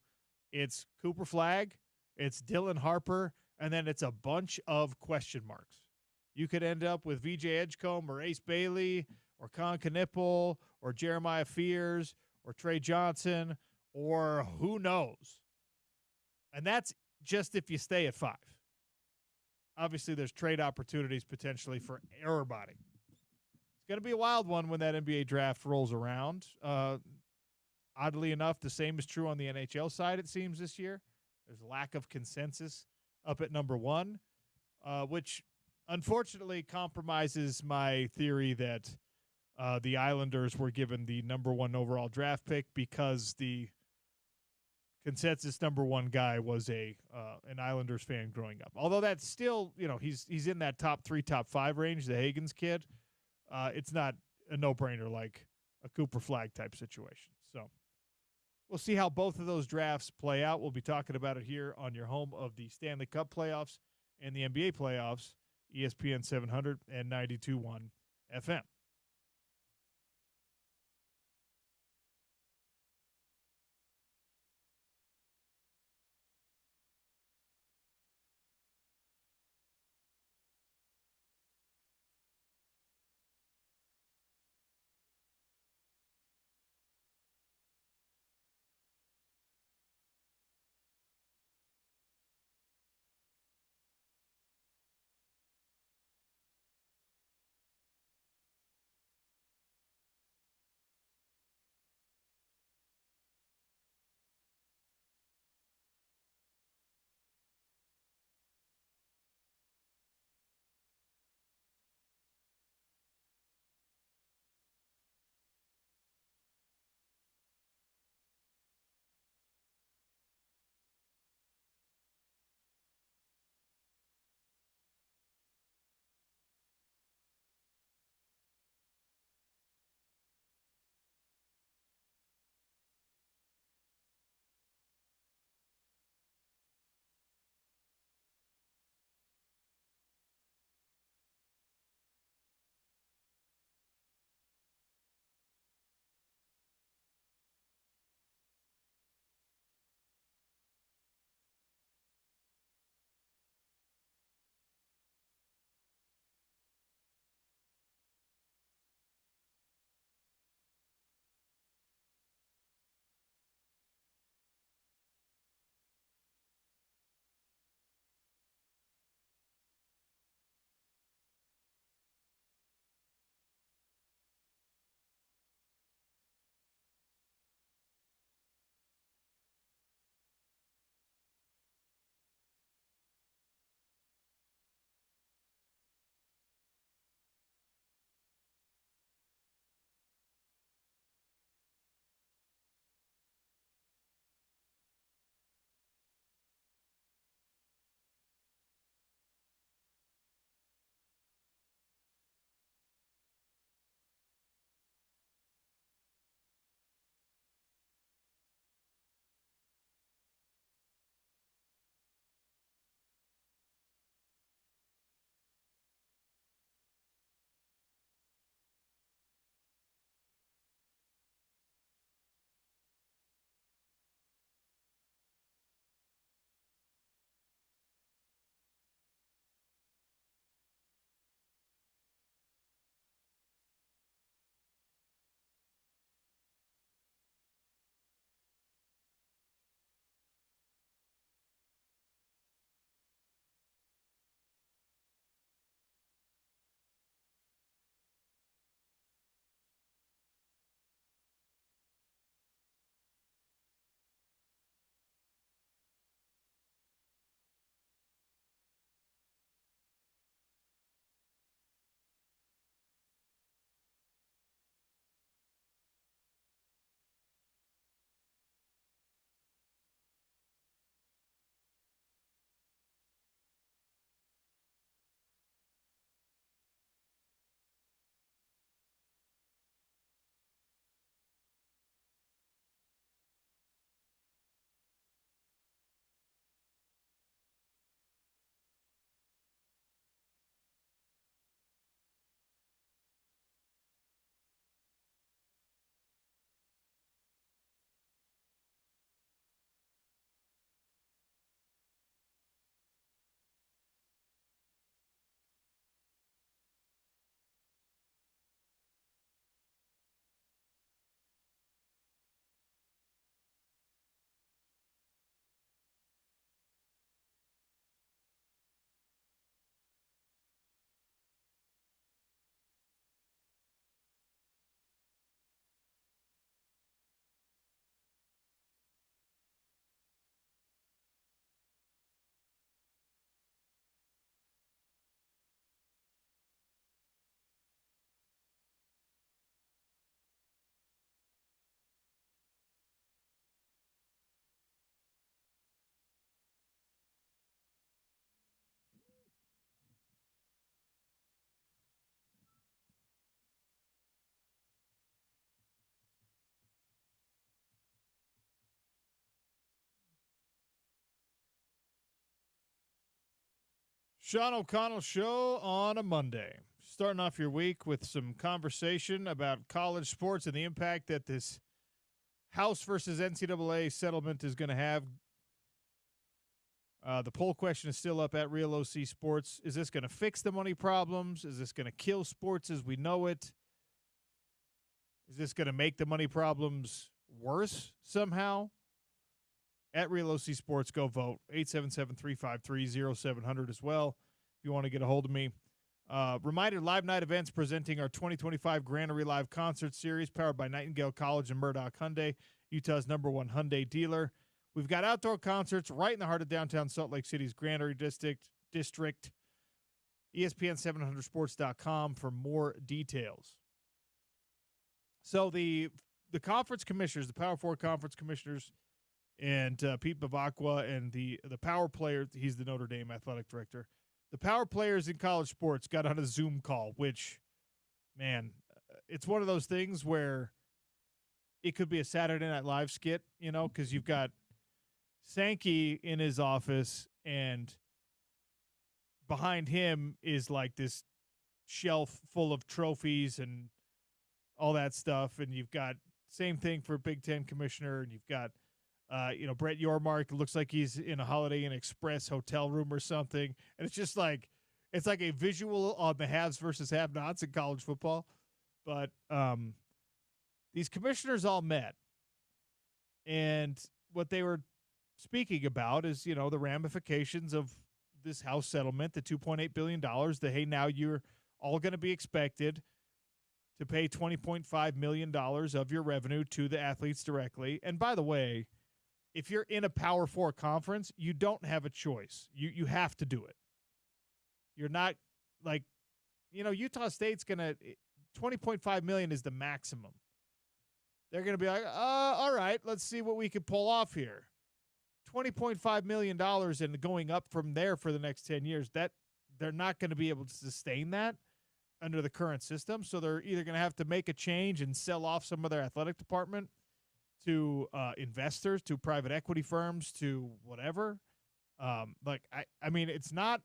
it's Cooper Flagg, it's Dylan Harper, and then it's a bunch of question marks. You could end up with VJ Edgecombe or Ace Bailey or Con Knipple or Jeremiah Fears or Trey Johnson or who knows. And that's just if you stay at 5. Obviously, there's trade opportunities potentially for everybody. It's going to be a wild one when that NBA draft rolls around. Oddly enough, the same is true on the NHL side, it seems, this year. There's a lack of consensus up at number 1, which unfortunately compromises my theory that the Islanders were given the number 1 overall draft pick because the consensus number 1 guy was an Islanders fan growing up. Although that's still, he's in that top 3, top 5 range, the Hagens kid. It's not a no-brainer like a Cooper Flagg type situation. So we'll see how both of those drafts play out. We'll be talking about it here on your home of the Stanley Cup playoffs and the NBA playoffs, ESPN 700 and 92.1 FM. Sean O'Connell Show on a Monday. Starting off your week with some conversation about college sports and the impact that this House versus NCAA settlement is going to have. The poll question is still up at Real OC Sports. Is this going to fix the money problems? Is this going to kill sports as we know it? Is this going to make the money problems worse somehow? At Real OC Sports, go vote. 877-353-0700 as well if you want to get a hold of me. Reminder, live night events presenting our 2025 Granary Live Concert Series powered by Nightingale College and Murdoch Hyundai, Utah's #1 Hyundai dealer. We've got outdoor concerts right in the heart of downtown Salt Lake City's Granary District. ESPN700sports.com for more details. So the conference commissioners, the Power Four conference commissioners, and Pete Bavacqua and the power players, he's the Notre Dame athletic director, the power players in college sports got on a Zoom call, which, man, it's one of those things where it could be a Saturday Night Live skit, you know, because you've got Sankey in his office, and behind him is like this shelf full of trophies and all that stuff. And you've got same thing for Big Ten commissioner, and you've got Brett Yormark. Looks like he's in a Holiday Inn Express hotel room or something. And it's just like, it's like a visual on the haves versus have-nots in college football. But these commissioners all met. And what they were speaking about is, you know, the ramifications of this House settlement, the $2.8 billion, that, hey, now you're all going to be expected to pay $20.5 million of your revenue to the athletes directly. And by the way, if you're in a Power Four conference, you don't have a choice. You have to do it. You're not like, you know, Utah State's going to $20.5 million is the maximum. They're going to be like, all right, let's see what we can pull off here. $20.5 million and going up from there for the next 10 years, that they're not going to be able to sustain that under the current system. So they're either going to have to make a change and sell off some of their athletic department to investors, to private equity firms, to whatever. I mean, it's not,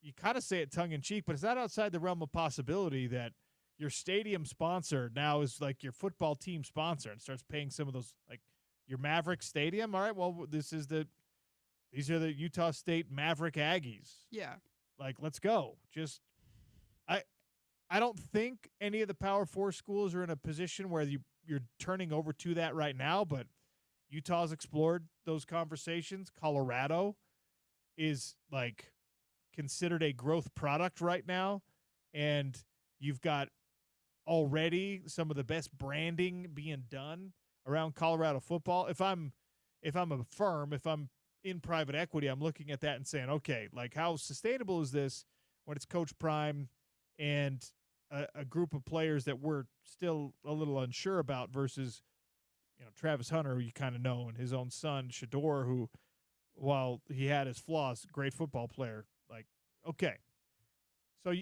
you kind of say it tongue in cheek, but it's not outside the realm of possibility that your stadium sponsor now is like your football team sponsor and starts paying some of those, like your Maverick Stadium. All right, well, these are the Utah State Maverick Aggies.
Yeah.
Like, let's go. Just, I don't think any of the Power Four schools are in a position where you're turning over to that right now, but Utah's explored those conversations. Colorado is like considered a growth product right now, and you've got already some of the best branding being done around Colorado football. If I'm a firm, if I'm in private equity, I'm looking at that and saying, okay, like how sustainable is this when it's Coach Prime and a group of players that we're still a little unsure about versus, you know, Travis Hunter, who you kind of know, and his own son, Shador, who, while he had his flaws, great football player. Like, okay. So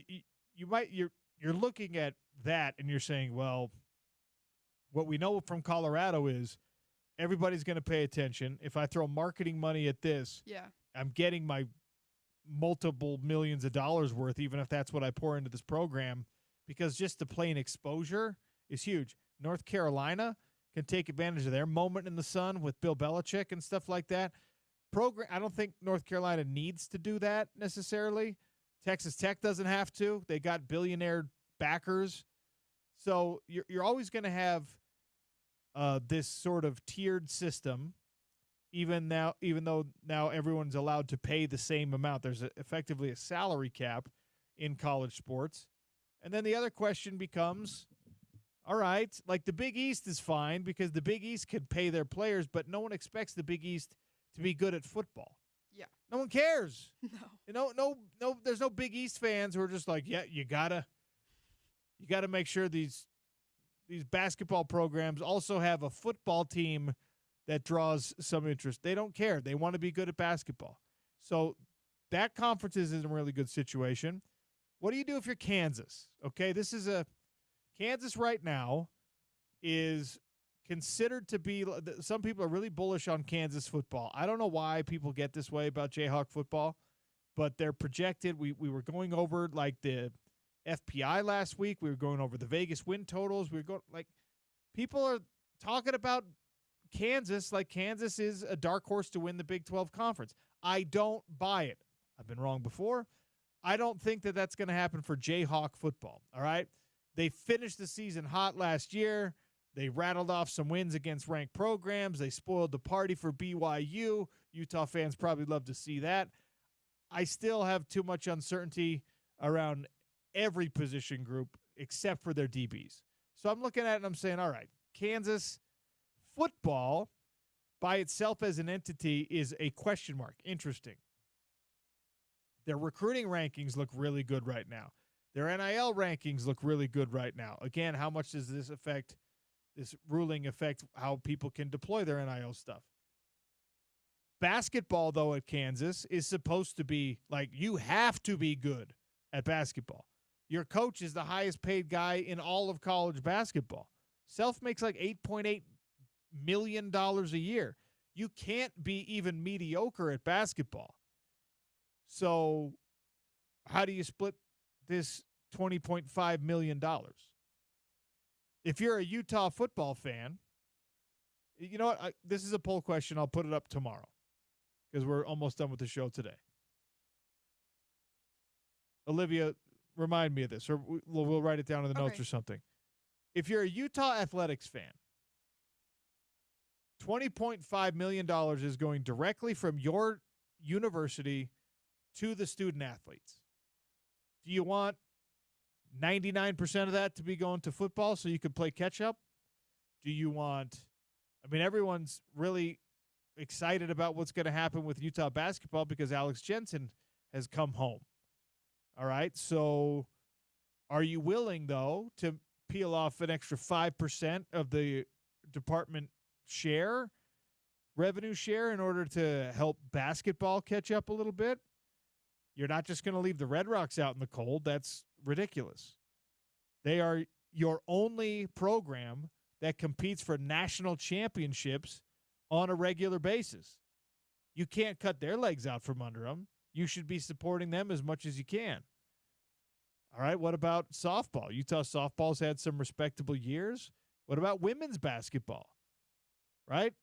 you're looking at that and you're saying, well, what we know from Colorado is everybody's going to pay attention. If I throw marketing money at this, I'm getting my multiple millions of dollars worth, even if that's what I pour into this program, because just the plain exposure is huge. North Carolina can take advantage of their moment in the sun with Bill Belichick and stuff like that. I don't think North Carolina needs to do that necessarily. Texas Tech doesn't have to. They got billionaire backers. So you're always going to have this sort of tiered system, even though now everyone's allowed to pay the same amount. There's effectively a salary cap in college sports. And then the other question becomes, all right, like the Big East is fine because the Big East can pay their players, but no one expects the Big East to be good at football.
Yeah.
No one cares.
No.
No, there's no Big East fans who are just like, yeah, you gotta make sure these basketball programs also have a football team that draws some interest. They don't care. They want to be good at basketball. So that conference is in a really good situation. What do you do if you're Kansas? Okay, Kansas right now is considered to be, some people are really bullish on Kansas football. I don't know why people get this way about Jayhawk football, but they're projected. We were going over like the FPI last week. We were going over the Vegas win totals. We were going like people are talking about Kansas like Kansas is a dark horse to win the Big 12 conference. I don't buy it. I've been wrong before. I don't think that that's going to happen for Jayhawk football, all right? They finished the season hot last year. They rattled off some wins against ranked programs. They spoiled the party for BYU. Utah fans probably love to see that. I still have too much uncertainty around every position group except for their DBs. So I'm looking at it and I'm saying, all right, Kansas football by itself as an entity is a question mark. Interesting. Their recruiting rankings look really good right now. Their NIL rankings look really good right now. Again, how much does this ruling affect how people can deploy their NIL stuff? Basketball, though, at Kansas is supposed to be like you have to be good at basketball. Your coach is the highest paid guy in all of college basketball. Self makes like $8.8 million a year. You can't be even mediocre at basketball. So how do you split this $20.5 million? If you're a Utah football fan, you know what? This is a poll question. I'll put it up tomorrow because we're almost done with the show today. Olivia, remind me of this, or we'll write it down in the notes or something. If you're a Utah athletics fan, $20.5 million is going directly from your university to the student athletes. Do you want 99% of that to be going to football so you could play catch up? Do you want, everyone's really excited about what's going to happen with Utah basketball because Alex Jensen has come home. All right. So are you willing, though, to peel off an extra 5% of the department revenue share in order to help basketball catch up a little bit? You're not just going to leave the Red Rocks out in the cold. That's ridiculous. They are your only program that competes for national championships on a regular basis. You can't cut their legs out from under them. You should be supporting them as much as you can. All right, what about softball? Utah softball's had some respectable years. What about women's basketball? Right?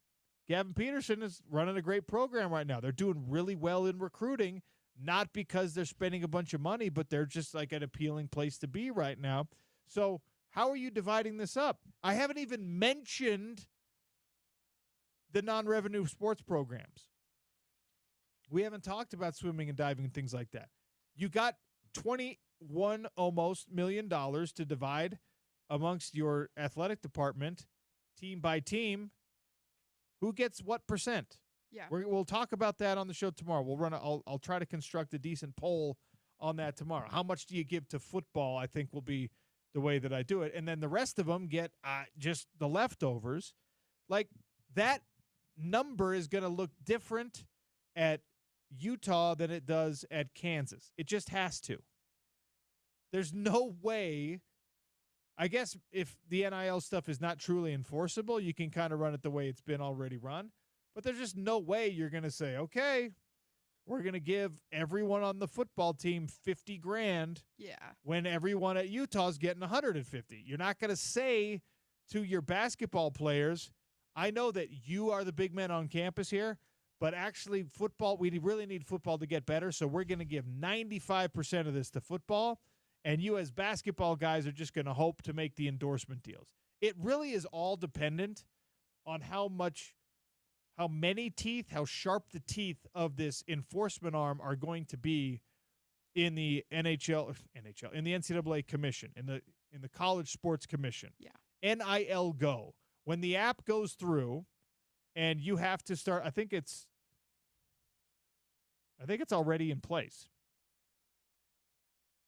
Gavin Peterson is running a great program right now. They're doing really well in recruiting, not because they're spending a bunch of money, but they're just like an appealing place to be right now. So how are you dividing this up? I haven't even mentioned the non-revenue sports programs. We haven't talked about swimming and diving and things like that. You got $21 almost million to divide amongst your athletic department, team by team. Who gets what percent?
Yeah.
We'll talk about that on the show tomorrow. I'll try to construct a decent poll on that tomorrow. How much do you give to football, I think will be the way that I do it. And then the rest of them get just the leftovers. Like that number is going to look different at Utah than it does at Kansas. It just has to. There's no way. I guess if the NIL stuff is not truly enforceable, you can kind of run it the way it's been already run. But there's just no way you're going to say, okay, we're going to give everyone on the football team $50,000 when everyone at Utah is getting $150,000. You're not going to say to your basketball players, I know that you are the big men on campus here, but actually football, we really need football to get better, so we're going to give 95% of this to football, and you as basketball guys are just going to hope to make the endorsement deals. It really is all dependent on how many teeth, how sharp the teeth of this enforcement arm are going to be in the in the NCAA commission, in the College Sports Commission.
Yeah.
NIL Go. When the app goes through and you have to start, I think it's already in place.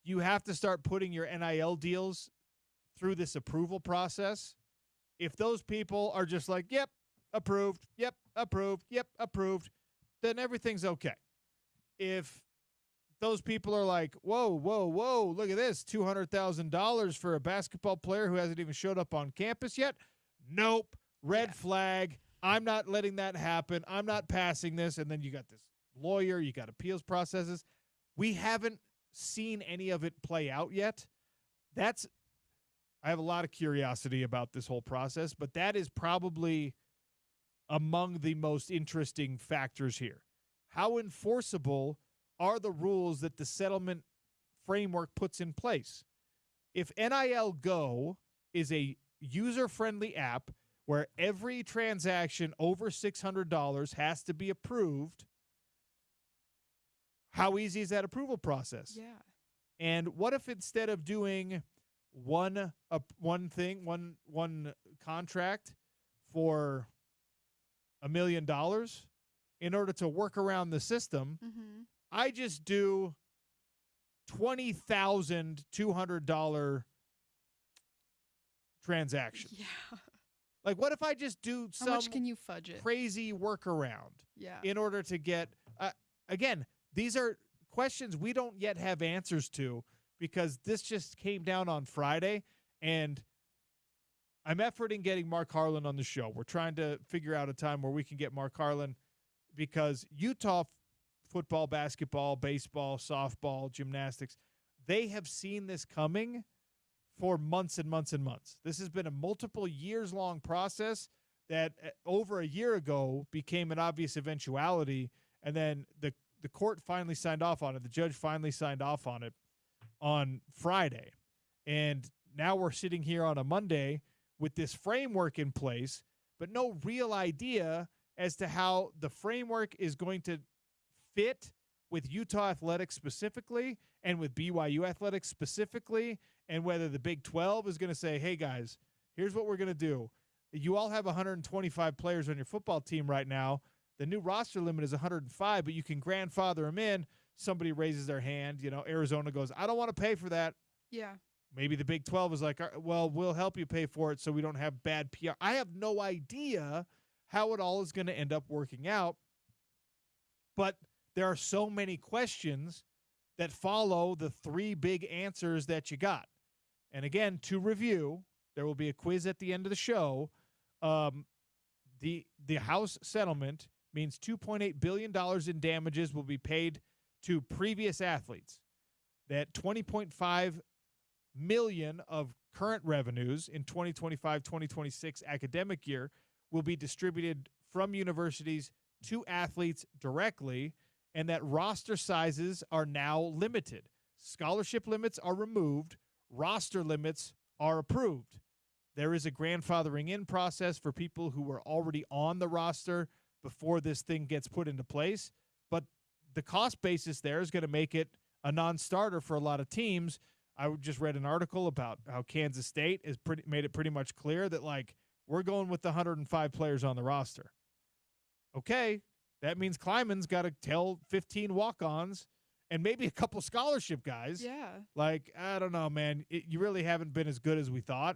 You have to start putting your NIL deals through this approval process. If those people are just like, yep, approved, yep, approved, yep, approved, then everything's okay. If those people are like, whoa, look at this, $200,000 for a basketball player who hasn't even showed up on campus yet, nope, red flag, I'm not letting that happen, I'm not passing this, and then you got this lawyer, you got appeals processes. We haven't seen any of it play out yet. I have a lot of curiosity about this whole process, but that is probably among the most interesting factors here. How enforceable are the rules that the settlement framework puts in place? If NIL Go is a user-friendly app where every transaction over $600 has to be approved, how easy is that approval process?
Yeah.
And what if instead of doing one contract for $1 million in order to work around the system, I just do $20,200 transaction?
Yeah.
Like, what if I just do
How
some
much can you fudge it?
crazy workaround
Yeah.
in order to get again, these are questions we don't yet have answers to because this just came down on Friday, and I'm efforting getting Mark Harlan on the show. We're trying to figure out a time where we can get Mark Harlan because Utah football, basketball, baseball, softball, gymnastics, they have seen this coming for months and months and months. This has been a multiple years-long process that over a year ago became an obvious eventuality, and then the court finally signed off on it. The judge finally signed off on it on Friday. And now we're sitting here on a Monday with this framework in place, but no real idea as to how the framework is going to fit with Utah athletics specifically and with BYU athletics specifically, and whether the Big 12 is going to say, hey, guys, here's what we're going to do. You all have 125 players on your football team right now. The new roster limit is 105, but you can grandfather them in. Somebody raises their hand. Arizona goes, I don't want to pay for that.
Yeah.
Maybe the Big 12 is like, well, we'll help you pay for it so we don't have bad PR. I have no idea how it all is going to end up working out, but there are so many questions that follow the three big answers that you got. And again, to review, there will be a quiz at the end of the show. The House settlement means $2.8 billion in damages will be paid to previous athletes. That $20.5 million of current revenues in 2025-2026 academic year will be distributed from universities to athletes directly, and that roster sizes are now limited. Scholarship limits are removed. Roster limits are approved. There is a grandfathering in process for people who were already on the roster before this thing gets put into place. But the cost basis there is going to make it a non-starter for a lot of teams. I just read an article about how Kansas State has made it pretty much clear that, like, we're going with the 105 players on the roster. Okay, that means Kleiman's got to tell 15 walk-ons and maybe a couple scholarship guys.
Yeah.
Like, I don't know, man. You really haven't been as good as we thought.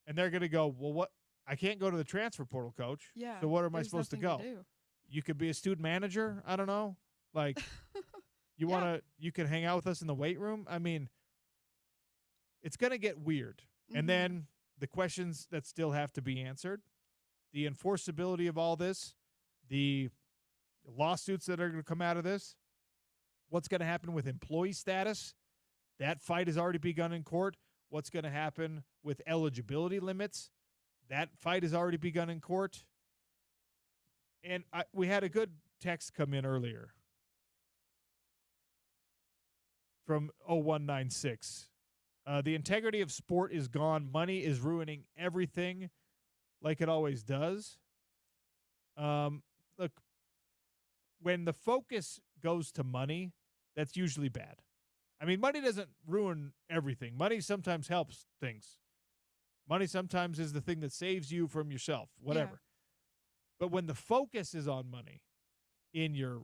And they're going to go, well, what? I can't go to the transfer portal, coach.
Yeah.
So what am I
there's
supposed to
nothing
go?
do.
You could be a student manager. I don't know. Like, you can hang out with us in the weight room. I mean, it's going to get weird.
Mm-hmm.
And then the questions that still have to be answered, the enforceability of all this, the lawsuits that are going to come out of this, what's going to happen with employee status. That fight has already begun in court. What's going to happen with eligibility limits? That fight has already begun in court. And we had a good text come in earlier from 0196. The integrity of sport is gone. Money is ruining everything like it always does. Look, when the focus goes to money, that's usually bad. I mean, money doesn't ruin everything. Money sometimes helps things. Money sometimes is the thing that saves you from yourself, whatever.
Yeah.
But when the focus is on money in your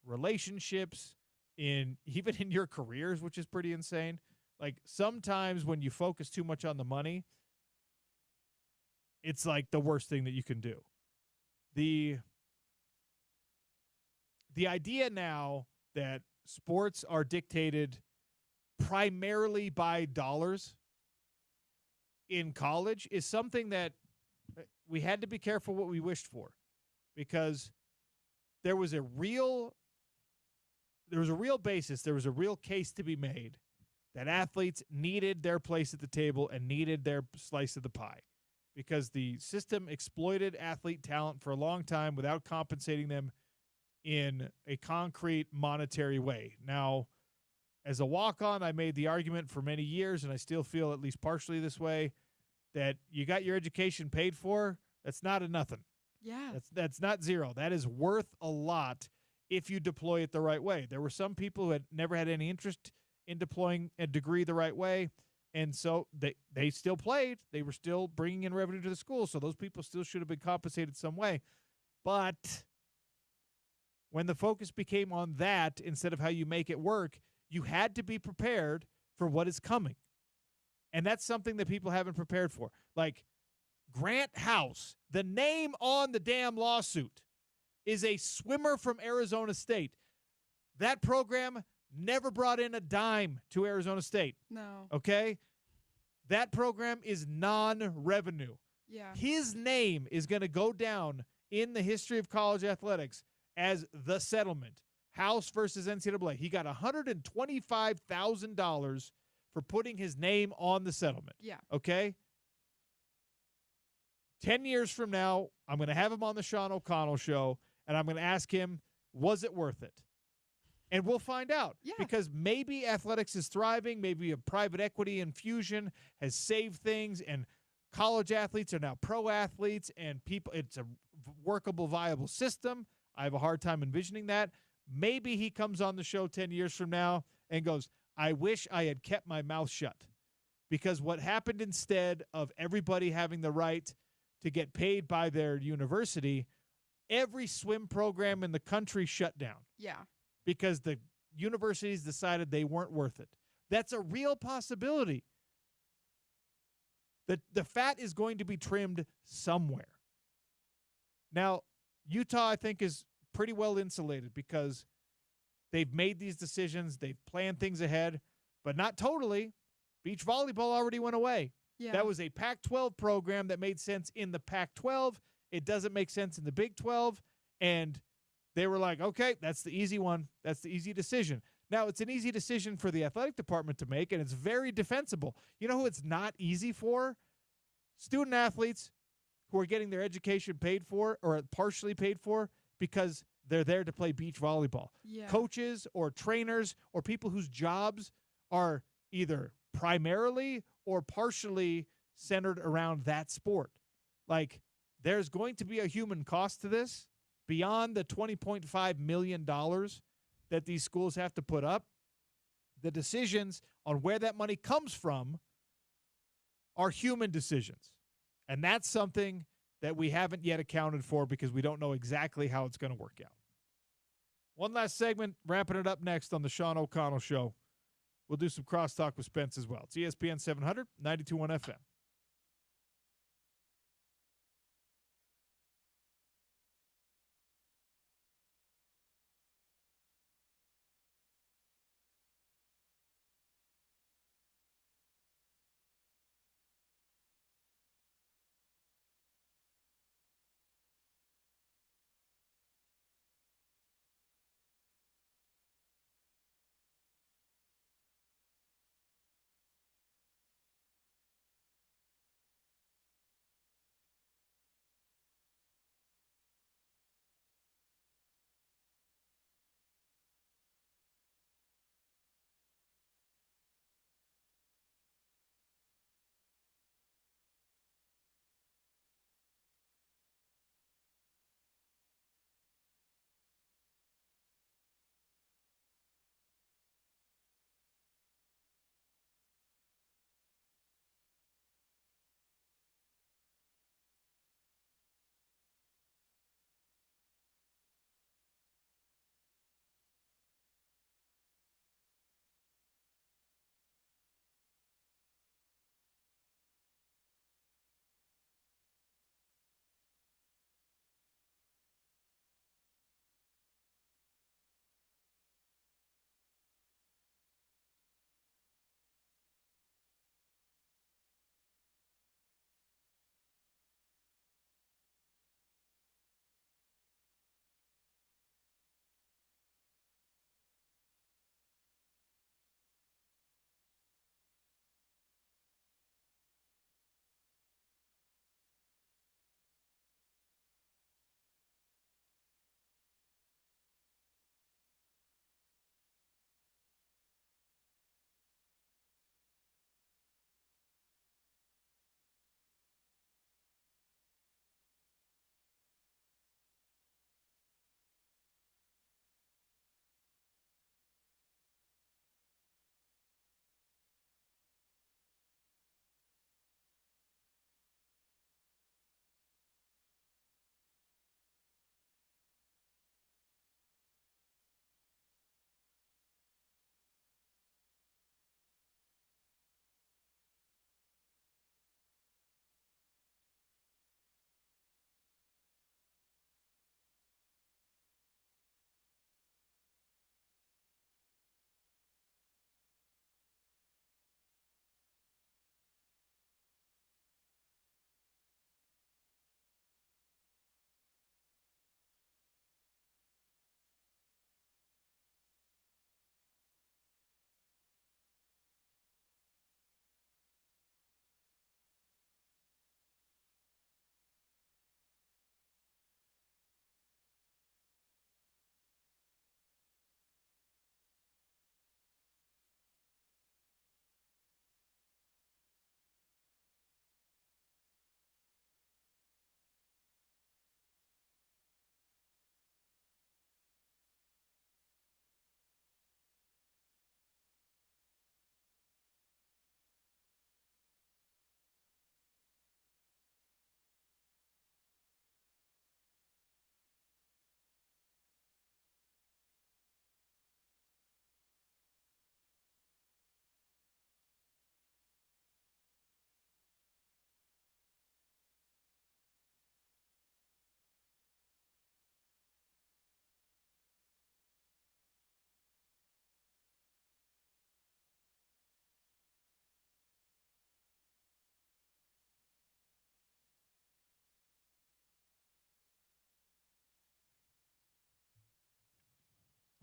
relationships, even in your careers, which is pretty insane, like sometimes when you focus too much on the money, it's like the worst thing that you can do. The idea now that sports are dictated primarily by dollars in college is something that we had to be careful what we wished for, because there was a real there was a real basis, there was a real case to be made that athletes needed their place at the table and needed their slice of the pie because the system exploited athlete talent for a long time without compensating them in a concrete monetary way. Now, as a walk-on, I made the argument for many years, and I still feel at least partially this way, that you got your education paid for, that's not a nothing.
Yeah.
That's not zero. That is worth a lot if you deploy it the right way. There were some people who had never had any interest in deploying a degree the right way, and so they still played. They were still bringing in revenue to the school, so those people still should have been compensated some way. But when the focus became on that instead of how you make it work, you had to be prepared for what is coming. And that's something that people haven't prepared for. Like Grant House, the name on the damn lawsuit, is a swimmer from Arizona State. That program never brought in a dime to Arizona State.
No.
Okay? That program is non-revenue.
Yeah.
His name is going to go down in the history of college athletics as the settlement. House versus NCAA. He got $125,000 for putting his name on the settlement.
Yeah.
Okay? 10 years from now, I'm going to have him on the Sean O'Connell show, and I'm going to ask him, was it worth it? And we'll find out.
Yeah.
Because maybe athletics is thriving. Maybe a private equity infusion has saved things, and college athletes are now pro athletes, and people. It's a workable, viable system. I have a hard time envisioning that. Maybe he comes on the show 10 years from now and goes, I wish I had kept my mouth shut. Because what happened instead of everybody having the right to get paid by their university, every swim program in the country shut down.
Yeah.
Because the universities decided they weren't worth it. That's a real possibility. The fat is going to be trimmed somewhere. Now, Utah, I think, is pretty well insulated because they've made these decisions. They've planned things ahead, but not totally. Beach volleyball already went away.
Yeah.
That was a Pac-12 program that made sense in the Pac-12. It doesn't make sense in the Big 12. And they were like, okay, that's the easy one. That's the easy decision. Now, it's an easy decision for the athletic department to make, and it's very defensible. You know who it's not easy for? Student athletes who are getting their education paid for or partially paid for because they're there to play beach volleyball.
Yeah.
Coaches or trainers or people whose jobs are either primarily or partially centered around that sport. Like, there's going to be a human cost to this beyond the $20.5 million that these schools have to put up. The decisions on where that money comes from are human decisions. And that's something that we haven't yet accounted for because we don't know exactly how it's going to work out. One last segment, wrapping it up next on the Sean O'Connell Show. We'll do some crosstalk with Spence as well. It's ESPN 700, 92.1 FM.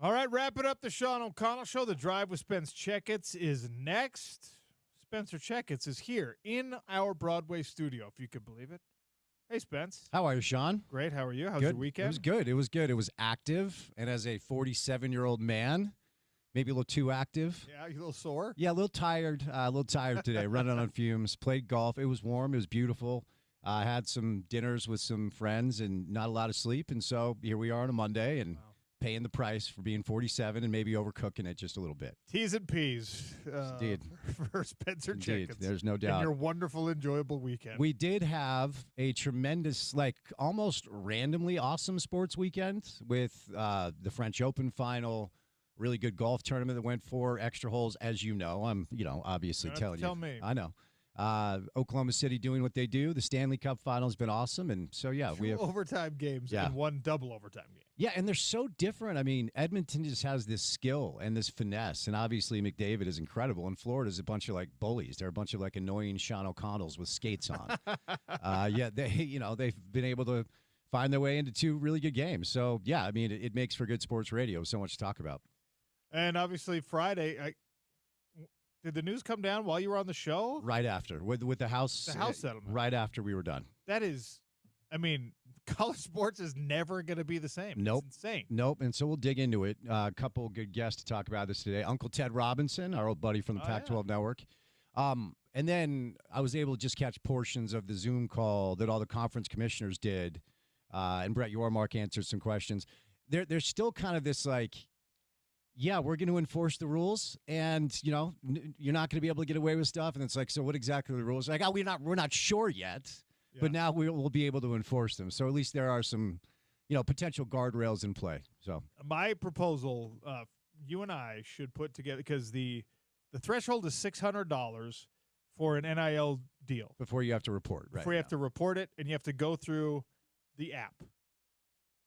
All right, wrapping up the Sean O'Connell Show. The Drive with Spence Checketts is next. Spencer Checketts is here in our Broadway studio, if you could believe it. Hey, Spence.
How are you, Sean?
Great. How are you? How's
Good.
your weekend?
It was good. It was active. And as a 47-year-old man, maybe a little too active.
Yeah, you a little sore?
Yeah, a little tired today, running on fumes. Played golf. It was warm. It was beautiful. I had some dinners with some friends and not a lot of sleep. And so here we are on a Monday and paying the price for being 47 and maybe overcooking it just a little bit.
T's and P's
Indeed.
for Spencer
Indeed.
Checketts.
There's no
And
doubt.
your wonderful, enjoyable weekend.
We did have a tremendous, almost randomly awesome sports weekend with the French Open final, really good golf tournament that went 4 extra holes, as you know. I'm, obviously telling you.
Tell me.
I know. Oklahoma City doing what they do. The Stanley Cup final has been awesome. And so, yeah, we have
overtime games and 1 double overtime game.
Yeah, and they're so different. I mean, Edmonton just has this skill and this finesse, and obviously McDavid is incredible, and Florida's a bunch of, bullies. They're a bunch of, annoying Sean O'Connells with skates on. They've been able to find their way into 2 really good games. So, yeah, I mean, it makes for good sports radio. So much to talk about.
And obviously Friday, did the news come down while you were on the show?
Right after, with the House
settlement.
Right after we were done.
That is, college sports is never going to be the same.
Nope.
It's insane.
Nope. And so we'll dig into it. A couple good guests to talk about this today. Uncle Ted Robinson, our old buddy from the Pac-12 Network. And then I was able to just catch portions of the Zoom call that all the conference commissioners did. And Brett Yormark answered some questions. There's still kind of this yeah, we're going to enforce the rules, and you're not going to be able to get away with stuff. And it's so what exactly are the rules? We're not sure yet, but now we'll be able to enforce them. So at least there are some, potential guardrails in play. So
my proposal, you and I should put together, because the threshold is $600 for an NIL deal
before you have to report, right?
Before you have to report it, and you have to go through the app.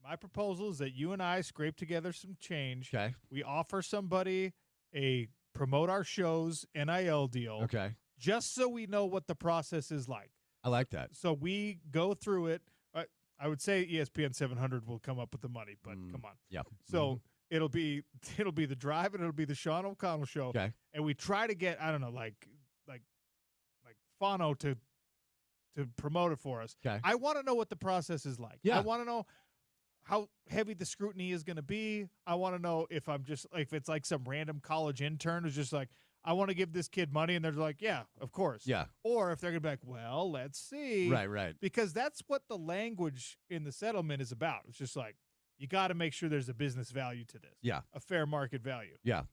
My proposal is that you and I scrape together some change.
Okay.
We offer somebody a promote our shows NIL deal.
Okay.
Just so we know what the process is like.
I like that.
So we go through it. I would say ESPN 700 will come up with the money, but come on.
Yeah.
So it'll be the Drive, and it'll be the Sean O'Connell Show.
Okay.
And we try to get, I don't know, like Fano to promote it for us.
Okay.
I want to know what the process is like.
Yeah.
I want to know how heavy the scrutiny is going to be. I want to know if if it's like some random college intern who's just I want to give this kid money, and they're like, yeah, of course.
Yeah.
Or if they're going to be like, well, let's see.
Right.
Because that's what the language in the settlement is about. It's just you got to make sure there's a business value to this.
Yeah.
A fair market value.
Yeah.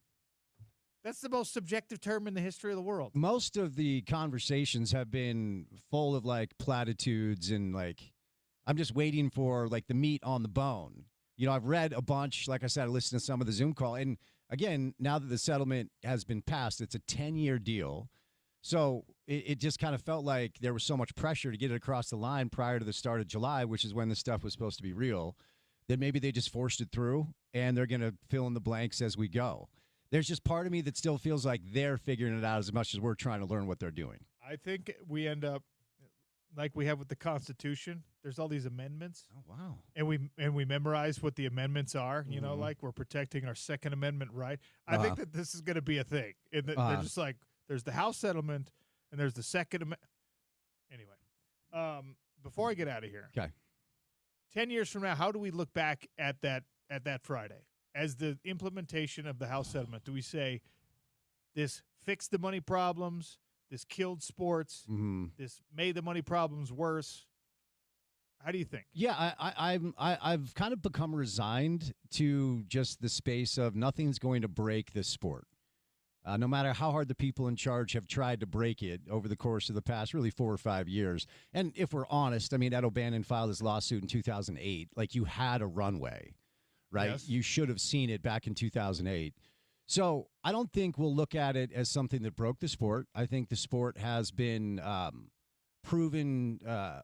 That's the most subjective term in the history of the world.
Most of the conversations have been full of platitudes and I'm just waiting for the meat on the bone. I've read a bunch. Like I said, I listened to some of the Zoom call. And again, now that the settlement has been passed, it's a 10-year deal. So it just kind of felt like there was so much pressure to get it across the line prior to the start of July, which is when the stuff was supposed to be real, that maybe they just forced it through and they're going to fill in the blanks as we go. There's just part of me that still feels like they're figuring it out as much as we're trying to learn what they're doing.
I think we end up like we have with the Constitution. There's all these amendments.
Oh, wow.
And we memorize what the amendments are, we're protecting our Second Amendment right. I think that this is going to be a thing. They're just there's the House settlement and there's the Second Amendment. Anyway, before I get out of here,
okay,
10 years from now, how do we look back at that Friday as the implementation of the House settlement? Do we say this fixed the money problems, this killed sports, this made the money problems worse? How do you think?
Yeah, I've kind of become resigned to just the space of nothing's going to break this sport. No matter how hard the people in charge have tried to break it over the course of the past really 4 or 5 years. And if we're honest, Ed O'Bannon filed his lawsuit in 2008. You had a runway, right?
Yes.
You should have seen it back in 2008. So I don't think we'll look at it as something that broke the sport. I think the sport has been proven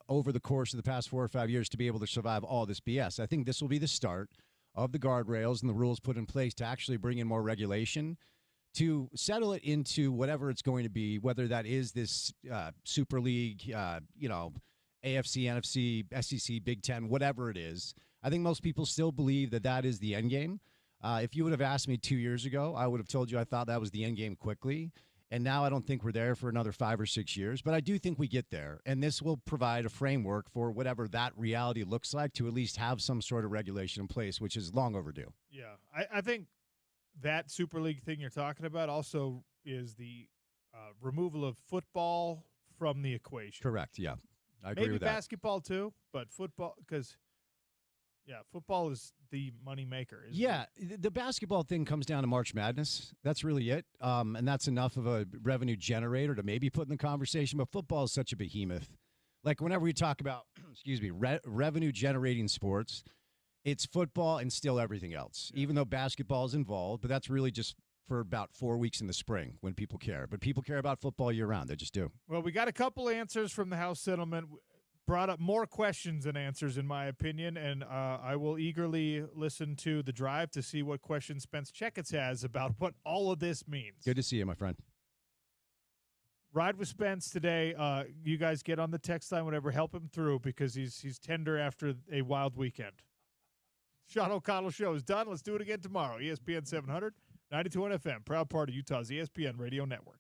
over the course of the past 4 or 5 years to be able to survive all this BS. I think this will be the start of the guardrails and the rules put in place to actually bring in more regulation, to settle it into whatever it's going to be, whether that is this Super League, AFC, NFC, SEC, Big Ten, whatever it is. I think most people still believe that is the end game. If you would have asked me 2 years ago, I would have told you I thought that was the end game quickly. And now I don't think we're there for another 5 or 6 years, but I do think we get there. And this will provide a framework for whatever that reality looks like to at least have some sort of regulation in place, which is long overdue.
Yeah, I think that Super League thing you're talking about also is the removal of football from the equation.
Correct, yeah. I agree
Maybe
with that.
basketball too, but football, because, football is the money maker.
Yeah, the basketball thing comes down to March Madness. That's really it. And that's enough of a revenue generator to maybe put in the conversation. But football is such a behemoth. Like whenever we talk about, revenue generating sports, it's football and still everything else, even though basketball is involved. But that's really just for about 4 weeks in the spring when people care. But people care about football year round. They just do.
Well, we got a couple answers from the House settlement. Brought up more questions than answers, in my opinion, and I will eagerly listen to the drive to see what questions Spence Checketts has about what all of this means.
Good to see you, my friend.
Ride with Spence today. You guys get on the text line, whatever, help him through because he's tender after a wild weekend. Sean O'Connell Show is done. Let's do it again tomorrow. ESPN 700, 92.1 FM, proud part of Utah's ESPN radio network.